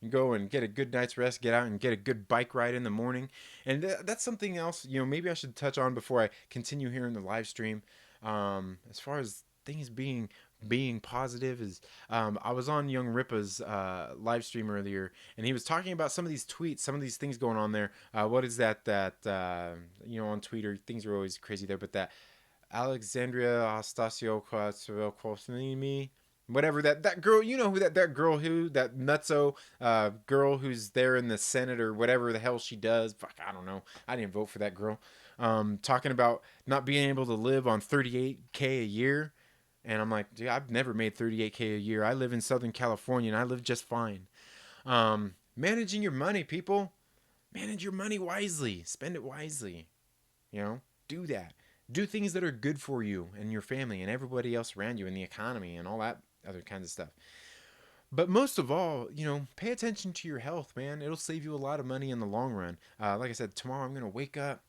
S1: go and get a good night's rest. Get out and get a good bike ride in the morning. And that's something else. Maybe I should touch on before I continue here in the live stream. As far as things being positive is I was on Young Ripa's live stream earlier, and he was talking about some of these tweets, some of these things going on there. What is that on Twitter, things are always crazy there, but that Alexandria Astasio whatever that girl, you know who that girl, who that nutso girl who's there in the Senate or whatever the hell she does. Fuck, I don't know. I didn't vote for that girl. Talking about not being able to live on 38K a year. And I'm like, dude, I've never made 38K a year. I live in Southern California and I live just fine. Managing your money, people. Manage your money wisely. Spend it wisely. You know, do that. Do things that are good for you and your family and everybody else around you and the economy and all that other kinds of stuff. But most of all, pay attention to your health, man. It'll save you a lot of money in the long run. Like I said, tomorrow I'm going to wake up.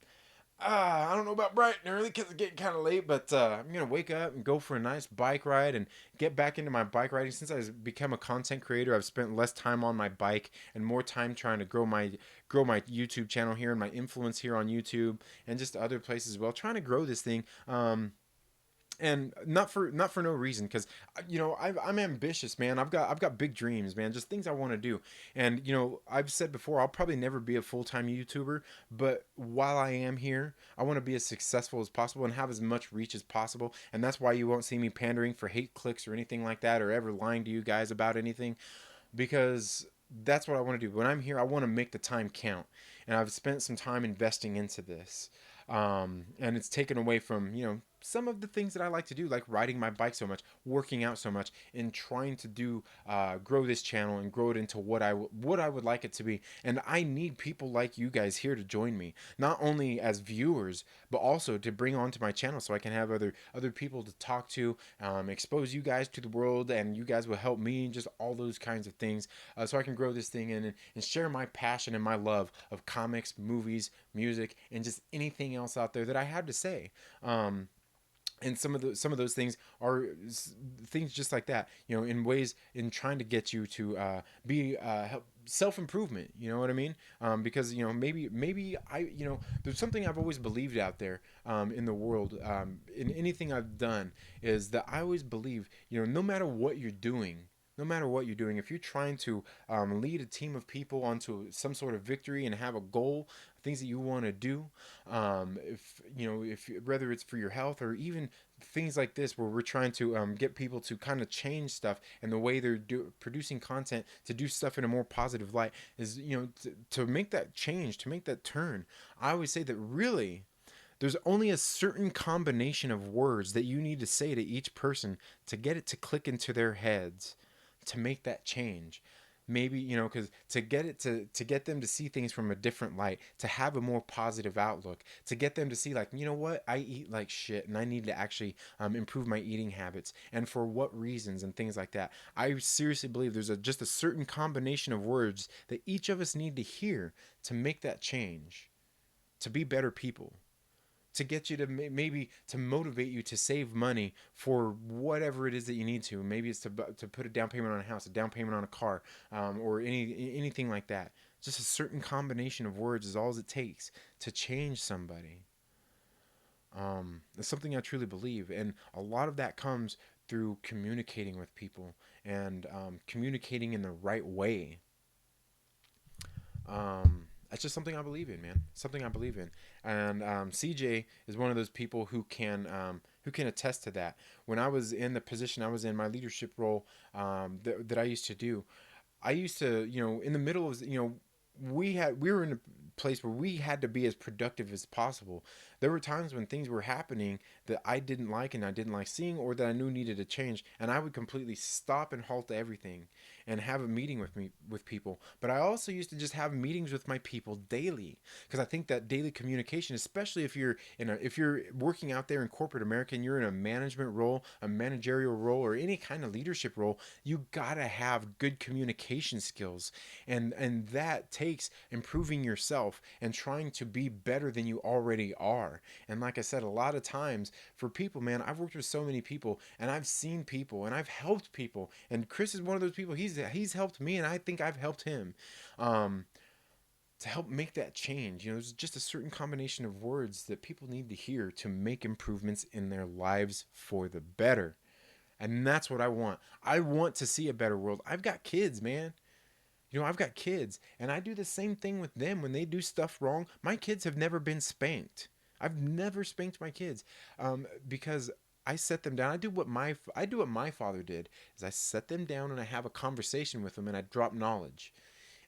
S1: I don't know about bright and early because it's getting kind of late, but I'm going to wake up and go for a nice bike ride and get back into my bike riding. Since I've become a content creator, I've spent less time on my bike and more time trying to grow my YouTube channel here and my influence here on YouTube and just other places as well, trying to grow this thing. And not for no reason, because I'm ambitious, man. I've got big dreams, man, just things I want to do. And I've said before, I'll probably never be a full-time YouTuber, but while I am here, I want to be as successful as possible and have as much reach as possible. And that's why you won't see me pandering for hate clicks or anything like that, or ever lying to you guys about anything, because that's what I want to do. When I'm here, I want to make the time count, and I've spent some time investing into this. And it's taken away from some of the things that I like to do, like riding my bike so much, working out so much, and trying to do grow this channel and grow it into what I would like it to be. And I need people like you guys here to join me, not only as viewers, but also to bring onto my channel so I can have other people to talk to, expose you guys to the world, and you guys will help me, just all those kinds of things, so I can grow this thing and share my passion and my love of comics, movies, music, and just anything else out there that I have to say. And some of those things are things just like that, in ways, in trying to get you to be self improvement. You know what I mean? Because maybe there's something I've always believed out there, in the world, in anything I've done, is that I always believe, no matter what you're doing. No matter what you're doing, if you're trying to lead a team of people onto some sort of victory and have a goal, things that you want to do, if whether it's for your health or even things like this, where we're trying to get people to kind of change stuff and the way they're producing content, to do stuff in a more positive light, is to make that change, to make that turn. I always say that really there's only a certain combination of words that you need to say to each person to get it to click into their heads, to make that change. Maybe because to get them to see things from a different light, to have a more positive outlook, to get them to see, like, what, I eat like shit and I need to actually improve my eating habits, and for what reasons, and things like that. I seriously believe there's just a certain combination of words that each of us need to hear to make that change, to be better people, to get you to maybe to motivate you to save money for whatever it is that you need to. Maybe it's to put a down payment on a house, a down payment on a car, or anything like that. Just a certain combination of words is all it takes to change somebody. It's something I truly believe, and a lot of that comes through communicating with people, and communicating in the right way. That's just something I believe in, man. Something I believe in, and CJ is one of those people who can attest to that. When I was in the position I was in, my leadership role, that I used to do, I used to, in the middle of, we were in a place where we had to be as productive as possible. There were times when things were happening that I didn't like and I didn't like seeing, or that I knew needed to change, and I would completely stop and halt everything and have a meeting with people. But I also used to just have meetings with my people daily, because I think that daily communication, especially if you're working out there in corporate America and you're in a management role, a managerial role, or any kind of leadership role, you gotta have good communication skills, and that takes improving yourself and trying to be better than you already are. And like I said, a lot of times for people, man, I've worked with so many people, and I've seen people, and I've helped people, and Chris is one of those people. He's helped me, and I think I've helped him, um, to help make that change. There's just a certain combination of words that people need to hear to make improvements in their lives for the better. And that's what I want. I want to see a better world. I've got kids, man. I've got kids, and I do the same thing with them when they do stuff wrong. My kids have never been spanked. I've never spanked my kids, because I set them down. I do what my father did. Is I set them down and I have a conversation with them and I drop knowledge.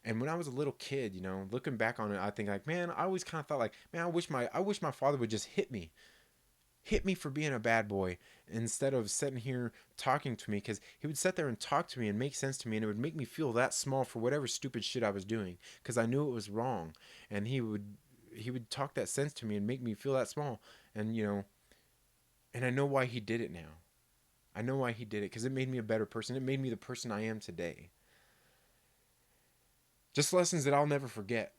S1: And when I was a little kid, looking back on it, I think like, man, I always kind of thought like, man, I wish my father would just hit me for being a bad boy instead of sitting here talking to me, because he would sit there and talk to me and make sense to me, and it would make me feel that small for whatever stupid shit I was doing, because I knew it was wrong. And he would talk that sense to me and make me feel that small. And and I know why he did it now. I know why he did it, because it made me a better person. It made me the person I am today. Just lessons that I'll never forget.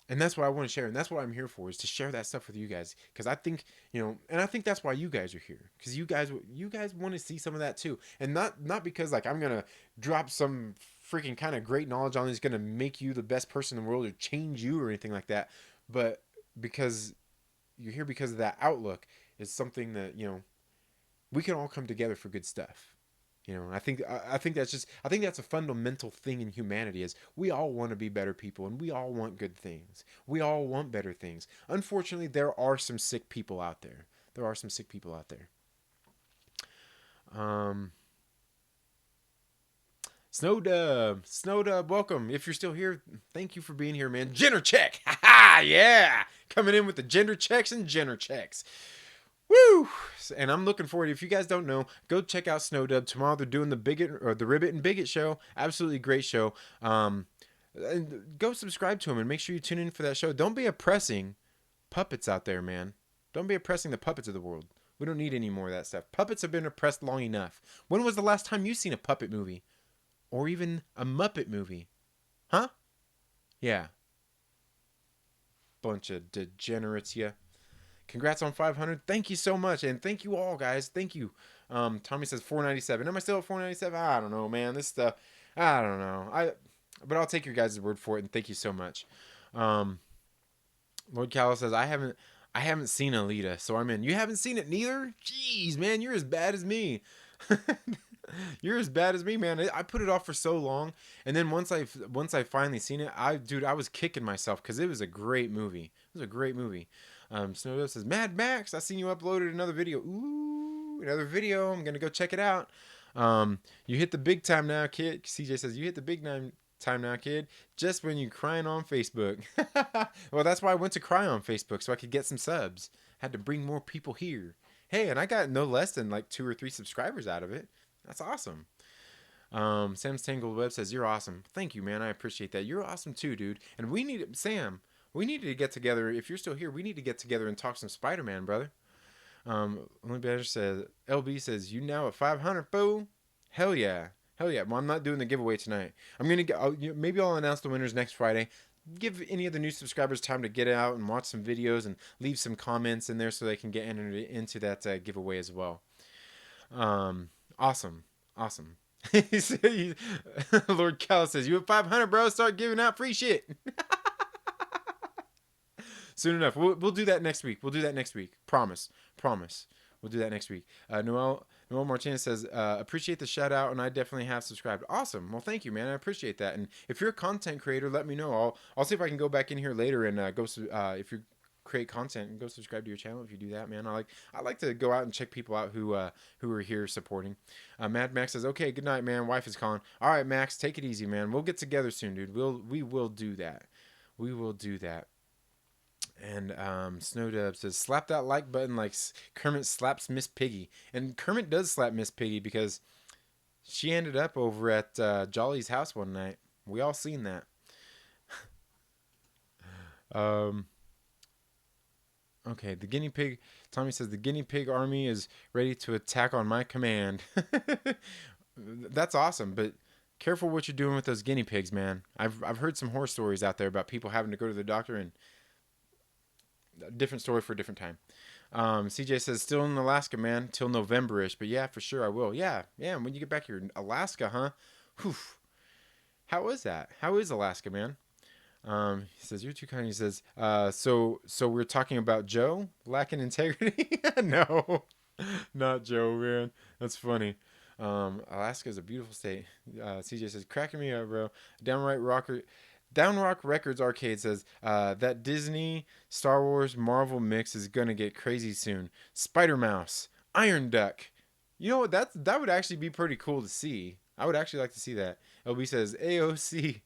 S1: And that's what I want to share, and that's what I'm here for, is to share that stuff with you guys, because I think, and I think that's why you guys are here, because you guys want to see some of that too. And not because like I'm gonna drop some freaking kind of great knowledge on that's gonna make you the best person in the world or change you or anything like that, but because you're here because of that outlook is something that we can all come together for good stuff. I think that's a fundamental thing in humanity, is we all want to be better people and we all want good things. We all want better things. Unfortunately, there are some sick people out there. There are some sick people out there. Um, Snow Dub, welcome. If you're still here, thank you for being here, man. Gender check, ha, yeah, coming in with the gender checks and gender checks. Woo! And I'm looking forward. If you guys don't know, go check out Snowdub tomorrow. They're doing the Ribbit and Bigot show. Absolutely great show. And go subscribe to them and make sure you tune in for that show. Don't be oppressing puppets out there, man. Don't be oppressing the puppets of the world. We don't need any more of that stuff. Puppets have been oppressed long enough. When was the last time you seen a puppet movie, or even a Muppet movie? Huh? Yeah. Bunch of degenerates, yeah. Congrats on 500. Thank you so much, and thank you all, guys. Thank you. Tommy says 497. Am I still at 497? I don't know, man. This stuff, I don't know. But I'll take your guys' word for it, and thank you so much. Lord Callow says I haven't seen Alita, so I'm in. You haven't seen it neither? Jeez, man, you're as bad as me. You're as bad as me, man. I put it off for so long, and then once I finally seen it, I was kicking myself because it was a great movie. It was a great movie. Snowdo says, Mad Max, I seen you uploaded another video. Ooh, another video. I'm gonna go check it out. You hit the big time now, kid. CJ says, you hit the big time now, kid. Just when you crying on Facebook. Well, that's why I went to cry on Facebook, so I could get some subs. Had to bring more people here. Hey, and I got no less than like 2 or 3 subscribers out of it. That's awesome. Sam's Tangled Web says, you're awesome. Thank you, man. I appreciate that. You're awesome too, dude. And Sam, we need to get together. If you're still here, we need to get together and talk some Spider-Man, brother. Only Better says, LB says, you now at 500, boo. Hell yeah. Hell yeah. Well, I'm not doing the giveaway tonight. Maybe I'll announce the winners next Friday. Give any of the new subscribers time to get out and watch some videos and leave some comments in there so they can get entered into that giveaway as well. Awesome. Lord Cal says, you at 500, bro. Start giving out free shit. Soon enough. We'll do that next week. Promise. We'll do that next week. Noel Martinez says, appreciate the shout out, and I definitely have subscribed. Awesome. Well, thank you, man. I appreciate that. And if you're a content creator, let me know. I'll see if I can go back in here later and if you create content, and go subscribe to your channel if you do that, man. I like to go out and check people out who are here supporting. Mad Max says, okay, good night, man. Wife is calling. All right, Max, take it easy, man. We'll get together soon, dude. We will do that. We will do that. And Snowdub says, slap that like button like Kermit slaps Miss Piggy. And Kermit does slap Miss Piggy because she ended up over at Jolly's house one night. We all seen that. Okay, the guinea pig. Tommy says, the guinea pig army is ready to attack on my command. That's awesome, but careful what you're doing with those guinea pigs, man. I've heard some horror stories out there about people having to go to the doctor, and a different story for a different time. CJ says, still in Alaska, man, till November-ish, but yeah, for sure I will. Yeah, when you get back here, Alaska, huh? Whew. How is that? How is Alaska, man? He says, you're too kind. He says, so we're talking about Joe lacking integrity? No, not Joe, man. That's funny. Alaska is a beautiful state. CJ says, cracking me up, bro. Downrock Records Arcade says, that Disney, Star Wars, Marvel mix is gonna get crazy soon. Spider Mouse. Iron Duck. You know what? That would actually be pretty cool to see. I would actually like to see that. LB says AOC.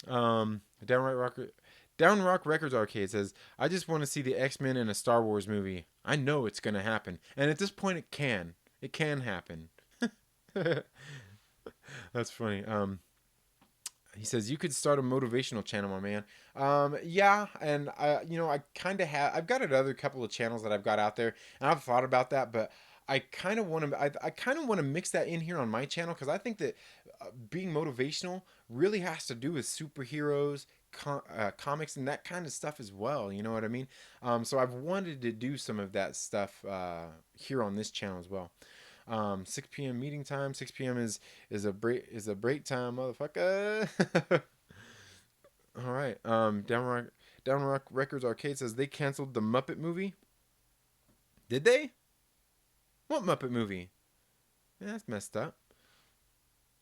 S1: Downright Rock. Down Rock Records Arcade says, I just want to see the X-Men in a Star Wars movie. I know it's gonna happen, and at this point, it can. It can happen. That's funny. He says you could start a motivational channel, my man. Yeah, and I kind of have. I've got another couple of channels that I've got out there, and I've thought about that, but I kind of want to. I kind of want to mix that in here on my channel because I think that being motivational really has to do with superheroes, comics, and that kind of stuff as well. You know what I mean? So I've wanted to do some of that stuff here on this channel as well. 6 p.m. meeting time. 6 p.m. is a break time, motherfucker. All right. Downrock Records Arcade says they canceled the Muppet movie. Did they? What Muppet movie? Yeah, that's messed up.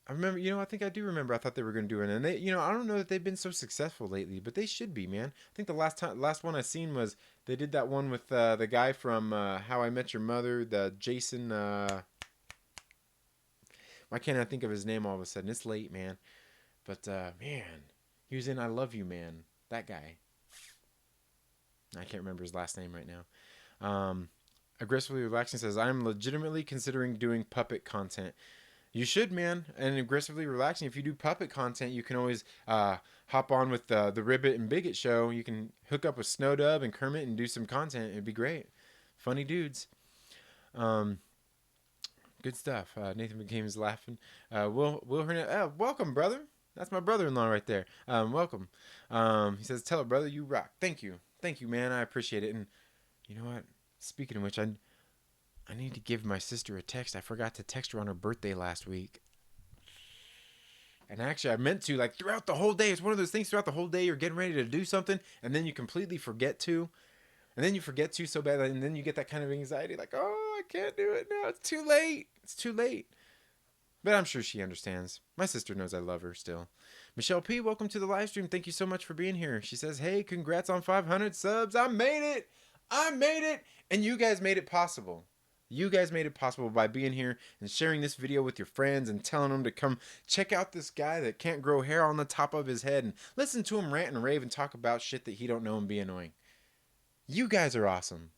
S1: I remember, I think I do remember. I thought they were going to do it, and they, I don't know that they've been so successful lately, but they should be, man. I think the last one I seen was they did that one with the guy from How I Met Your Mother, the Jason. Why can't I think of his name all of a sudden? It's late, man. But man, he was in I Love You, Man. That guy. I can't remember his last name right now. Aggressively Relaxing says, I'm legitimately considering doing puppet content. You should, man. And Aggressively Relaxing, if you do puppet content, you can always hop on with the Ribbit and Bigot show. You can hook up with Snowdub and Kermit and do some content. It'd be great. Funny dudes. Good stuff. Nathan McCain is laughing. Will Hernandez, welcome, brother. That's my brother-in-law right there. Welcome. He says, tell it, brother, you rock. Thank you, man. I appreciate it. And you know what? Speaking of which, I need to give my sister a text. I forgot to text her on her birthday last week. And actually, I meant to, like, throughout the whole day. It's one of those things throughout the whole day. You're getting ready to do something, and then you completely forget to. And then you forget to so bad, and then you get that kind of anxiety, like, oh, I can't do it now. It's too late. It's too late. But I'm sure she understands. My sister knows I love her still. Michelle P., welcome to the live stream. Thank you so much for being here. She says, hey, congrats on 500 subs. I made it. And you guys made it possible. You guys made it possible by being here and sharing this video with your friends and telling them to come check out this guy that can't grow hair on the top of his head and listen to him rant and rave and talk about shit that he don't know and be annoying. You guys are awesome.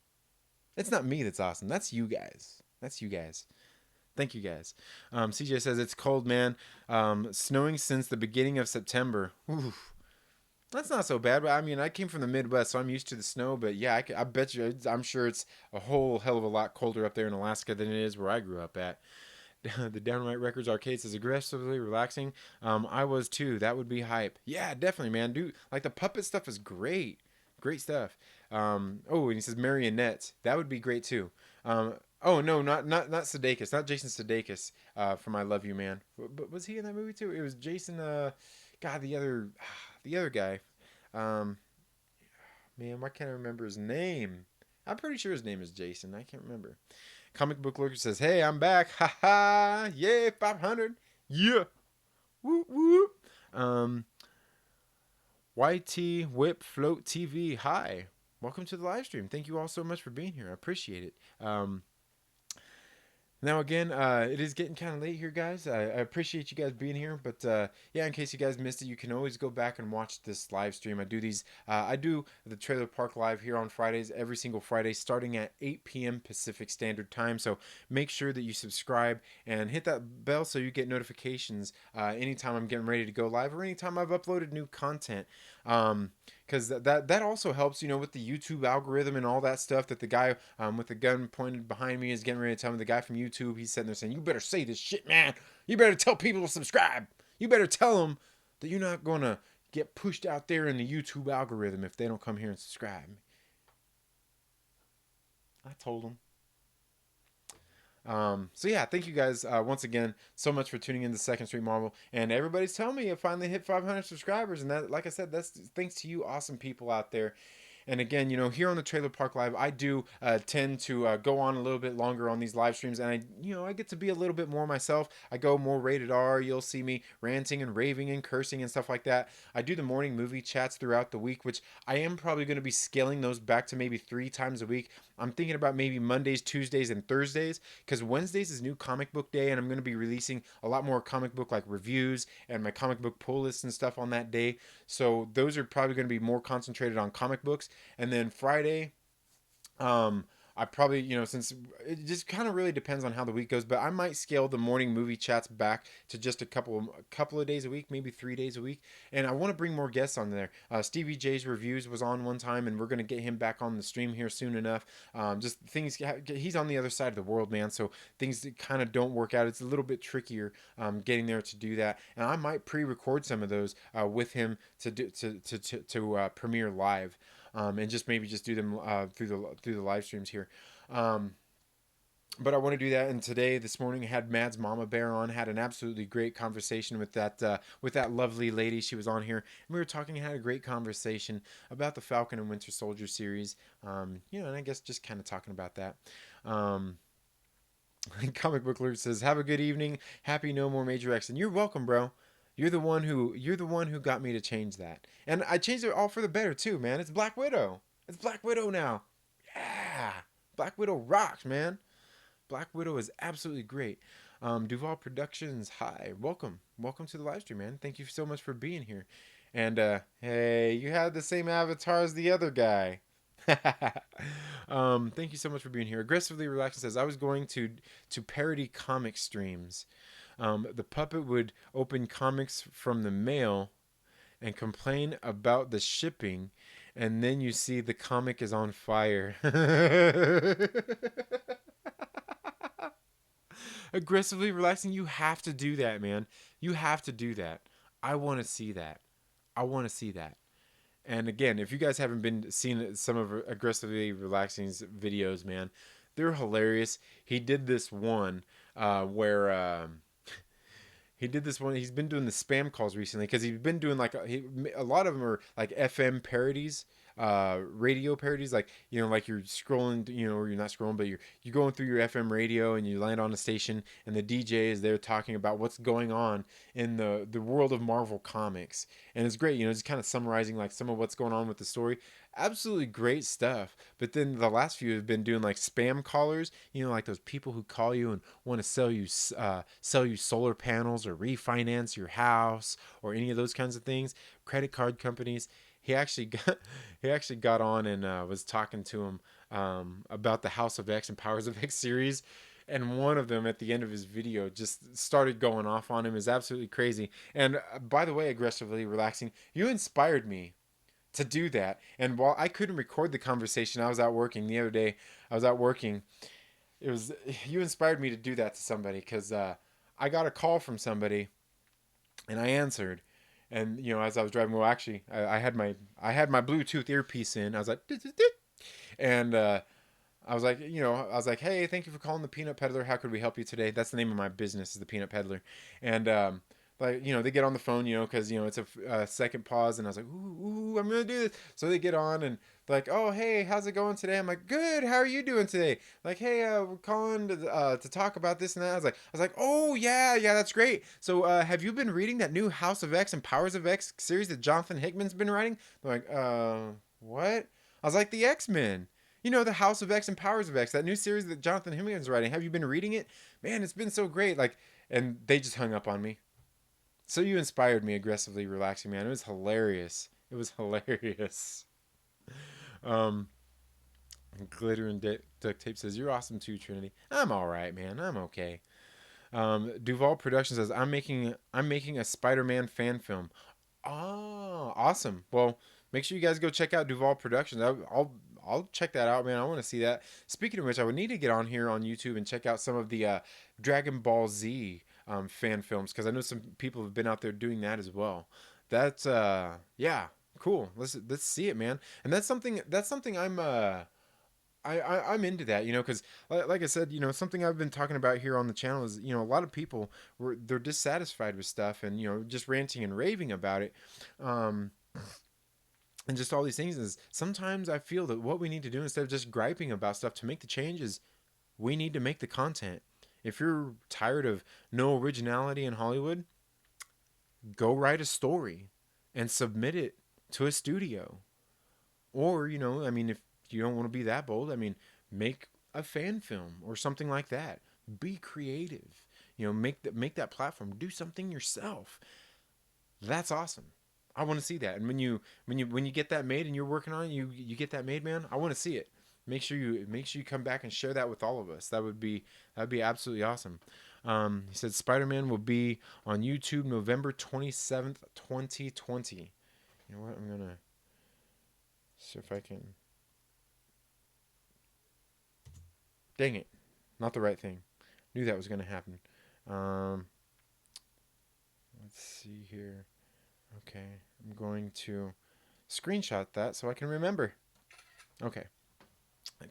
S1: It's not me that's awesome. That's you guys. Thank you guys. CJ says it's cold, man. Snowing since the beginning of September. Oof. That's not so bad. But I mean, I came from the Midwest, so I'm used to the snow. But yeah, I bet you, I'm sure it's a whole hell of a lot colder up there in Alaska than it is where I grew up at. The Downright Records Arcade says Aggressively Relaxing. I was too. That would be hype. Yeah, definitely, man. Dude, like the puppet stuff is great. Great stuff. And he says marionettes. That would be great too. Oh no, not Sudeikis, not Jason Sudeikis from I Love You, Man. But was he in that movie too? It was Jason. God, the other guy. Man, why can't I remember his name? I'm pretty sure his name is Jason. I can't remember. Comic Book Lurker says, "Hey, I'm back. Ha ha! Yeah, 500. Yeah. Whoop whoop." YT Whip Float TV. Hi. Welcome to the live stream. Thank you all so much for being here. I appreciate it. Now again, it is getting kind of late here, guys. I appreciate you guys being here, but yeah, in case you guys missed it, you can always go back and watch this live stream. I do these. I do the Trailer Park Live here on Fridays, every single Friday, starting at 8 p.m. Pacific Standard Time. So make sure that you subscribe and hit that bell so you get notifications anytime I'm getting ready to go live or anytime I've uploaded new content. Because that also helps, with the YouTube algorithm and all that stuff that the guy with the gun pointed behind me is getting ready to tell me. The guy from YouTube, he's sitting there saying, you better say this shit, man. You better tell people to subscribe. You better tell them that you're not going to get pushed out there in the YouTube algorithm if they don't come here and subscribe. I told them. So yeah, thank you guys once again so much for tuning in to Second Street Marvel, and everybody's telling me I finally hit 500 subscribers, and that, like I said, that's thanks to you awesome people out there. And again, here on the Trailer Park Live, I do tend to go on a little bit longer on these live streams, and I get to be a little bit more myself. I go more rated R. You'll see me ranting and raving and cursing and stuff like that. I do the morning movie chats throughout the week, which I am probably going to be scaling those back to maybe 3 times a week. I'm thinking about maybe Mondays, Tuesdays, and Thursdays, because Wednesdays is new comic book day, and I'm going to be releasing a lot more comic book like reviews and my comic book pull lists and stuff on that day. So those are probably going to be more concentrated on comic books. And then Friday, um, I probably, since it just kind of really depends on how the week goes, but I might scale the morning movie chats back to just a couple of days a week, maybe 3 days a week. And I want to bring more guests on there. Stevie J's reviews was on one time, and we're gonna get him back on the stream here soon enough. Just things, he's on the other side of the world, man. So things kind of don't work out. It's a little bit trickier getting there to do that. And I might pre-record some of those with him to do to premiere live and just maybe just do them through the live streams here. Um, but I want to do that. And today, this morning, I had Mad's Mama Bear on. Had an absolutely great conversation with that lovely lady. She was on here, and we were talking and had a great conversation about the Falcon and Winter Soldier series. And I guess just kind of talking about that. Um, Comic Book Alert says, "Have a good evening. Happy No More Major X." And you're welcome, bro. You're the one who got me to change that. And I changed it all for the better too, man. It's Black Widow. It's Black Widow now. Yeah. Black Widow rocks, man. Black Widow is absolutely great. Duval Productions, hi. Welcome to the live stream, man. Thank you so much for being here. And hey, you have the same avatar as the other guy. Thank you so much for being here. Aggressively Relaxing says, I was going to parody comic streams. The puppet would open comics from the mail and complain about the shipping, and then you see the comic is on fire. Aggressively Relaxing, you have to do that, man. You have to do that. I want to see that. I want to see that. And again, if you guys haven't been seeing some of Aggressively Relaxing's videos, man, they're hilarious. He did this one where he did this one. He's been doing the spam calls recently because he's been doing like a lot of them are like FM parodies, radio parodies. Like like you're scrolling, or you're not scrolling, but you're going through your FM radio and you land on a station and the DJ is there talking about what's going on in the world of Marvel comics, and it's great. Just kind of summarizing like some of what's going on with the story. Absolutely great stuff. But then the last few have been doing like spam callers, like those people who call you and want to sell you solar panels or refinance your house or any of those kinds of things. Credit card companies. He actually got he actually got on and was talking to him about the House of X and Powers of X series. And one of them at the end of his video just started going off on him. Is absolutely crazy. And by the way, Aggressively Relaxing, you inspired me to do that. And while I couldn't record the conversation, I was out working the other day. I was out working. It was You inspired me to do that to somebody because I got a call from somebody, and I answered. And as I was driving, well, actually, I had my Bluetooth earpiece in. I was like, "Dit, dit, dit." And I was like, hey, thank you for calling the Peanut Peddler. How could we help you today? That's the name of my business, is the Peanut Peddler. And they get on the phone, because it's a second pause, and I was like, ooh, I'm gonna do this. So they get on and they're like, oh, hey, how's it going today? I'm like, good. How are you doing today? Like, hey, we're calling to talk about this and that. I was like, oh yeah, that's great. So have you been reading that new House of X and Powers of X series that Jonathan Hickman's been writing? They're like, what? I was like, the X-Men. The House of X and Powers of X, that new series that Jonathan Hickman's writing. Have you been reading it? Man, it's been so great. And they just hung up on me. So you inspired me, Aggressively Relaxing, man. It was hilarious. It was hilarious. Um, Glitter and Duct Tape says, you're awesome too, Trinity. I'm all right, man. I'm okay. Duval Productions says, I'm making a Spider-Man fan film. Oh, awesome. Well, make sure you guys go check out Duval Productions. I'll check that out, man. I want to see that. Speaking of which, I would need to get on here on YouTube and check out some of the Dragon Ball Z fan films, because I know some people have been out there doing that as well. That's yeah, cool. Let's see it, man. And that's something I'm into that, because like I said, something I've been talking about here on the channel is, a lot of people they're dissatisfied with stuff and just ranting and raving about it. and just all these things. Is sometimes I feel that what we need to do, instead of just griping about stuff to make the changes, we need to make the content. If you're tired of no originality in Hollywood, go write a story and submit it to a studio. Or, I mean, if you don't want to be that bold, I mean, make a fan film or something like that. Be creative. Make that platform. Do something yourself. That's awesome. I want to see that. And when you get that made and you're working on it, you get that made, man. I want to see it. Make sure you come back and share that with all of us. That'd be absolutely awesome. He said Spider-Man will be on YouTube November 27th, 2020. You know what? I'm gonna see if I can. Dang it, not the right thing. Knew that was gonna happen. Um, let's see here. Okay, I'm going to screenshot that so I can remember. Okay.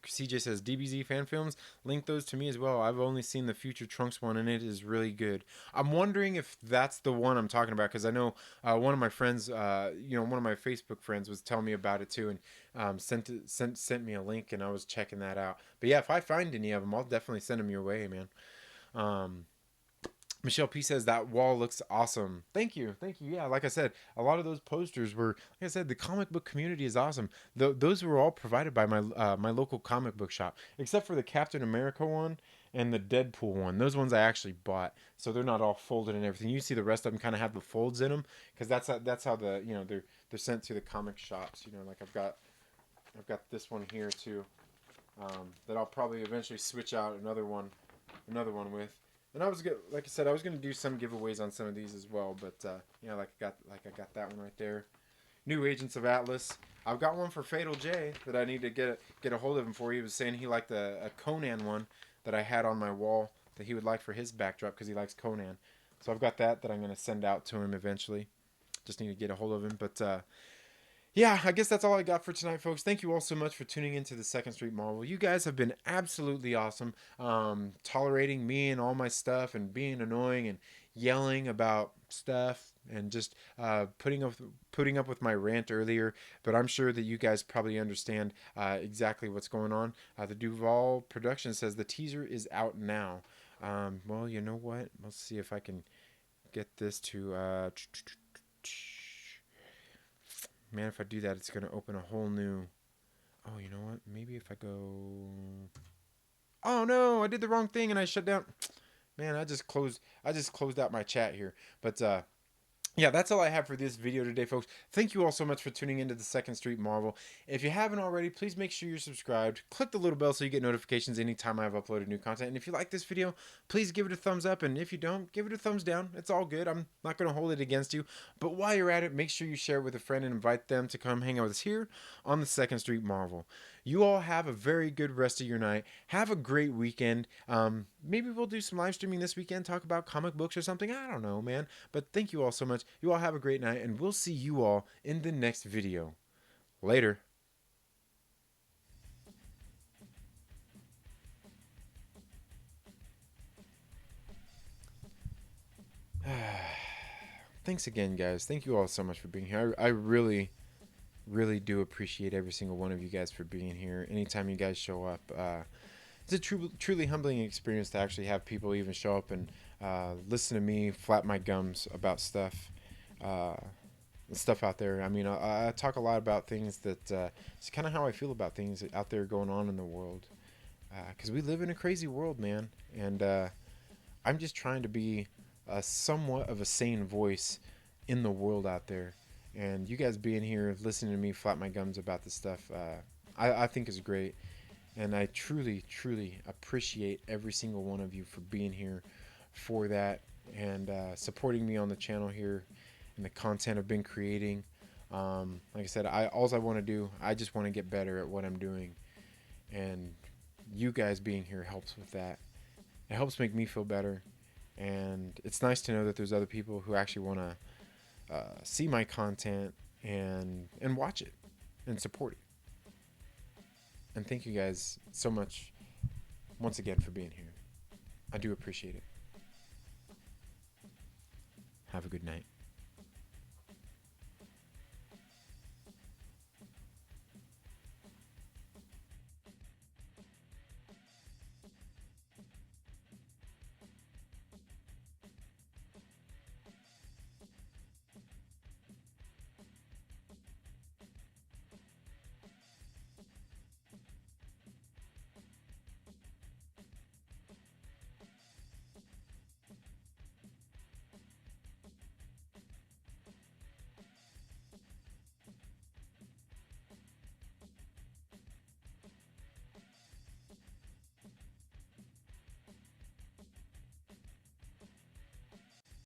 S1: CJ says DBZ fan films, link those to me as well. I've only seen the Future Trunks one and it is really good. I'm wondering if that's the one I'm talking about, because I know one of my friends, one of my Facebook friends was telling me about it too, and sent me a link, and I was checking that out. But yeah, if I find any of them, I'll definitely send them your way, man. Um, Michelle P says that wall looks awesome. Thank you, thank you. Yeah, like I said, a lot of those posters were, like I said, the comic book community is awesome. Those were all provided by my local comic book shop, except for the Captain America one and the Deadpool one. Those ones I actually bought, so they're not all folded and everything. You see, the rest of them kind of have the folds in them, because that's how they're sent to the comic shops. Like I've got this one here too, that I'll probably eventually switch out another one with. And like I said, I was gonna do some giveaways on some of these as well, but like I got that one right there. New Agents of Atlas. I've got one for Fatal J that I need to get a hold of him for. He was saying he liked a Conan one that I had on my wall that he would like for his backdrop because he likes Conan. So I've got that I'm gonna send out to him eventually. Just need to get a hold of him, but yeah, I guess that's all I got for tonight, folks. Thank you all so much for tuning into the Second Street Marvel. You guys have been absolutely awesome, tolerating me and all my stuff, and being annoying and yelling about stuff, and just putting up with my rant earlier. But I'm sure that you guys probably understand exactly what's going on. The Duval production says the teaser is out now. Well, you know what? Let's see if I can get this to. Man, if I do that, it's going to open a whole new... Oh, you know what? Maybe if I go... Oh, no! I did the wrong thing and I shut down... Man, I just closed out my chat here. But, yeah, that's all I have for this video today, folks. Thank you all so much for tuning into the Second Street Marvel. If you haven't already, please make sure you're subscribed. Click the little bell so you get notifications anytime I've uploaded new content. And if you like this video, please give it a thumbs up. And if you don't, give it a thumbs down. It's all good. I'm not going to hold it against you. But while you're at it, make sure you share it with a friend and invite them to come hang out with us here on the Second Street Marvel. You all have a very good rest of your night. Have a great weekend. Maybe we'll do some live streaming this weekend, talk about comic books or something. I don't know, man. But thank you all so much. You all have a great night, and we'll see you all in the next video. Later. Thanks again, guys. Thank you all so much for being here. I really, really do appreciate every single one of you guys for being here. Anytime you guys show up, it's a truly humbling experience to actually have people even show up and listen to me flap my gums about uh, stuff out there. I mean, I talk a lot about things that it's kind of how I feel about things out there going on in the world. Because we live in a crazy world, man. And I'm just trying to be somewhat of a sane voice in the world out there. And you guys being here, listening to me flap my gums about this stuff, I think is great. And I truly, truly appreciate every single one of you for being here for that, and supporting me on the channel here and the content I've been creating. Like I said, all I want to do, I just want to get better at what I'm doing. And you guys being here helps with that. It helps make me feel better. And it's nice to know that there's other people who actually want to see my content and watch it and support it. And thank you guys so much once again for being here. I do appreciate it. Have a good night.